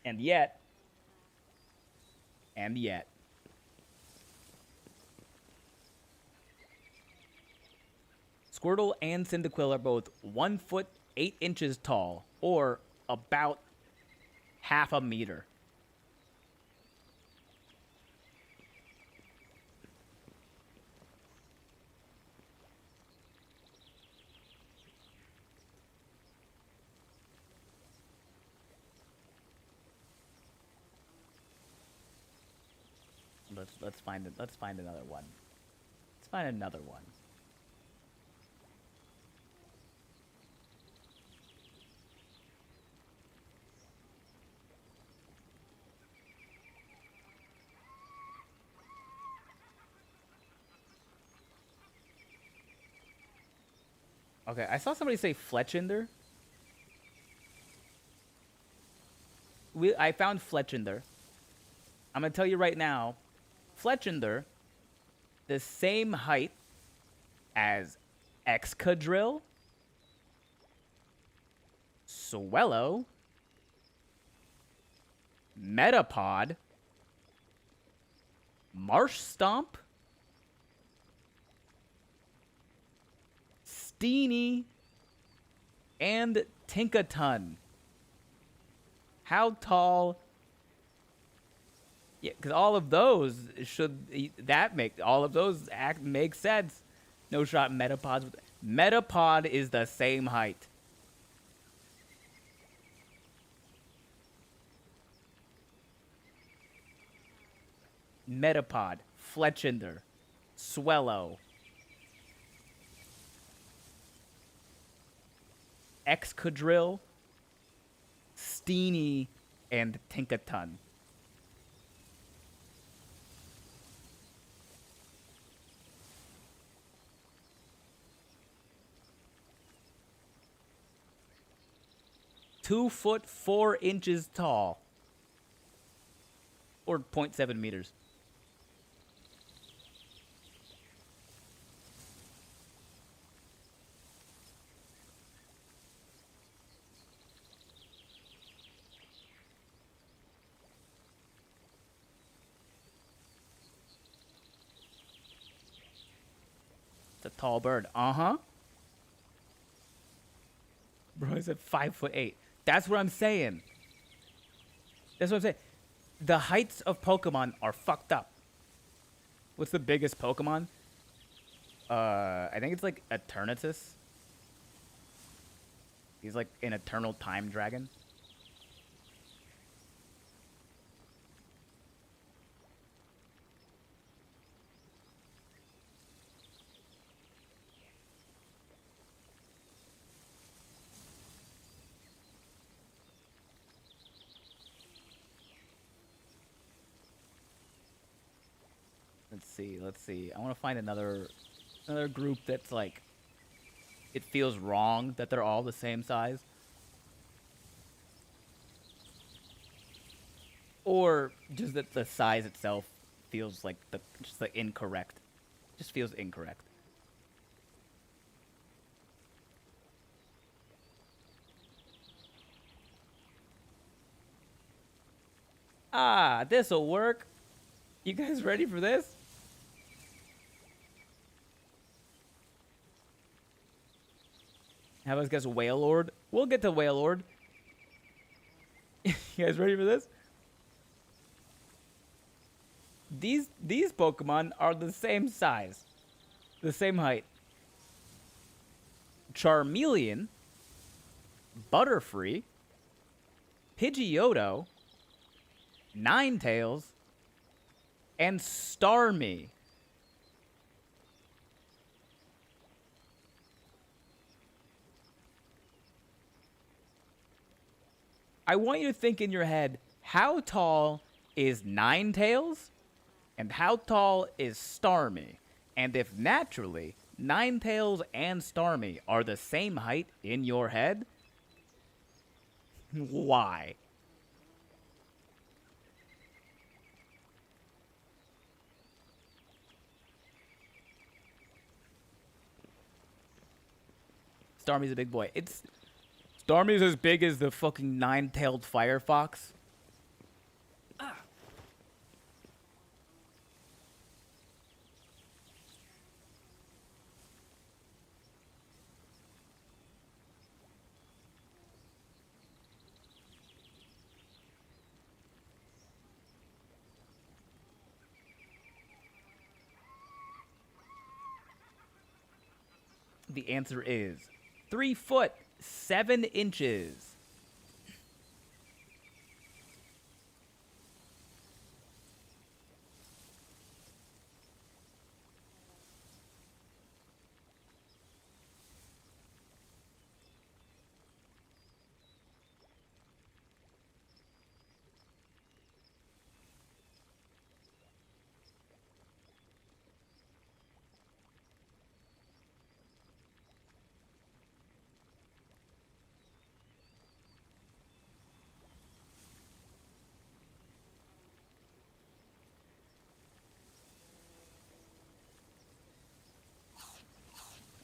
And yet, Squirtle and Cyndaquil are both 1 foot 8 inches tall, or about half a meter. Let's find another one. Let's find another one. Okay, I saw somebody say Fletchinder. I found Fletchinder. I'm gonna tell you right now, Fletchinder, the same height as Excadrill, Swellow, Metapod, Marsh Stomp, Steenie, and Tinkaton. How tall Yeah, because all of those that make all of those act make sense. No shot metapods. Metapod is the same height. Metapod, Fletchinder, Swellow, Excadrill, Steenie, and Tinkaton. Two foot 4 inches tall, or 0.7 meters. It's a tall bird. Uh-huh. Bro, he's at 5'8". That's what I'm saying. That's what I'm saying. The heights of Pokemon are fucked up. What's the biggest Pokemon? I think it's like Eternatus. He's like an eternal time dragon. Let's see. I want to find another group that's like, it feels wrong that they're all the same size. Or just that the size itself feels like just like incorrect. Just feels incorrect. Ah, this'll work. You guys ready for this? Have us guess Wailord? We'll get to Wailord. You guys ready for this? These Pokemon are the same size. The same height. Charmeleon, Butterfree, Pidgeotto, Ninetales, and Starmie. I want you to think in your head, how tall is Ninetales? And how tall is Starmie? And if naturally, Ninetales and Starmie are the same height in your head, why? Starmie's a big boy. Starmie's as big as the fucking nine-tailed firefox. The answer is 3 foot 7 inches.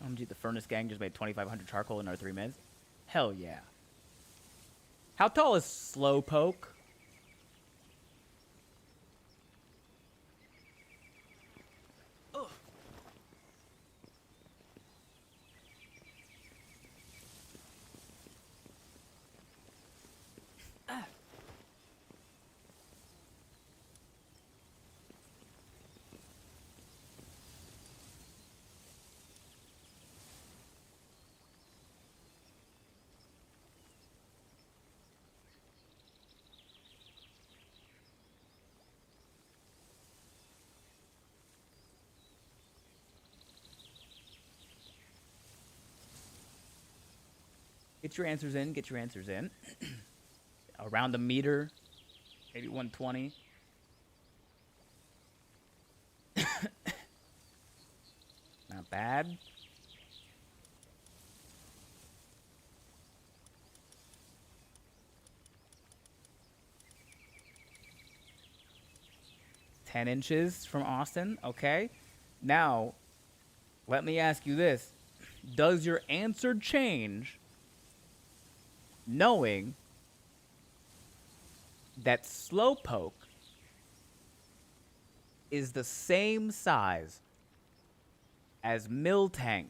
OMG, the Furnace Gang just made 2,500 charcoal in our 3 minutes. Hell yeah. How tall is Slowpoke? Get your answers in. Get your answers in. Around a meter, maybe 120. Not bad. $10 inches from Austin. Okay. Now, let me ask you this. Does your answer change knowing that Slowpoke is the same size as Miltank?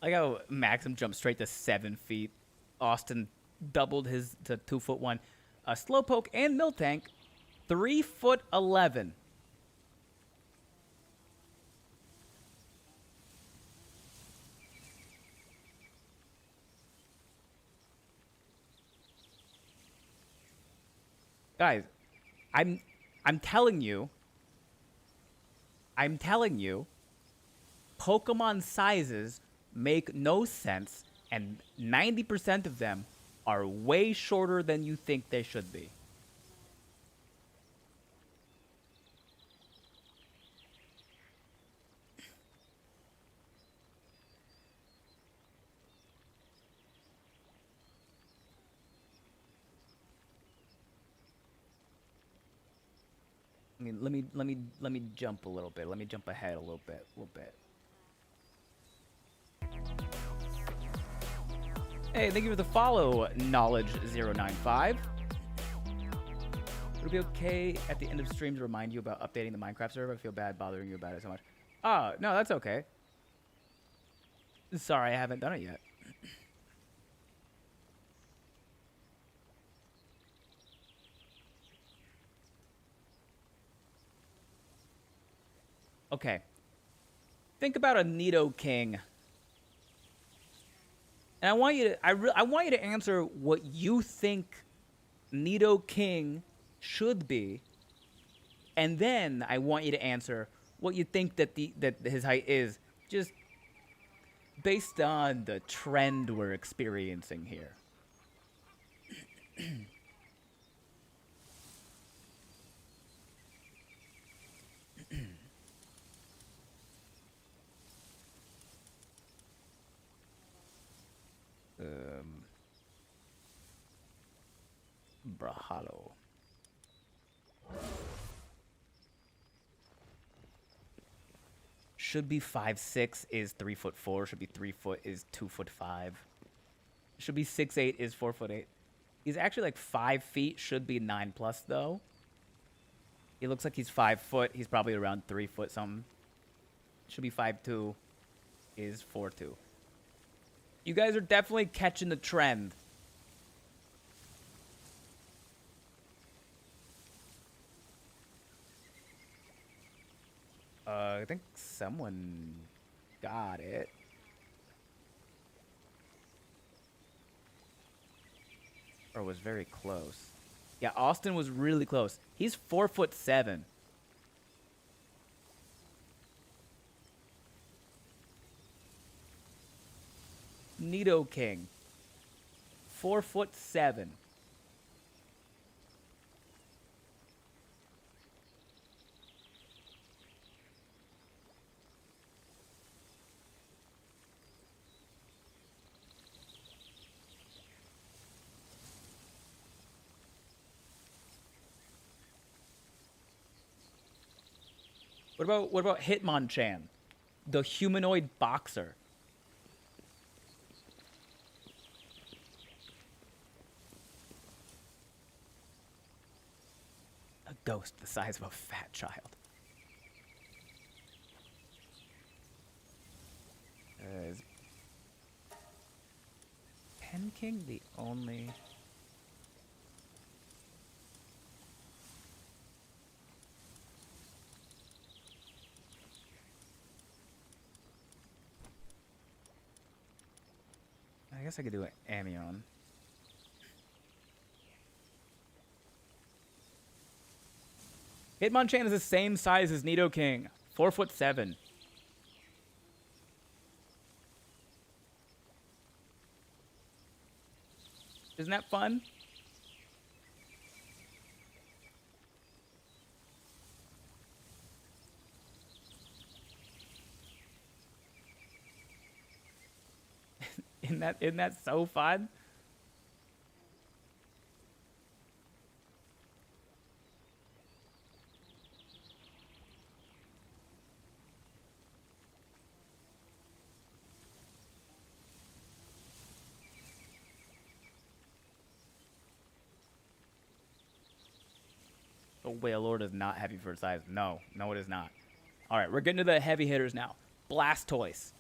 Like how Maxim jumped straight to 7 feet. Austin doubled his to 2'1". Slowpoke and Miltank, 3'11". Guys, I'm telling you, Pokemon sizes make no sense, and 90% of them are way shorter than you think they should be. I mean, let me jump a little bit. Let me jump ahead a little bit. Hey, thank you for the follow, Knowledge095. Would it be okay at the end of stream to remind you about updating the Minecraft server? I feel bad bothering you about it so much. Oh, no, that's okay. Sorry, I haven't done it yet. Okay. Think about a Nidoking. And I want you to I want you to answer what you think Nidoking should be. And then I want you to answer what you think that his height is, just based on the trend we're experiencing here. Brahalo. Should be 5'6" is 3'4". Should be 3 foot is 2'5". Should be 6'8" is 4'8". He's actually like 5 feet. Should be 9+ though. He looks like he's 5 foot. He's probably around 3 foot something. Should be 5'2", is 4'2". You guys are definitely catching the trend. I think someone got it. Or was very close. Yeah, Austin was really close. He's 4'7". Nidoking, 4'7". What about Hitmonchan, the humanoid boxer? A ghost the size of a fat child. Is Penking the only guess I could do an Amion. Hitmonchan is the same size as Nidoking. 4'7". Isn't that fun? Isn't that so fun? Oh, Wailord is not heavy for its size. No, it is not. All right, we're getting to the heavy hitters now. Blastoise.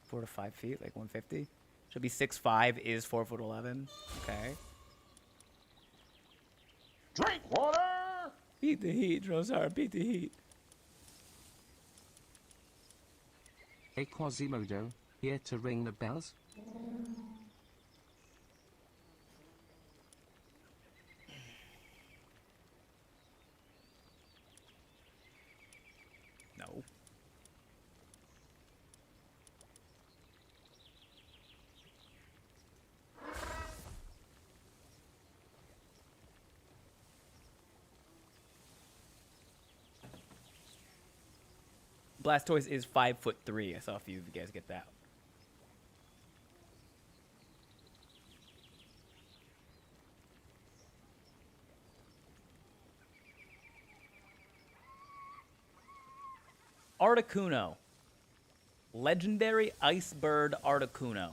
Four to 5 feet, like 150. Should be 6'5", is 4'11". Okay. Drink water! Beat the heat, Drosar. Beat the heat. Hey Quasimodo, here to ring the bells? No. Blastoise is 5'3". I saw a few of you guys get that. Articuno. Legendary Ice Bird Articuno.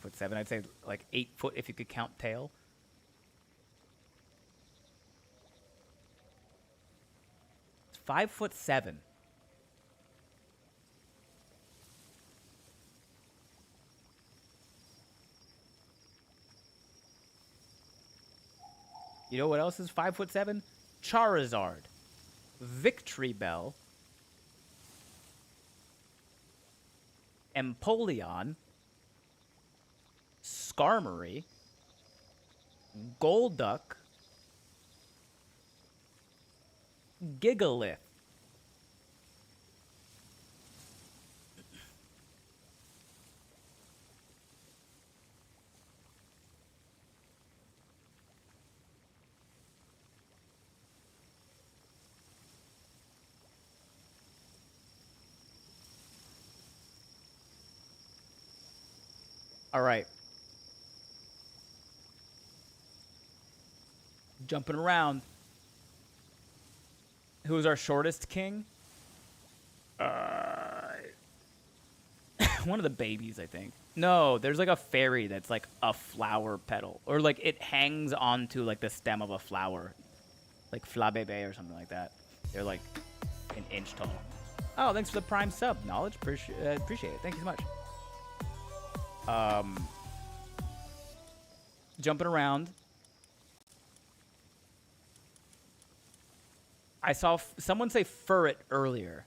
Foot 7. I'd say like 8 foot if you could count tail. It's 5'7". You know what else is 5'7"? Charizard, Victory Bell, Empoleon, Skarmory, Golduck, Gigalith. All right. Jumping around. Who's our shortest king? One of the babies, I think. No, there's like a fairy that's like a flower petal. Or like it hangs onto like the stem of a flower. Like Flabebe or something like that. They're like an inch tall. Oh, thanks for the prime sub. Knowledge. Appreciate it. Thank you so much. Jumping around. I saw someone say Furret earlier.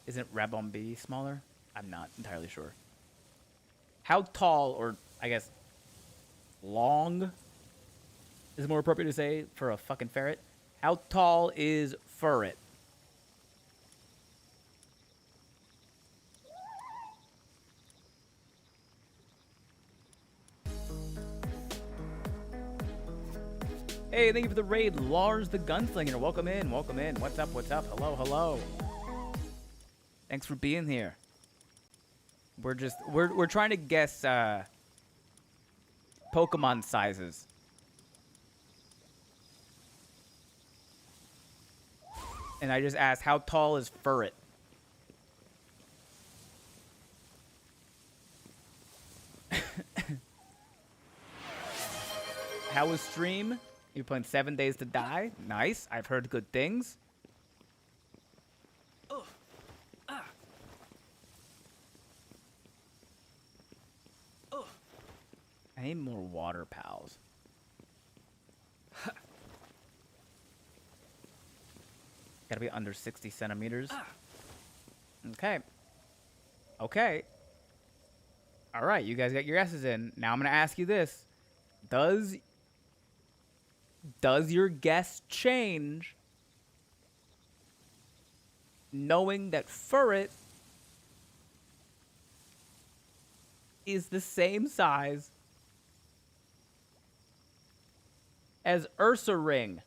Isn't Rabombi smaller? I'm not entirely sure. How tall, or I guess long, is more appropriate to say for a fucking ferret? How tall is Furret? Hey, thank you for the raid, Lars the Gunslinger. Welcome in, welcome in. What's up, what's up? Hello, hello. Thanks for being here. We're trying to guess Pokemon sizes. And I just asked, how tall is Furret? How was stream? You're playing 7 Days to Die? Nice. I've heard good things. I need more water pals. Gotta be under 60 centimeters. Okay. Okay. All right, you guys got your guesses in. Now I'm gonna ask you this: Does your guess change knowing that Furret is the same size as Ursaring?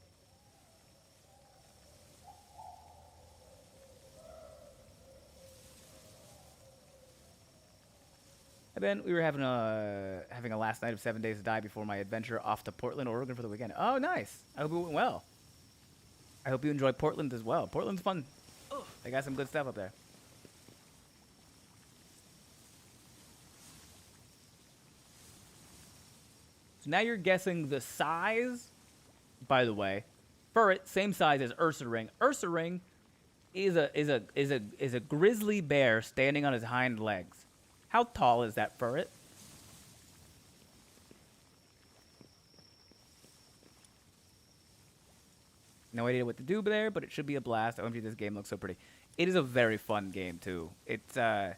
Ben, we were having a last night of 7 Days to Die before my adventure off to Portland, Oregon for the weekend. Oh, nice. I hope it went well. I hope you enjoy Portland as well. Portland's fun. They got some good stuff up there. So now you're guessing the size. By the way, Furret, same size as Ursaring. Ursaring is a grizzly bear standing on his hind legs. How tall is that Furret? No idea what to do there, but it should be a blast. OMG, this game looks so pretty. It is a very fun game too. It's like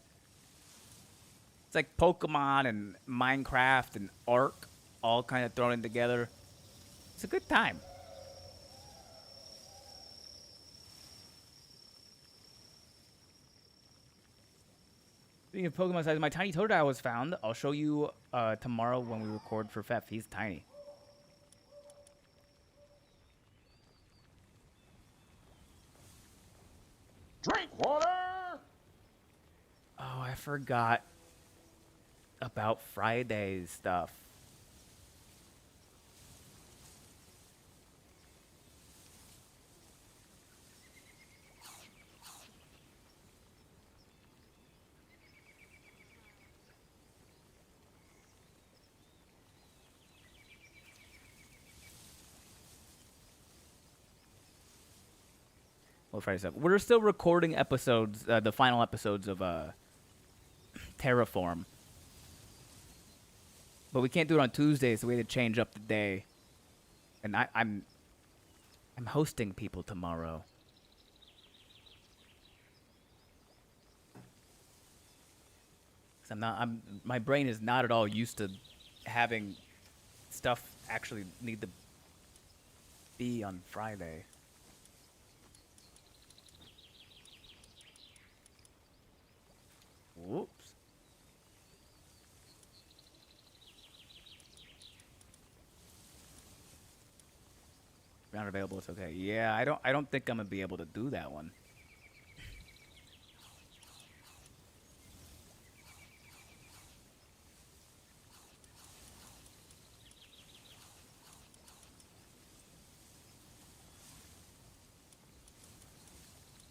Pokemon and Minecraft and Ark all kind of thrown in together. It's a good time. Speaking of Pokemon size, my tiny Totodile was found. I'll show you tomorrow when we record for Fef. He's tiny. Drink water! Oh, I forgot about Friday's stuff. Well, Friday stuff. We're still recording episodes, the final episodes of Terraform, but we can't do it on Tuesdays, so we had to change up the day. And I'm hosting people tomorrow. My brain is not at all used to having stuff actually need to be on Friday. Whoops. Not available, it's okay. Yeah, I don't think I'm gonna be able to do that one.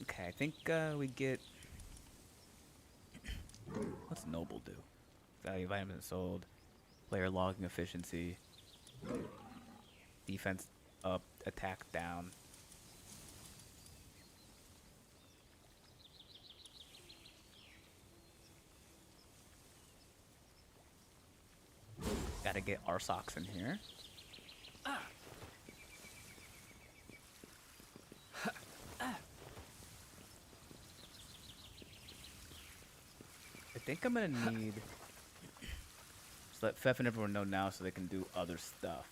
Okay, I think we get. What's Noble do? Value vitamins sold. Player logging efficiency. Defense up. Attack down. Gotta get Arsox in here. I think I'm gonna need. Just let Fef and everyone know now so they can do other stuff.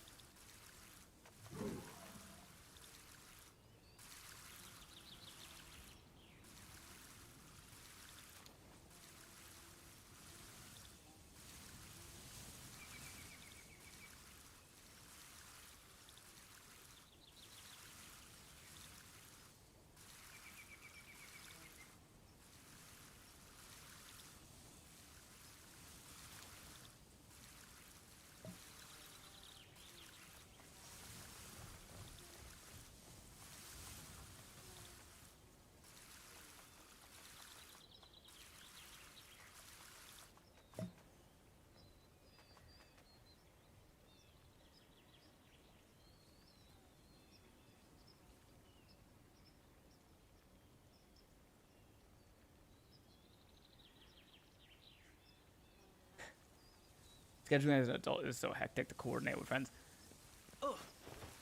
Scheduling as an adult is so hectic to coordinate with friends.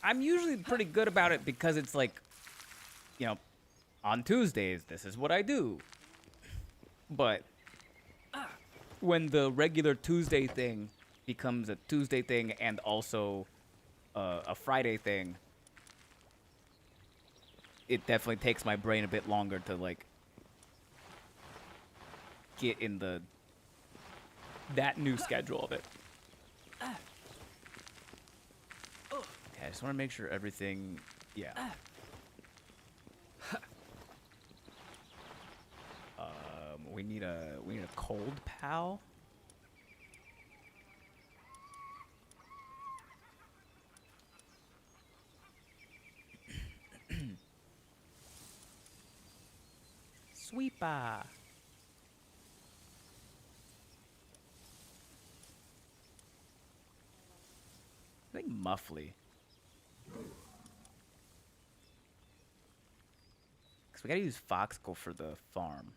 I'm usually pretty good about it because it's like, you know, on Tuesdays, this is what I do. But when the regular Tuesday thing becomes a Tuesday thing and also a Friday thing, it definitely takes my brain a bit longer to like get in that new schedule of it. Okay, I just want to make sure everything, yeah. We need a cold pal. Sweeper. I think Muffly. Because we gotta use Foxgle for the farm.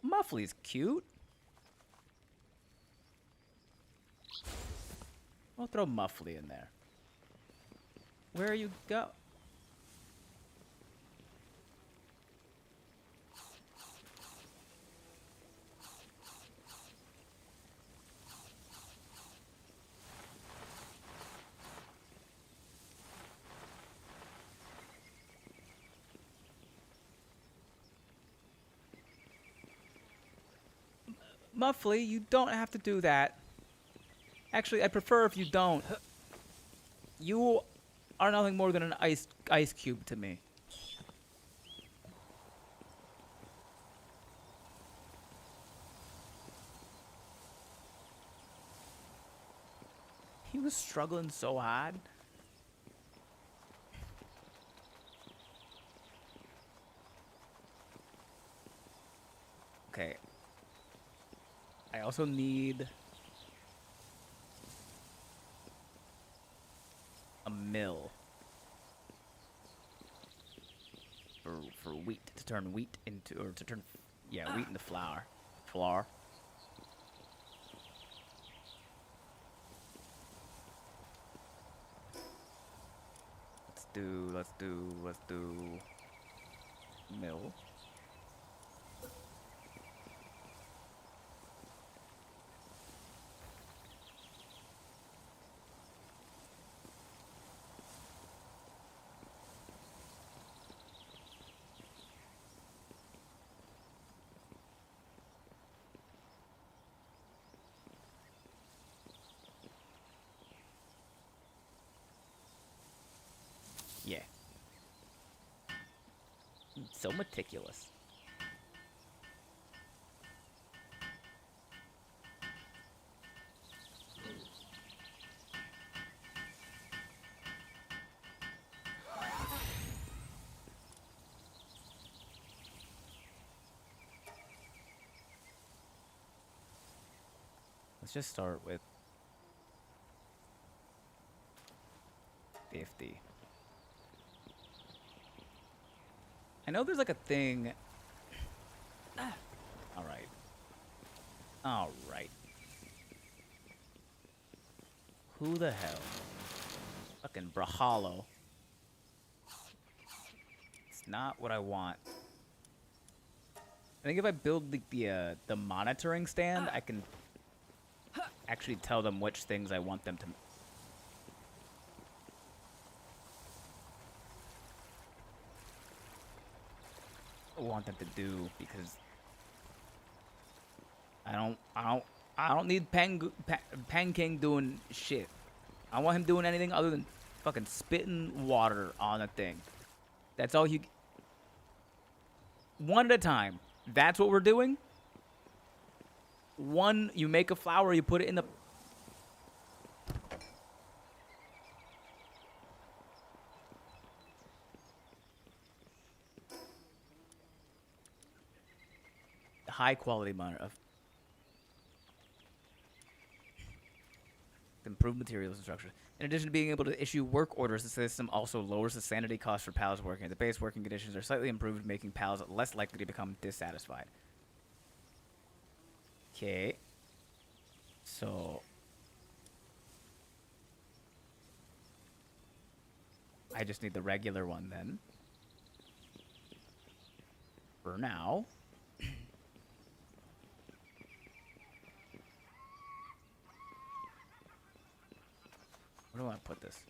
Muffly's cute. We'll throw Muffly in there. Where you go? Muffly, you don't have to do that. Actually, I prefer if you don't. You are nothing more than an ice cube to me. He was struggling so hard. Okay. I also need a mill for wheat, to turn wheat into, or to turn, yeah, wheat into flour. Flour. Let's do mill. Yeah. So meticulous. Let's just start with 50. I know there's like a thing. Alright. Alright. Who the hell? Fucking Brahalo. It's not what I want. I think if I build the monitoring stand, I can actually tell them which things I want them to. Want them to do, because I don't need Pan King doing shit. I want him doing anything other than fucking spitting water on a thing. That's all you. One at a time. That's what we're doing. One, you make a flower, you put it in the. High quality monitor of improved materials and structure. In addition to being able to issue work orders, the system also lowers the sanity cost for pals working. The base working conditions are slightly improved, making pals less likely to become dissatisfied. Okay. So I just need the regular one then. For now. Where do I want to put this?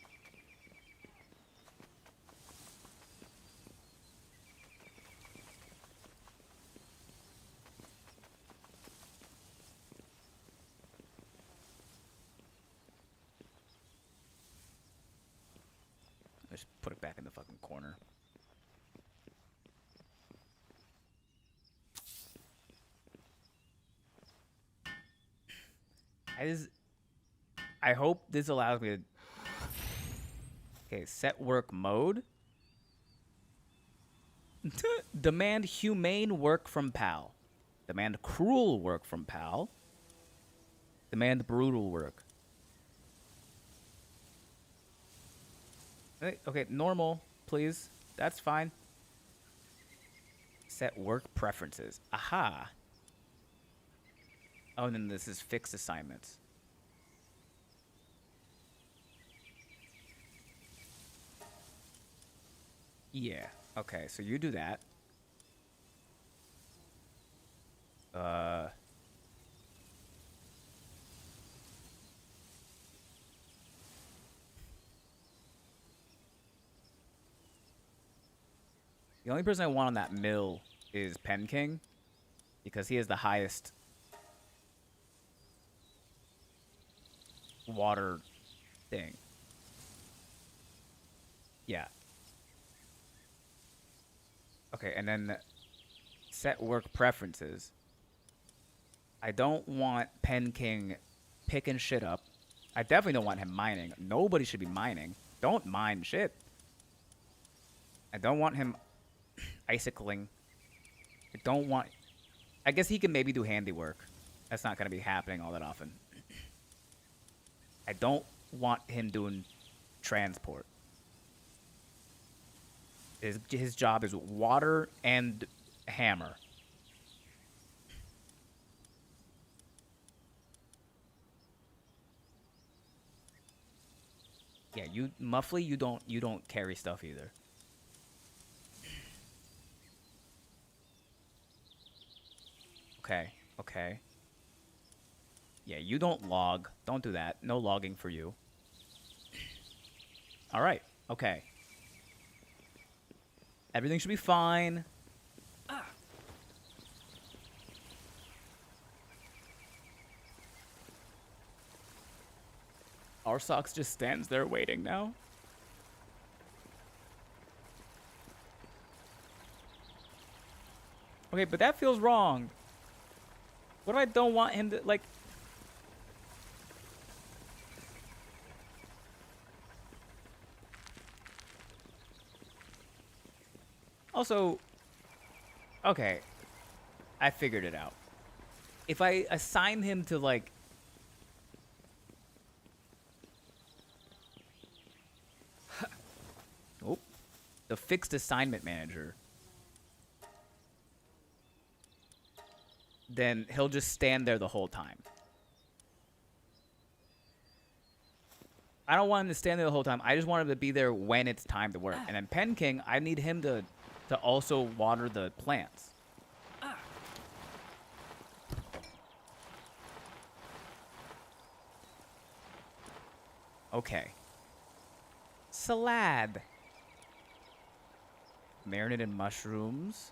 Just put it back in the fucking corner. I hope this allows me to... Okay, set work mode. Demand humane work from PAL. Demand cruel work from PAL. Demand brutal work. Okay, normal, please. That's fine. Set work preferences. Aha. Oh, and then this is fixed assignments. Yeah. Okay, so you do that. The only person I want on that mill is Pen King, because he has the highest water thing. Yeah. Okay, and then set work preferences. I don't want Pen King picking shit up. I definitely don't want him mining. Nobody should be mining. Don't mine shit. I don't want him icicling. I don't want... I guess he can maybe do handiwork. That's not going to be happening all that often. I don't want him doing transport. His job is water and hammer. Yeah, you Muffley, you don't carry stuff either. Okay, okay. Yeah, you don't log. Don't do that. No logging for you. All right. Okay. Everything should be fine. Our socks just stands there waiting now. Okay, but that feels wrong. What if I don't want him to, like... Also... Okay. I figured it out. If I assign him to, like... Oh. The fixed assignment manager... then he'll just stand there the whole time. I don't want him to stand there the whole time. I just want him to be there when it's time to work. And then Pen King, I need him to also water the plants. Okay. Salad. Marinated mushrooms.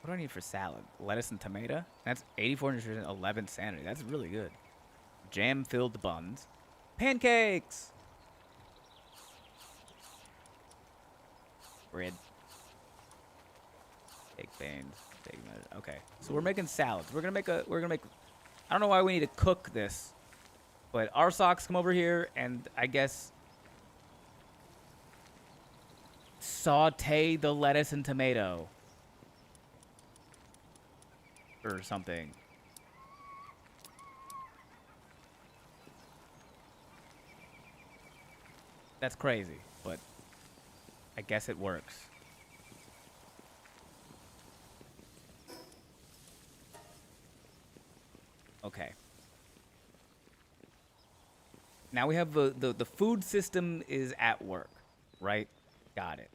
What do I need for salad? Lettuce and tomato? That's 84 nutrition, 11 sanity. That's really good. Jam-filled buns. Pancakes! Bread. Baked beans. Okay. So we're making salads. We're gonna make I don't know why we need to cook this. But our socks come over here and I guess saute the lettuce and tomato. Or something. That's crazy, but I guess it works. Okay. Now we have the food system is at work, right? Got it.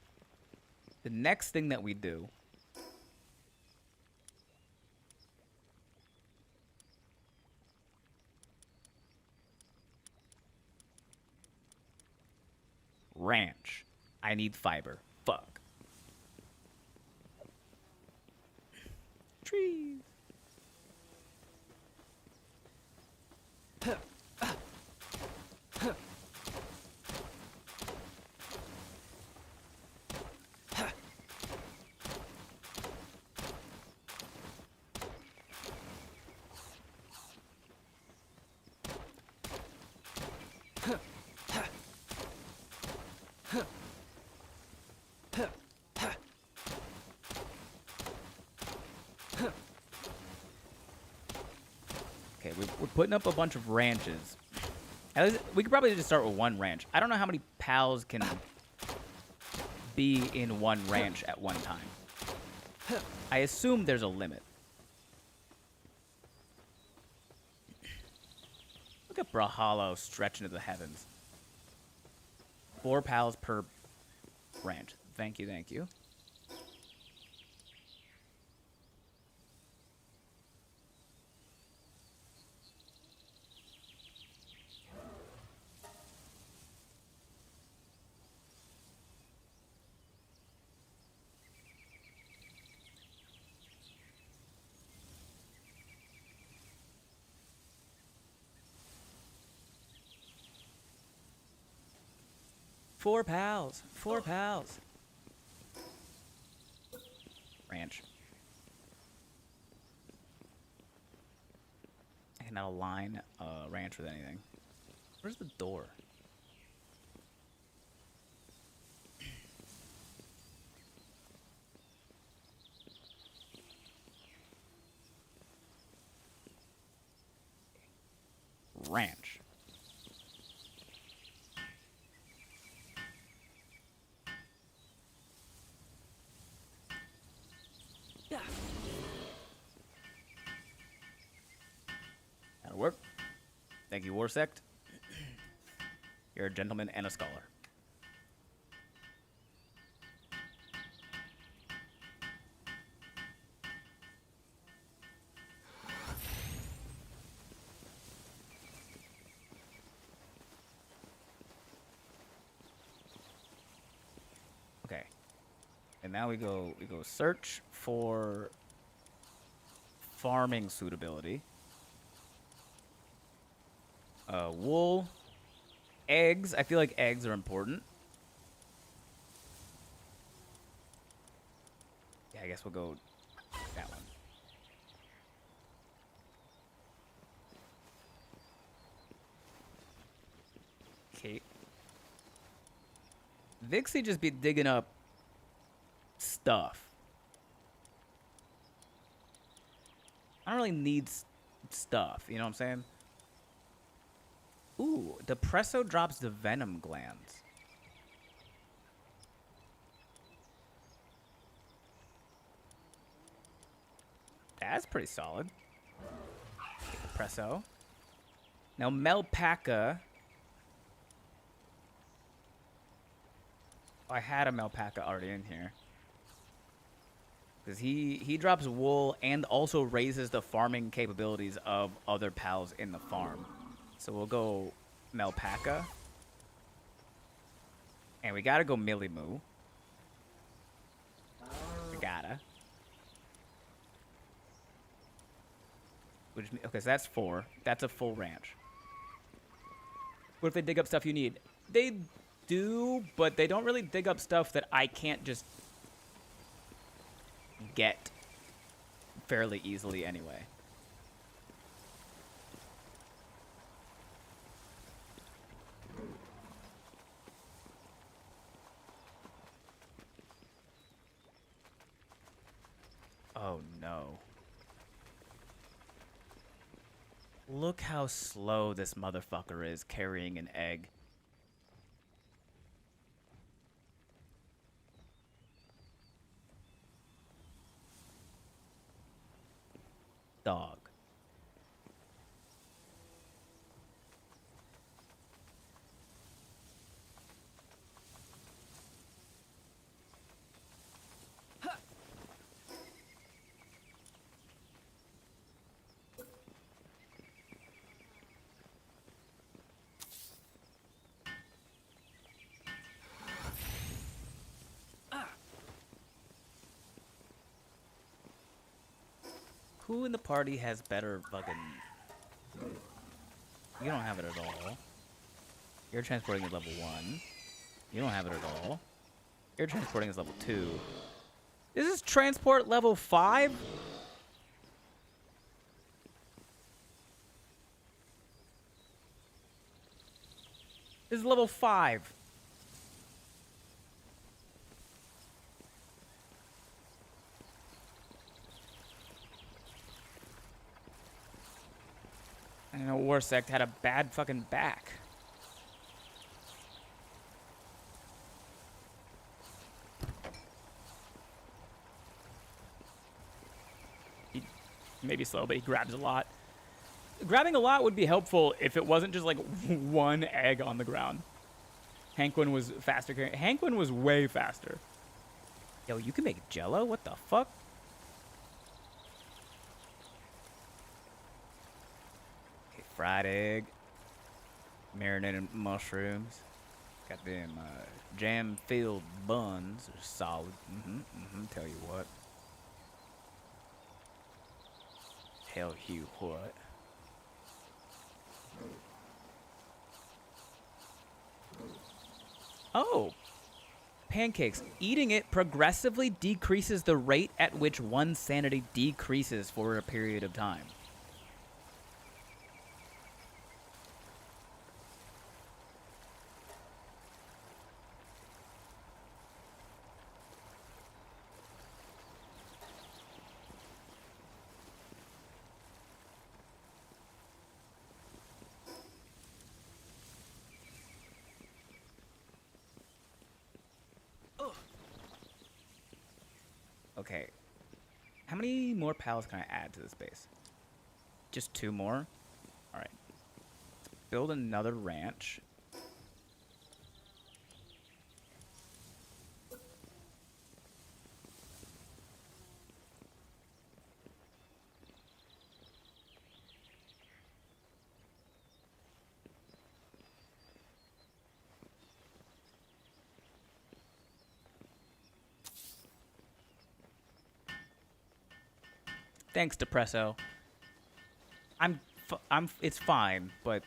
The next thing that we do ranch. I need fiber. Fuck. Trees. Okay, we're putting up a bunch of ranches. We could probably just start with one ranch. I don't know how many pals can be in one ranch at one time. I assume there's a limit. Look at Brawlhalla stretching to the heavens. 4 pals per ranch. Thank you, thank you. Four pals. Ranch. I cannot align a ranch with anything. Where's the door? Ranch. That'll work. Thank you, Warsect. You're a gentleman and a scholar. Okay. And now we go search for farming suitability. Wool. Eggs. I feel like eggs are important. Yeah, I guess we'll go that one. Okay. Vixie just be digging up stuff. I don't really need stuff, you know what I'm saying? Ooh, Depresso drops the venom glands. That's pretty solid. Depresso. Now, Melpaca. I had a Melpaca already in here. Because he drops wool and also raises the farming capabilities of other pals in the farm. So we'll go Melpaca. And we gotta go Millimoo. We gotta. Okay, so that's 4. That's a full ranch. What if they dig up stuff you need? They do, but they don't really dig up stuff that I can't just get fairly easily anyway. Oh no. Look how slow this motherfucker is carrying an egg. Dog. Who in the party has better fucking... You don't have it at all. Air transporting is level 1. You don't have it at all. Air transporting is level 2. This is transport level 5? This is level 5. I know Warsect had a bad fucking back. He may be slow, but he grabs a lot. Grabbing a lot would be helpful if it wasn't just like one egg on the ground. Hankwin was faster. Hankwin was way faster. Yo, you can make jello? What the fuck? Okay, fried egg. Marinated mushrooms. Goddamn jam-filled buns are solid. Tell you what. Hell you what. Oh, pancakes. Eating it progressively decreases the rate at which one's sanity decreases for a period of time. Okay. How many more pals can I add to this base? Just 2 more? Alright. Let's build another ranch. Thanks, Depresso. It's fine, but...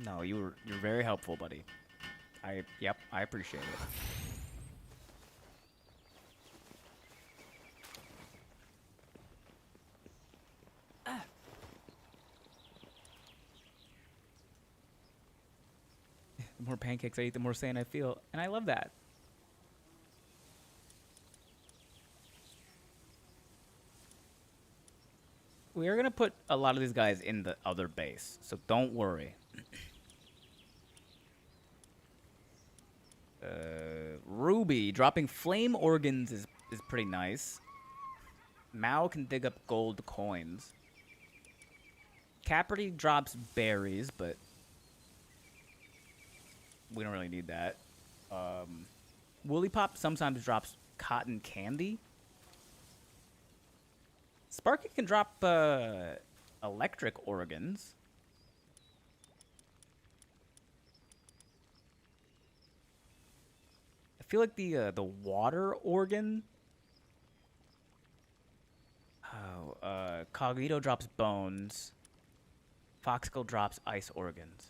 No, you're very helpful, buddy. Yep, I appreciate it. The more pancakes I eat, the more sane I feel. And I love that. We are going to put a lot of these guys in the other base, so don't worry. Ruby, dropping flame organs is pretty nice. Mao can dig up gold coins. Caperty drops berries, but... we don't really need that. Woolly Pop sometimes drops cotton candy. Sparky can drop electric organs. I feel like the water organ. Oh, Cogito drops bones. Foxkill drops ice organs.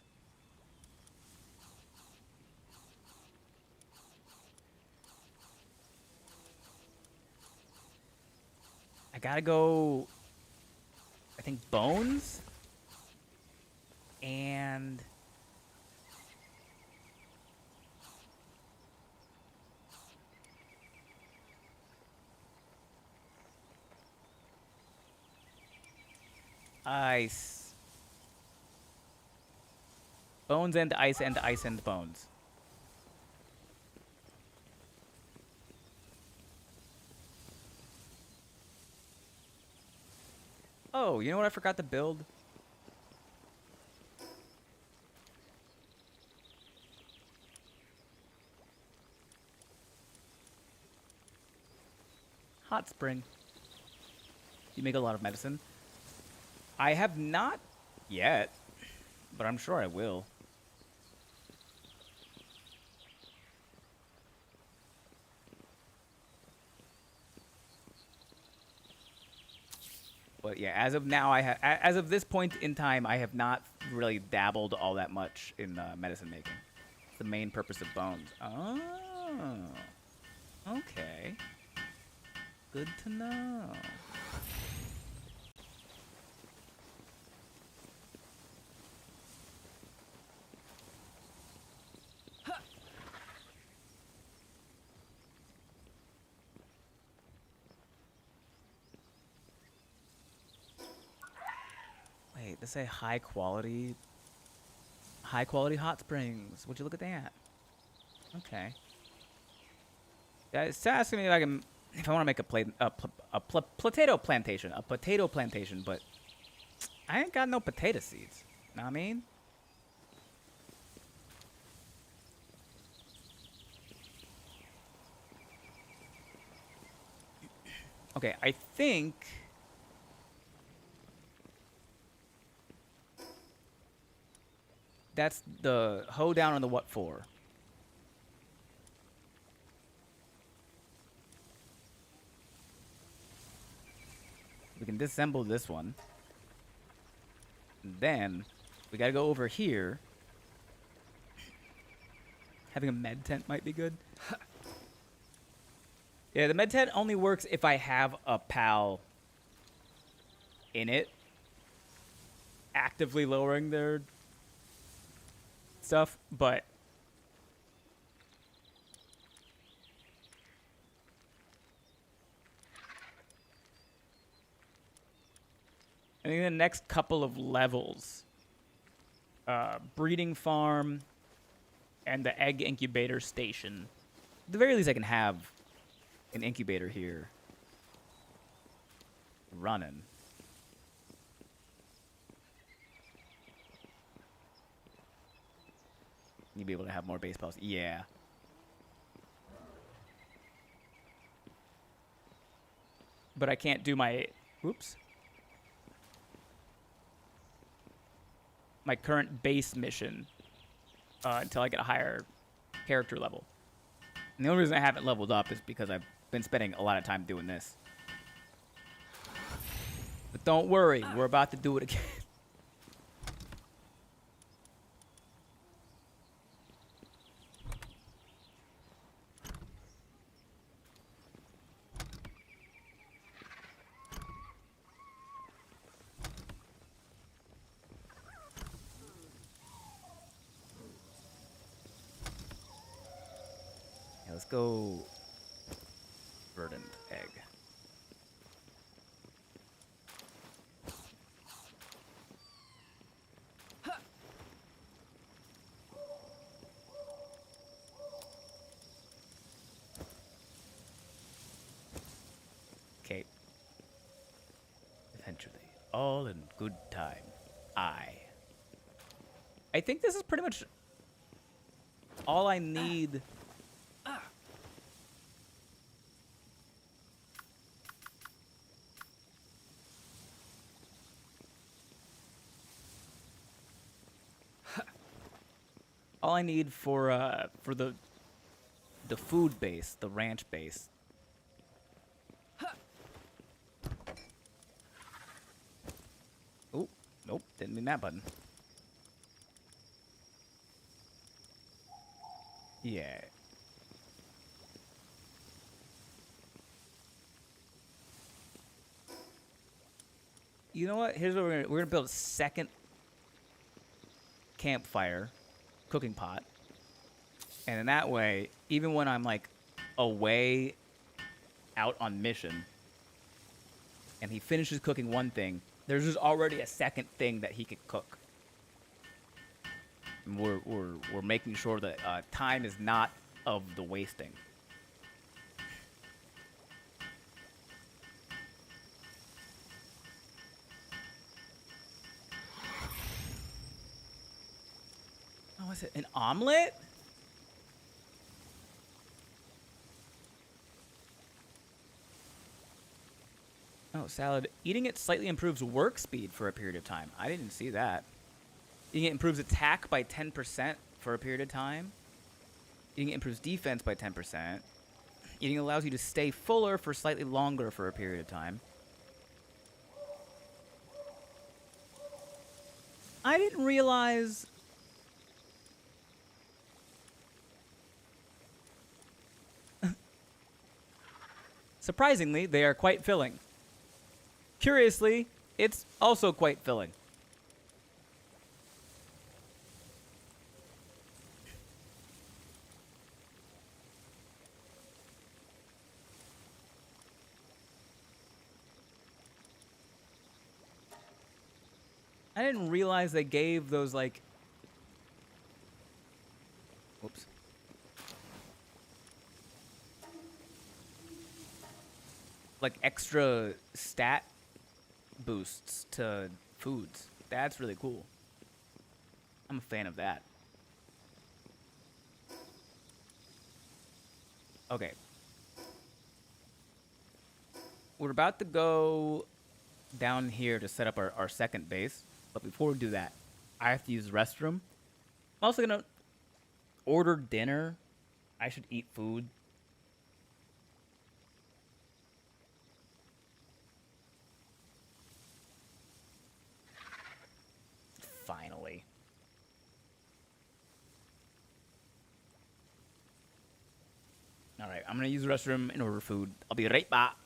I gotta go, I think, bones and ice. Bones and ice and ice and bones. Oh, you know what I forgot to build? Hot spring. You make a lot of medicine. I have not yet, but I'm sure I will. But yeah, as of now, as of this point in time, I have not really dabbled all that much in medicine making. It's the main purpose of bones. Oh, okay. Good to know. Wait, they say high quality hot springs. Would you look at that? Okay. Yeah, it's asking me if I want to make a potato plantation, but I ain't got no potato seeds. Know what I mean? Okay, I think that's the hoe down on the what for. We can disassemble this one. And then we gotta go over here. Having a med tent might be good. Yeah, the med tent only works if I have a pal in it actively lowering their stuff, but I think the next couple of levels, breeding farm and the egg incubator station. At the very least, I can have an incubator here running. You'd be able to have more base pals. Yeah. But I can't do my... Oops. My current base mission until I get a higher character level. And the only reason I haven't leveled up is because I've been spending a lot of time doing this. But don't worry, we're about to do it again. Yeah, let's go verdant egg. Okay. Eventually, all in good time. I think this is pretty much all I need. All I need for the food base, the ranch base. Oh, nope, didn't mean that button. Yeah. You know what? Here's what we're gonna build a second campfire, cooking pot, and in that way, even when I'm like away, out on mission, and he finishes cooking one thing, there's just already a second thing that he could cook. And we're making sure that time is not of the wasting. Oh, what's it? An omelet? Oh, salad. Eating it slightly improves work speed for a period of time. I didn't see that. Eating it improves attack by 10% for a period of time. Eating it improves defense by 10%. Eating allows you to stay fuller for slightly longer for a period of time. I didn't realize. Surprisingly, they are quite filling. Curiously, it's also quite filling. I didn't realize they gave those, like, whoops, like extra stat boosts to foods. That's really cool. I'm a fan of that. Okay. We're about to go down here to set up our second base. But before we do that, I have to use the restroom. I'm also going to order dinner. I should eat food. Finally. All right, I'm going to use the restroom and order food. I'll be right back.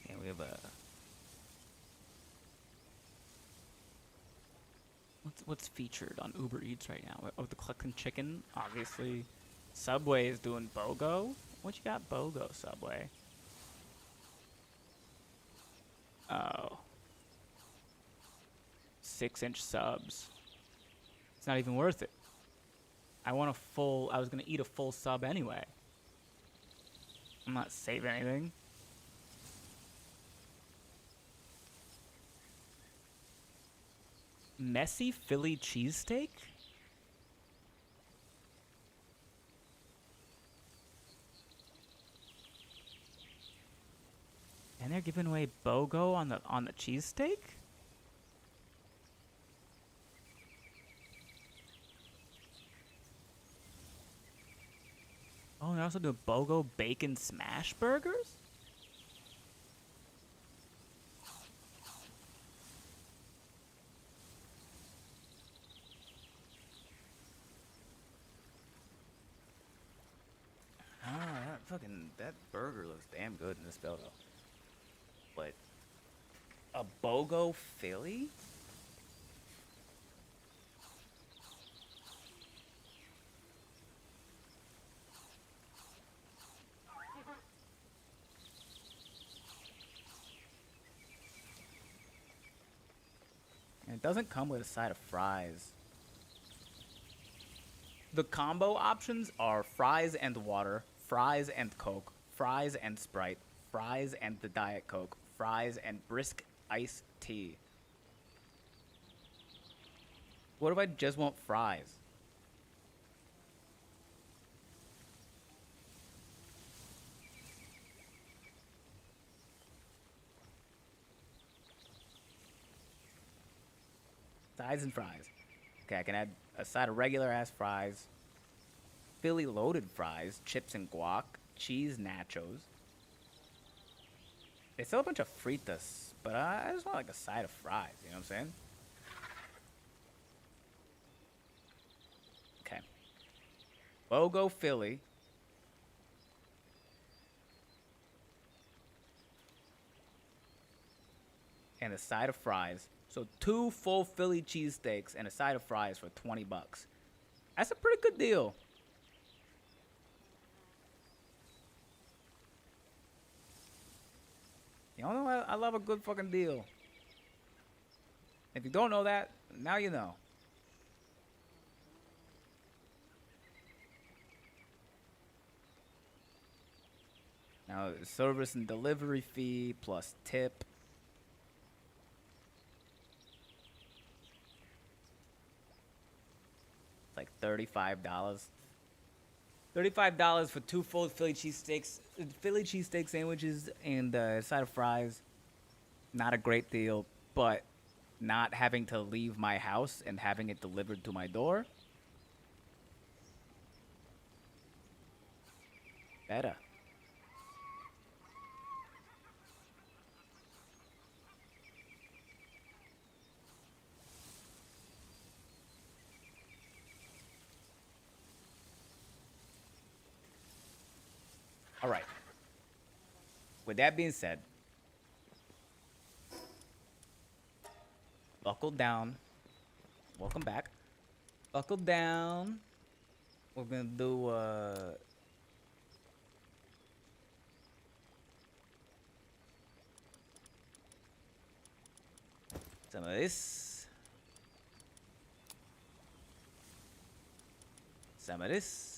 Yeah, we have a what's featured on Uber Eats right now? Oh, the Cluckin' Chicken, obviously. Subway is doing BOGO. What you got, BOGO, Subway? Oh, 6-inch subs. It's not even worth it. I want a full. I was gonna eat a full sub anyway. I'm not saving anything. Messy Philly cheesesteak? And they're giving away BOGO on the cheesesteak? Oh, and they're also doing BOGO bacon smash burgers? Ah, that burger looks damn good in this photo. But a BOGO Philly? it doesn't come with a side of fries. The combo options are fries and water, fries and Coke, fries and Sprite, fries and the Diet Coke, fries and brisk iced tea. What if I just want fries? Sides and fries. Okay, I can add a side of regular ass fries, Philly loaded fries, chips and guac, cheese nachos. They sell a bunch of fritas, but I just want like a side of fries, you know what I'm saying? Okay. Logo Philly. And a side of fries. So 2 full Philly cheesesteaks and a side of fries for 20 bucks. That's a pretty good deal. Y'all know I love a good fucking deal. If you don't know that, now you know. Now, service and delivery fee plus tip. It's like $35. $35 for 2 full Philly cheesesteak sandwiches, and a side of fries. Not a great deal, but not having to leave my house and having it delivered to my door. Better. All right. With that being said, buckle down. Welcome back. Buckle down. We're gonna do some of this. Some of this.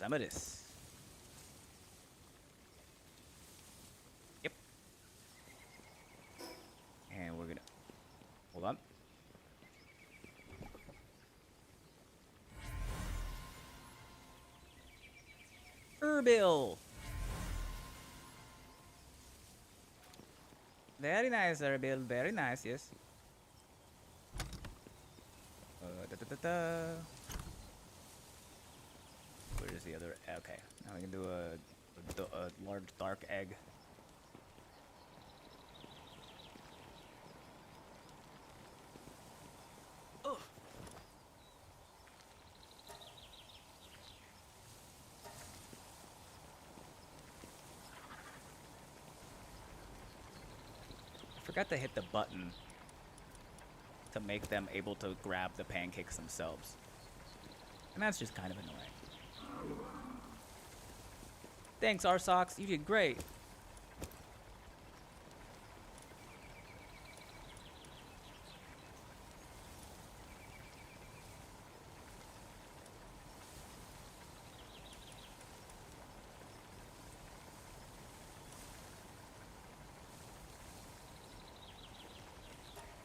Some of this. Yep. And we're gonna hold on. Herbil. Very nice, Herbil. Very nice, yes. Da, da, da, da. Where's the other? Okay, now we can do a large dark egg. Ugh. I forgot to hit the button to make them able to grab the pancakes themselves, and that's just kind of annoying. Thanks, R-Sox. You did great.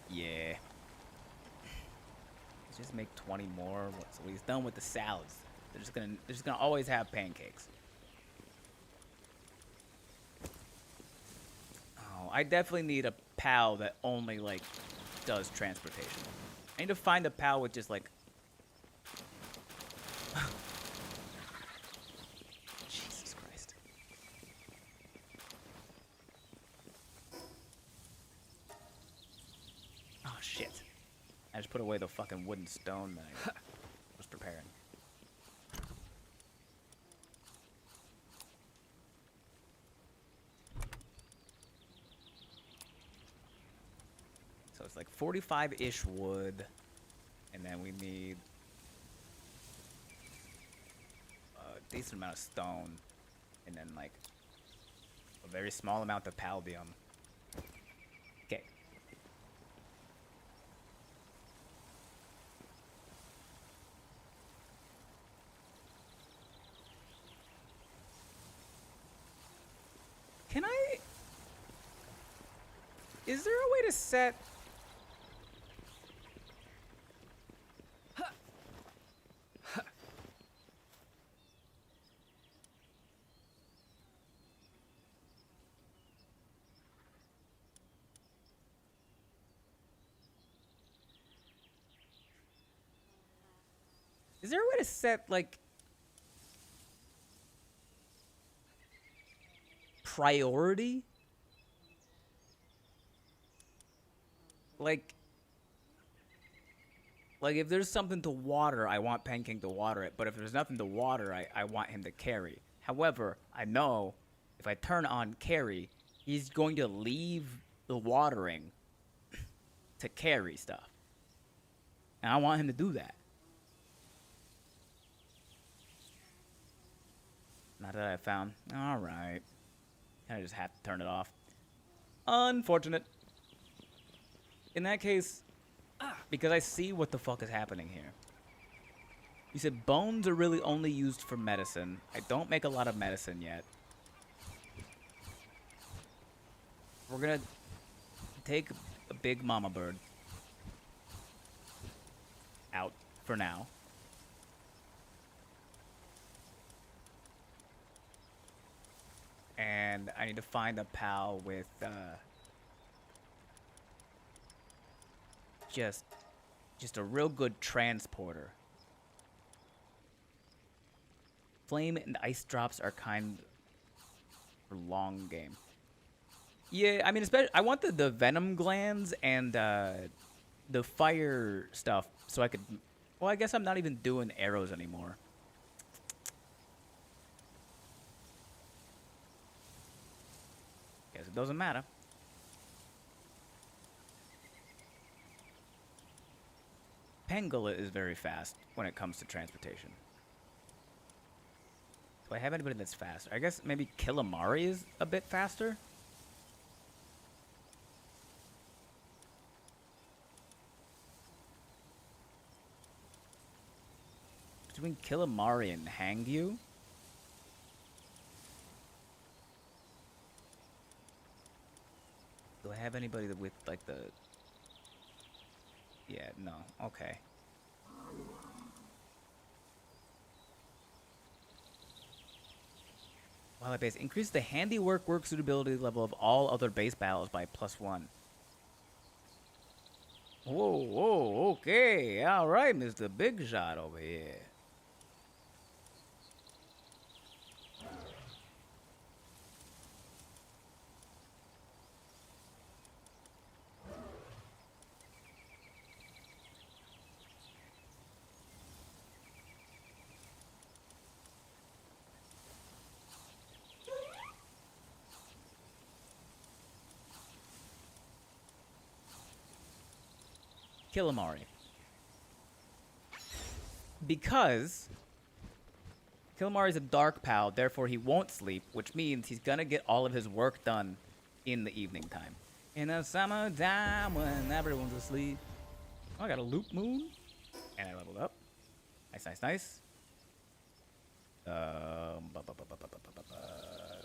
Yeah. Let's just make 20 more. So he's done with the salads. They're just gonna always have pancakes. Oh, I definitely need a pal that only like does transportation. I need to find a pal with just like Jesus Christ. Oh shit. I just put away the fucking wooden stone that I was preparing. So it's like 45-ish wood, and then we need a decent amount of stone, and then like A very small amount of paldium. Okay. Can I... Is there a way to set... Is there a way to set, like... priority? Like if there's something to water, I want Pancake to water it. But if there's nothing to water, I want him to carry. However, I know if I turn on carry, he's going to leave the watering to carry stuff. And I want him to do that. Not that I found. Alright. I just have to turn it off. Unfortunate. In that case, because I see what the fuck is happening here. You said bones are really only used for medicine. I don't make a lot of medicine yet. We're gonna take a big mama bird out for now. And I need to find a pal with just a real good transporter. Flame and ice drops are kind for long game. Yeah, I mean, especially I want the venom glands and the fire stuff so I could. Well, I guess I'm not even doing arrows anymore. Guess it doesn't matter. Pangolin is very fast when it comes to transportation. Do I have anybody that's faster? I guess maybe Killamari is a bit faster. Between Killamari and Hangyu? Do I have anybody with like the... Yeah, no. Okay. Wildlife base. Increase the handiwork work suitability level of all other base battles by +1. Whoa, whoa, okay. Alright, Mr. Big Shot over here. Killamari. Because Killamari is a dark pal, therefore he won't sleep, which means he's gonna get all of his work done in the evening time. In the summertime when everyone's asleep. Oh, I got a loop moon. And I leveled up. Nice, nice, nice.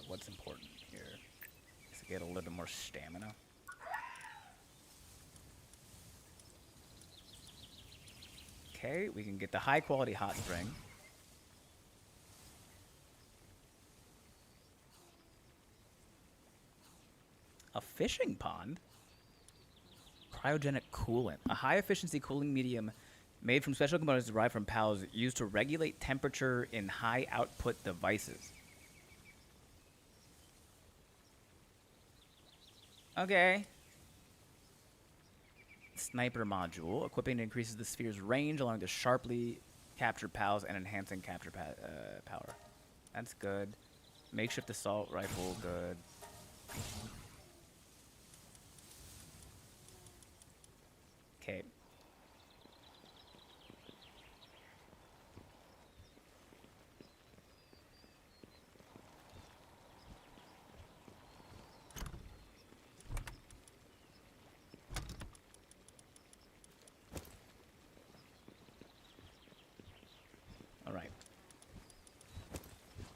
What's important here? Is to get a little bit more stamina. Okay, we can get the high quality hot spring. A fishing pond? Cryogenic coolant. A high efficiency cooling medium made from special components derived from pals used to regulate temperature in high output devices. Okay. Sniper module. Equipping increases the sphere's range, allowing to sharply capture pals and enhancing capture power. That's good. Makeshift assault rifle, good. Okay.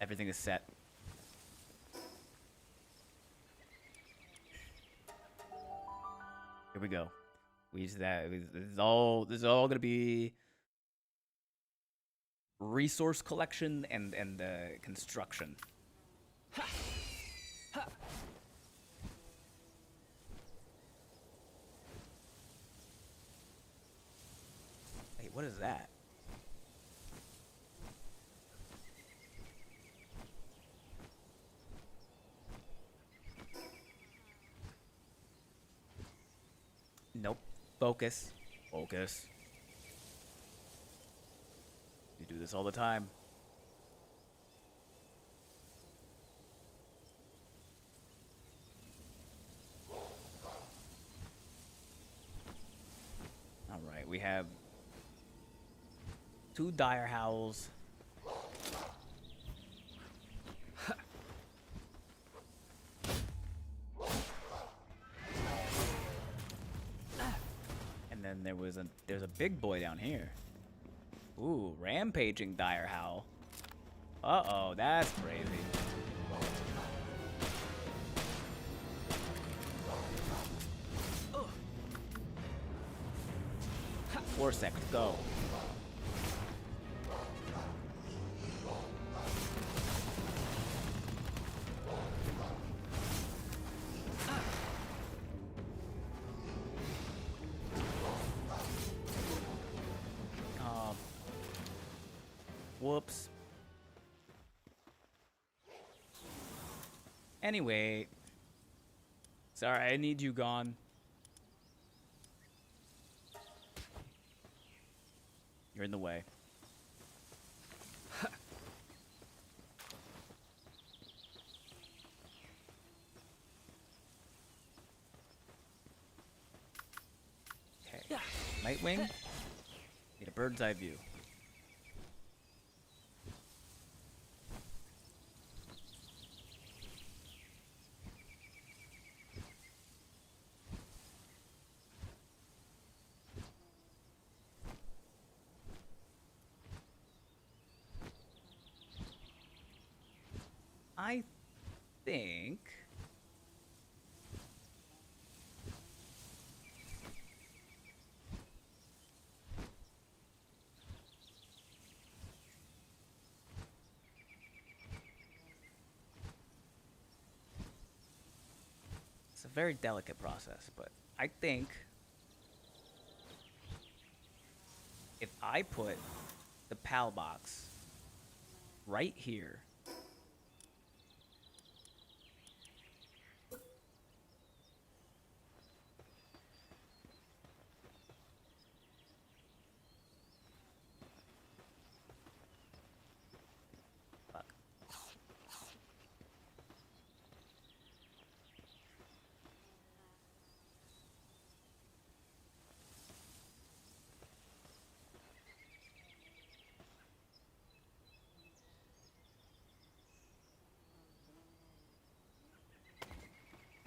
Everything is set. Here we go. We use that. This is all gonna be resource collection and construction. Hey, what is that? Nope. Focus. Focus. You do this all the time. Alright, we have 2 dire howls. And then there's a big boy down here. Ooh, rampaging dire howl. Uh-oh, that's crazy. Four seconds, go. Whoops. Anyway. Sorry, I need you gone. You're in the way. Okay. Nightwing. Need a bird's eye view. I think it's a very delicate process, but I think if I put the PAL box right here,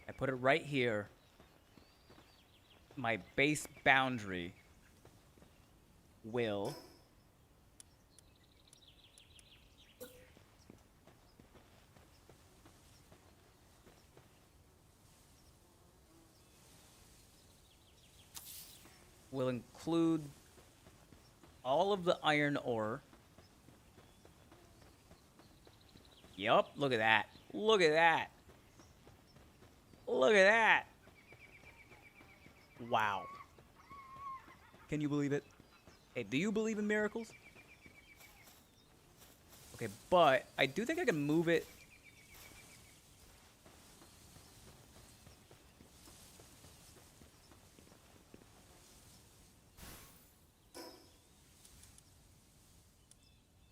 I put it right here, my base boundary will include all of the iron ore. Yup, look at that. Look at that. Look at that. Wow. Can you believe it? Hey, do you believe in miracles? Okay, but I do think I can move it.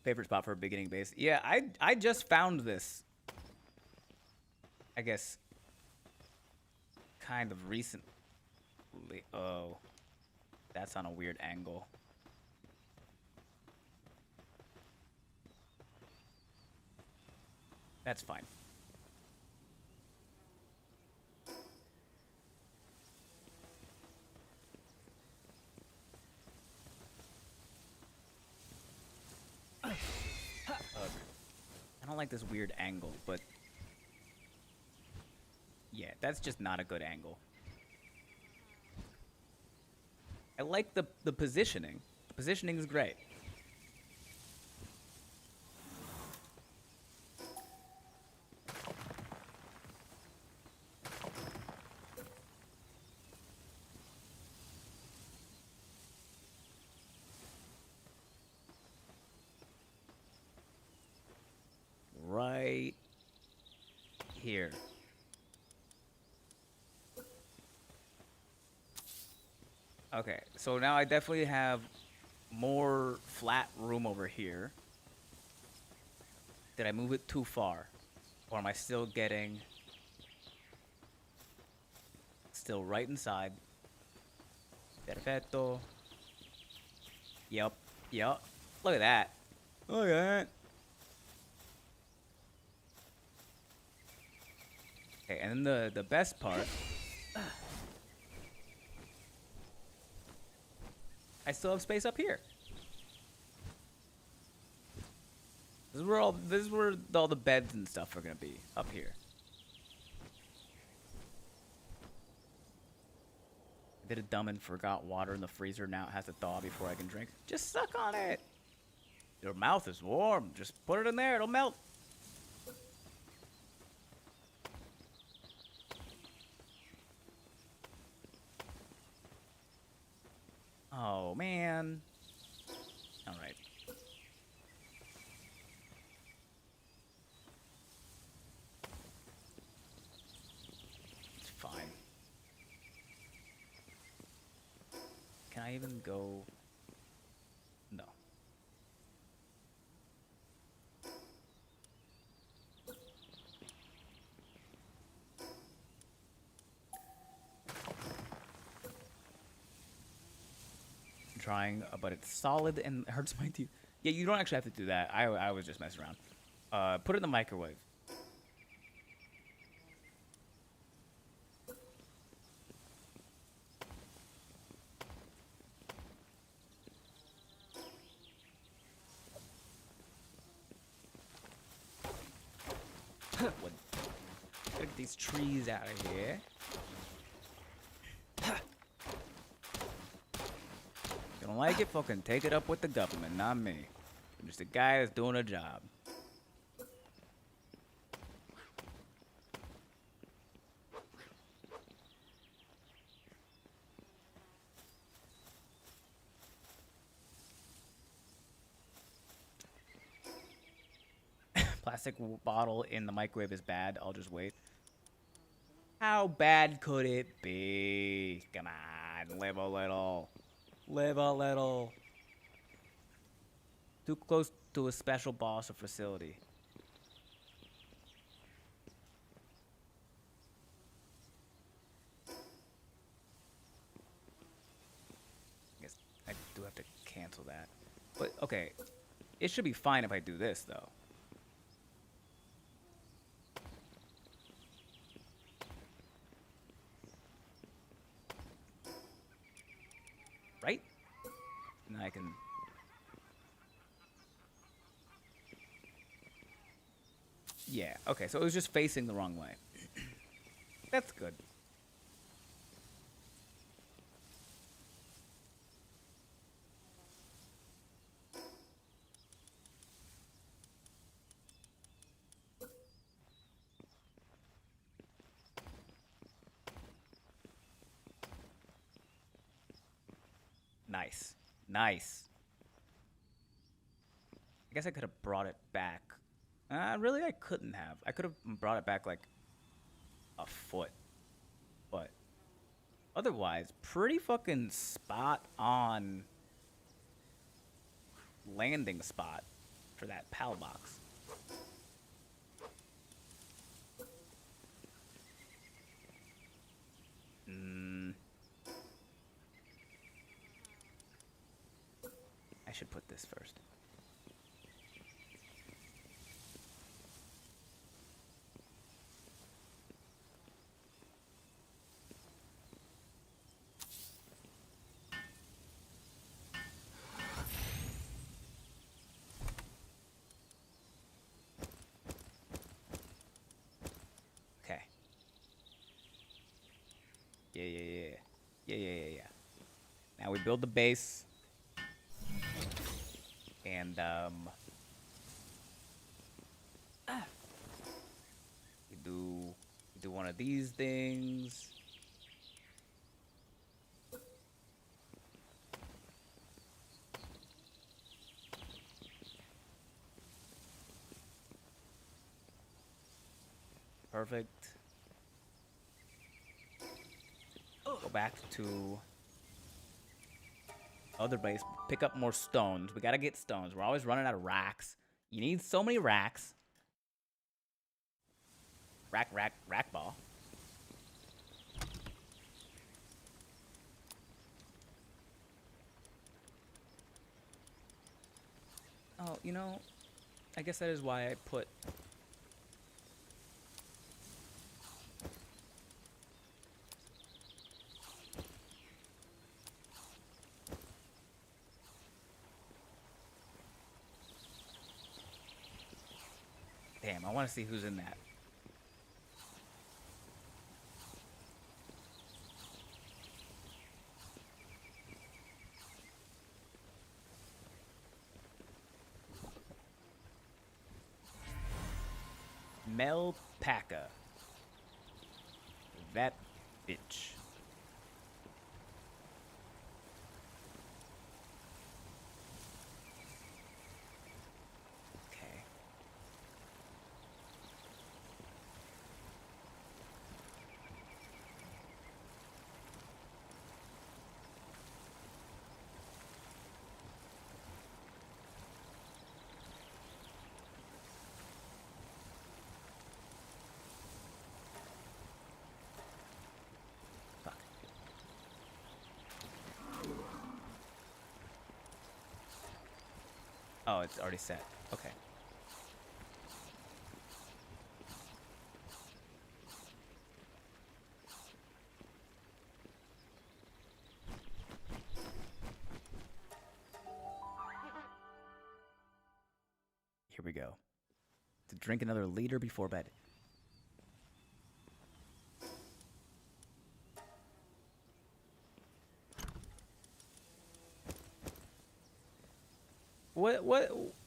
Favorite spot for a beginning base. Yeah, I just found this. I guess kind of recently. Oh, that's on a weird angle. That's fine. don't like this weird angle, but yeah, that's just not a good angle. I like the positioning. The positioning is great. Right here. Okay, so now I definitely have more flat room over here. Did I move it too far? Or am I still getting... Still right inside. Perfecto. Yep. Yep. Look at that. Look at that. Okay, and then the best part... I still have space up here. This is where all the beds and stuff are gonna be, up here. I did a dumb and forgot water in the freezer. Now it has to thaw before I can drink. Just suck on it. Your mouth is warm. Just put it in there. It'll melt. Oh, man. All right. It's fine. Can I even go? No. I'm trying, but it's solid and it hurts my teeth. Yeah, you don't actually have to do that. I was just messing around. Put it in the microwave. Get these trees out of here. You don't like it? Fucking take it up with the government, not me. I'm just a guy that's doing a job. Plastic bottle in the microwave is bad. I'll just wait. How bad could it be? Come on, live a little. Live a little. Too close to a special boss or facility. I guess I do have to cancel that. But, okay. It should be fine if I do this, though. Right? And I can... Yeah, okay, so it was just facing the wrong way. That's good. Nice. Nice. I guess I could have brought it back. Really, I couldn't have. I could have brought it back like a foot. But otherwise, pretty fucking spot on landing spot for that PAL box. I should put this first. we build the base. And, we do one of these things. Perfect. Go back to other base. Pick up more stones. We gotta get stones. We're always running out of racks. You need so many racks. Rack ball. Oh, you know, I guess that is why I put... Damn, I want to see who's in that. Melpaka. That bitch. Okay. Fuck. Oh, it's already set. Okay. Here we go. To drink another liter before bed.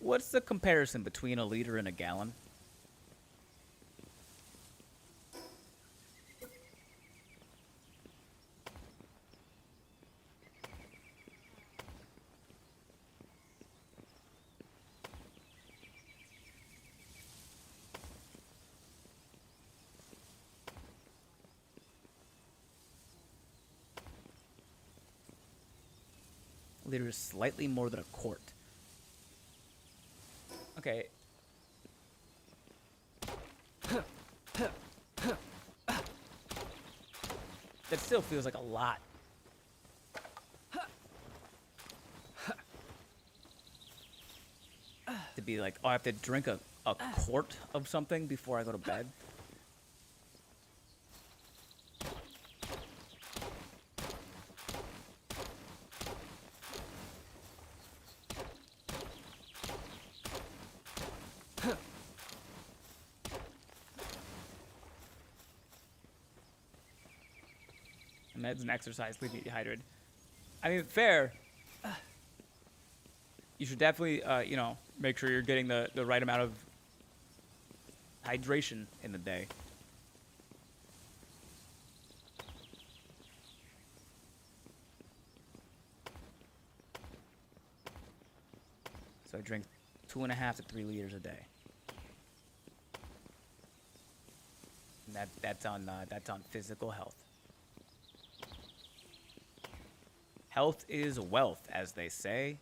What's the comparison between a liter and a gallon? A liter is slightly more than a quart. Okay. That still feels like a lot. To be like, oh, I have to drink a quart of something before I go to bed. Meds and exercise leave me dehydrated. I mean, fair. You should definitely, you know, make sure you're getting the right amount of hydration in the day. So I drink 2.5 to 3 liters a day. And that's on physical health. Health is wealth, as they say.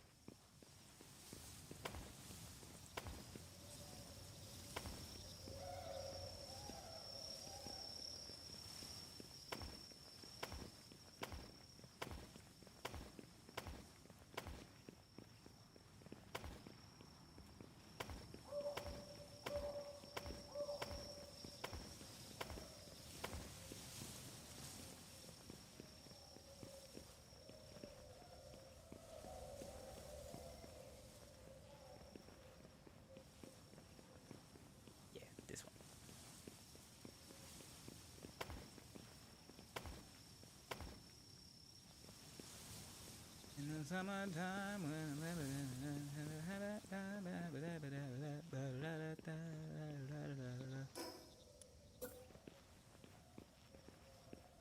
Summertime when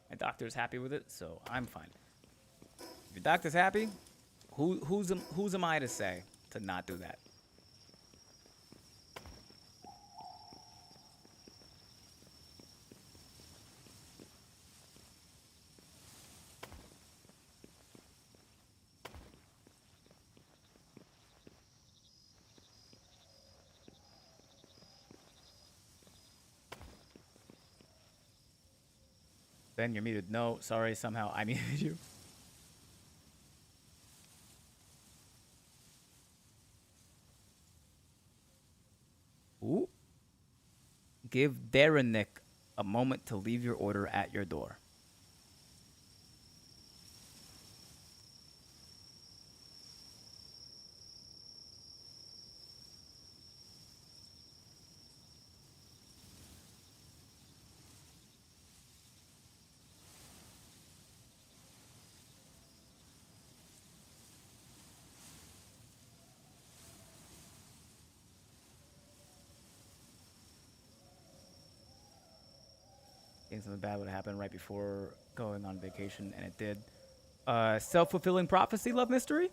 my doctor's happy with it, so I'm fine. If your doctor's happy, who's am I to say to not do that? Ben, you're muted. No, sorry, somehow I muted you. Ooh. Give Darenick a moment to leave your order at your door. Think something bad would happen right before going on vacation, and it did. Self-fulfilling prophecy, love mystery?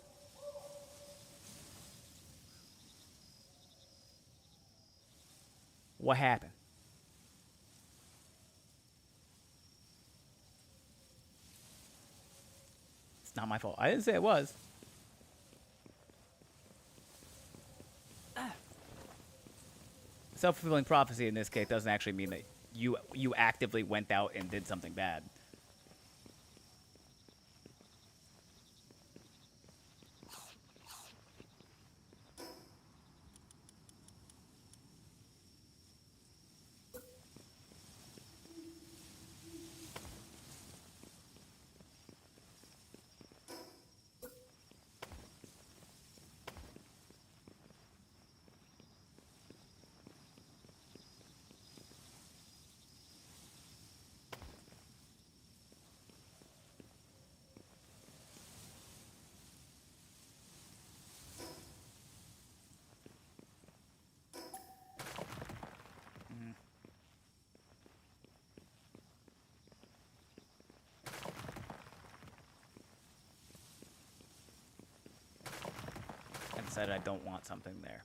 What happened? It's not my fault. I didn't say it was. Self-fulfilling prophecy in this case doesn't actually mean that you actively went out and did something bad. I decided I don't want something there.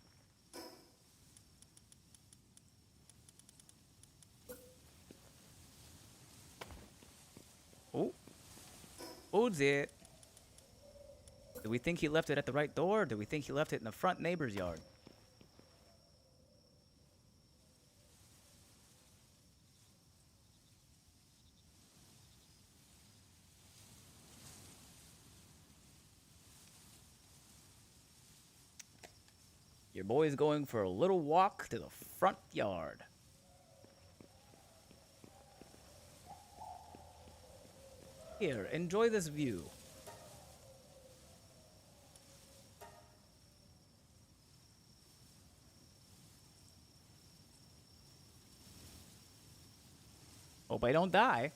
Oh. Who's it? Do we think he left it at the right door, or do we think he left it in the front neighbor's yard? Your boy's going for a little walk to the front yard. Here, enjoy this view. Hope I don't die.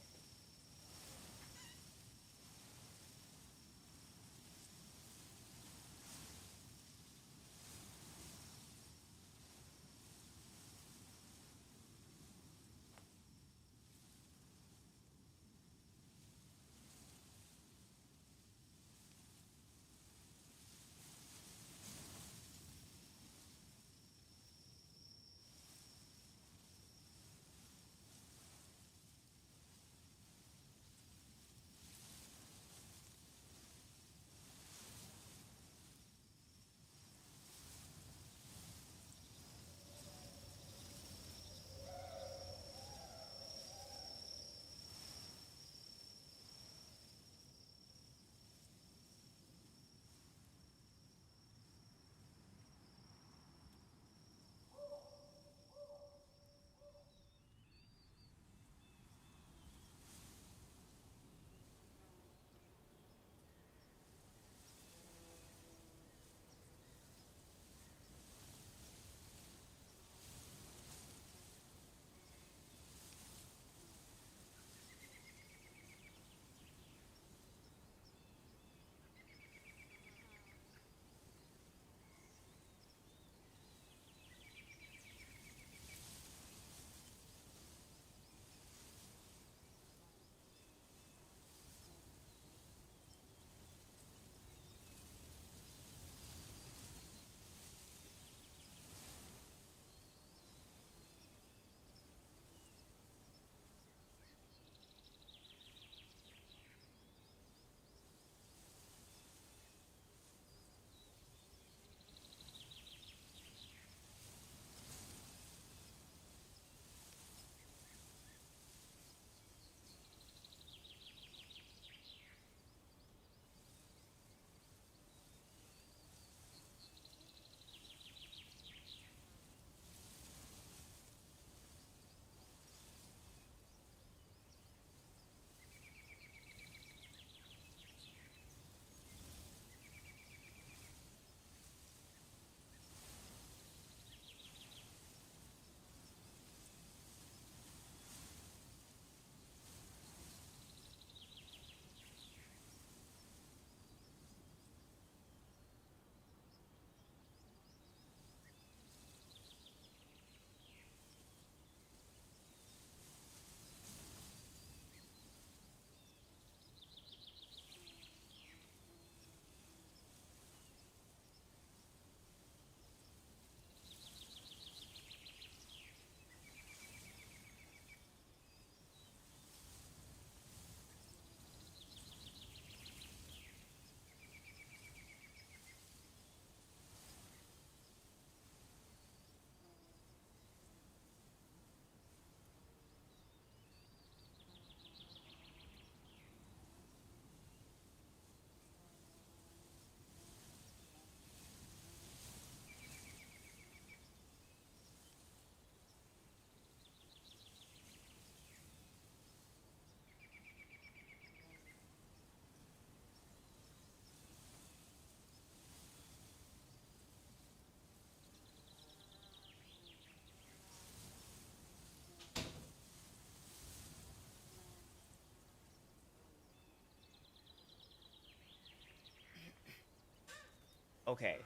okay,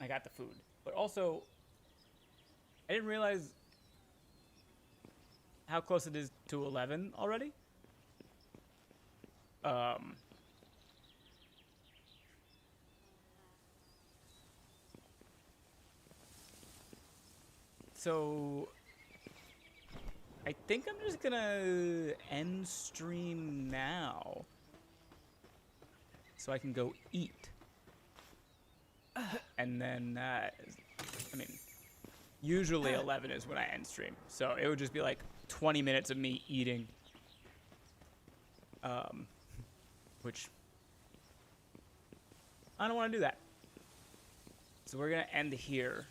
I got the food. But also, I didn't realize how close it is to 11 already. Um, so I think I'm just gonna end stream now so I can go eat. And then, I mean, usually 11 is when I end stream. So it would just be like 20 minutes of me eating. Which I don't want to do that. So we're going to end here.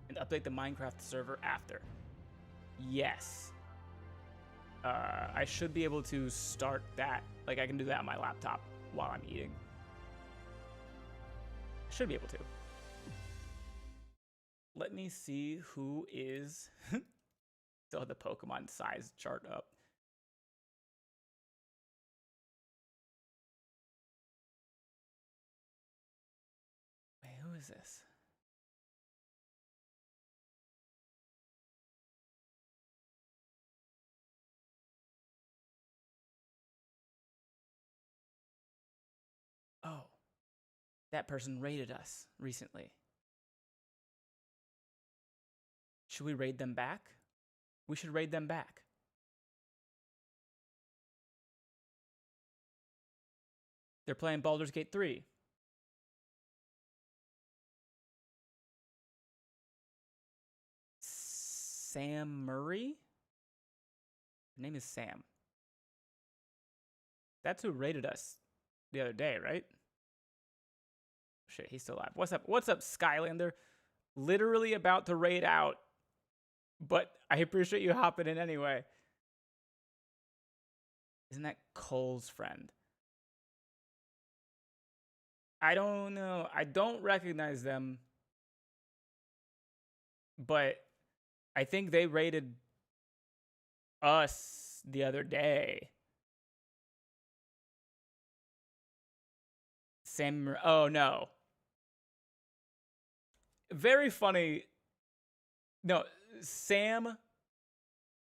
And update the Minecraft server after. Yes. I should be able to start that. Like, I can do that on my laptop while I'm eating. Should be able to. Let me see who is... Still have the Pokemon size chart up. Wait, who is this? Oh, that person raided us recently. Should we raid them back? We should raid them back. They're playing Baldur's Gate 3. Sam Murray? Her name is Sam. That's who raided us the other day, right? Shit, he's still alive. What's up? What's up, Skylander? Literally about to raid out, but I appreciate you hopping in anyway. Isn't that Cole's friend? I don't know. I don't recognize them, but I think they raided us the other day. Sam, oh no. Very funny. No, Sam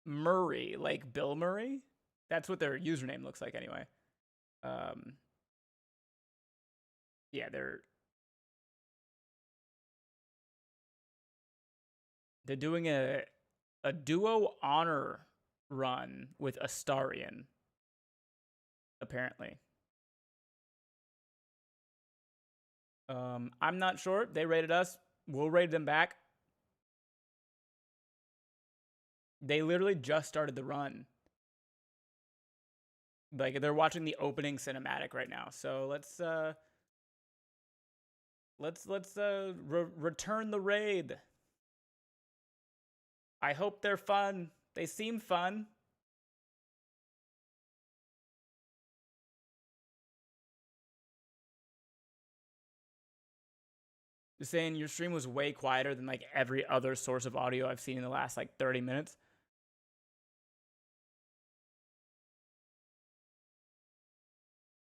Murray, like Bill Murray. That's what their username looks like anyway. Yeah, they're doing a duo honor run with Astarion, apparently. I'm not sure. They raided us. We'll raid them back. They literally just started the run. Like, they're watching the opening cinematic right now. So let's return the raid. I hope they're fun. They seem fun. Just saying your stream was way quieter than like every other source of audio I've seen in the last like 30 minutes.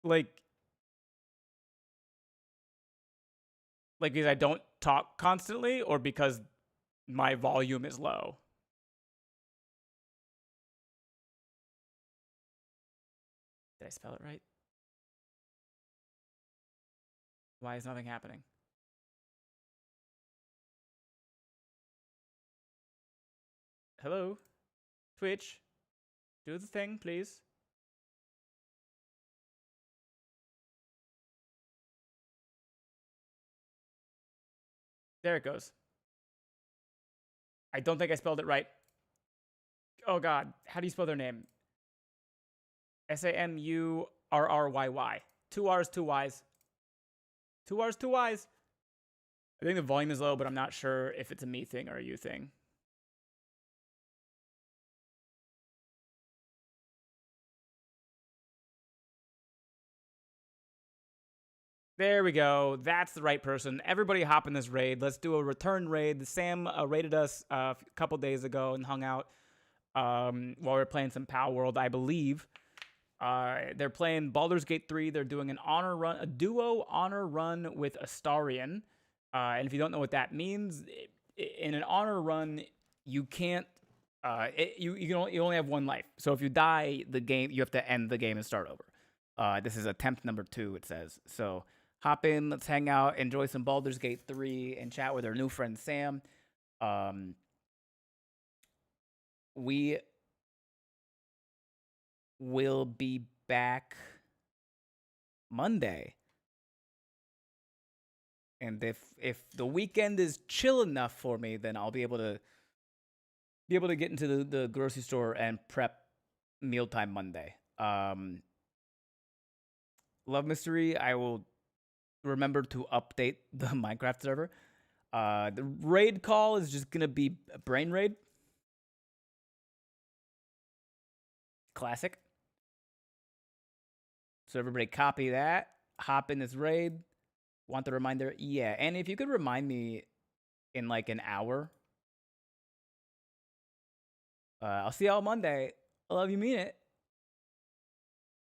Like because I don't talk constantly or because my volume is low? Did I spell it right? Why is nothing happening? Hello? Twitch? Do the thing, please. There it goes. I don't think I spelled it right. Oh god, how do you spell their name? Samurrryy. 2 R's, 2 Y's. 2 R's, 2 Y's. I think the volume is low, but I'm not sure if it's a me thing or a you thing. There we go. That's the right person. Everybody hop in this raid. Let's do a return raid. Sam raided us a couple days ago and hung out. while we're playing some Palworld, I believe. They're playing Baldur's Gate 3. They're doing an honor run, a duo honor run with Astarion. And if you don't know what that means, in an honor run, you can't. You only have one life. So if you die, the game you have to end the game and start over. This is attempt number 2. It says so. Hop in, let's hang out, enjoy some Baldur's Gate 3, and chat with our new friend Sam. We will be back Monday. And if the weekend is chill enough for me, then I'll be able to get into the grocery store and prep mealtime Monday. Love Mystery, I will remember to update the Minecraft server. The raid call is just gonna be a brain raid. Classic. So everybody copy that. Hop in this raid. Want the reminder? Yeah. And if you could remind me in like an hour, I'll see y'all Monday. I love you, mean it.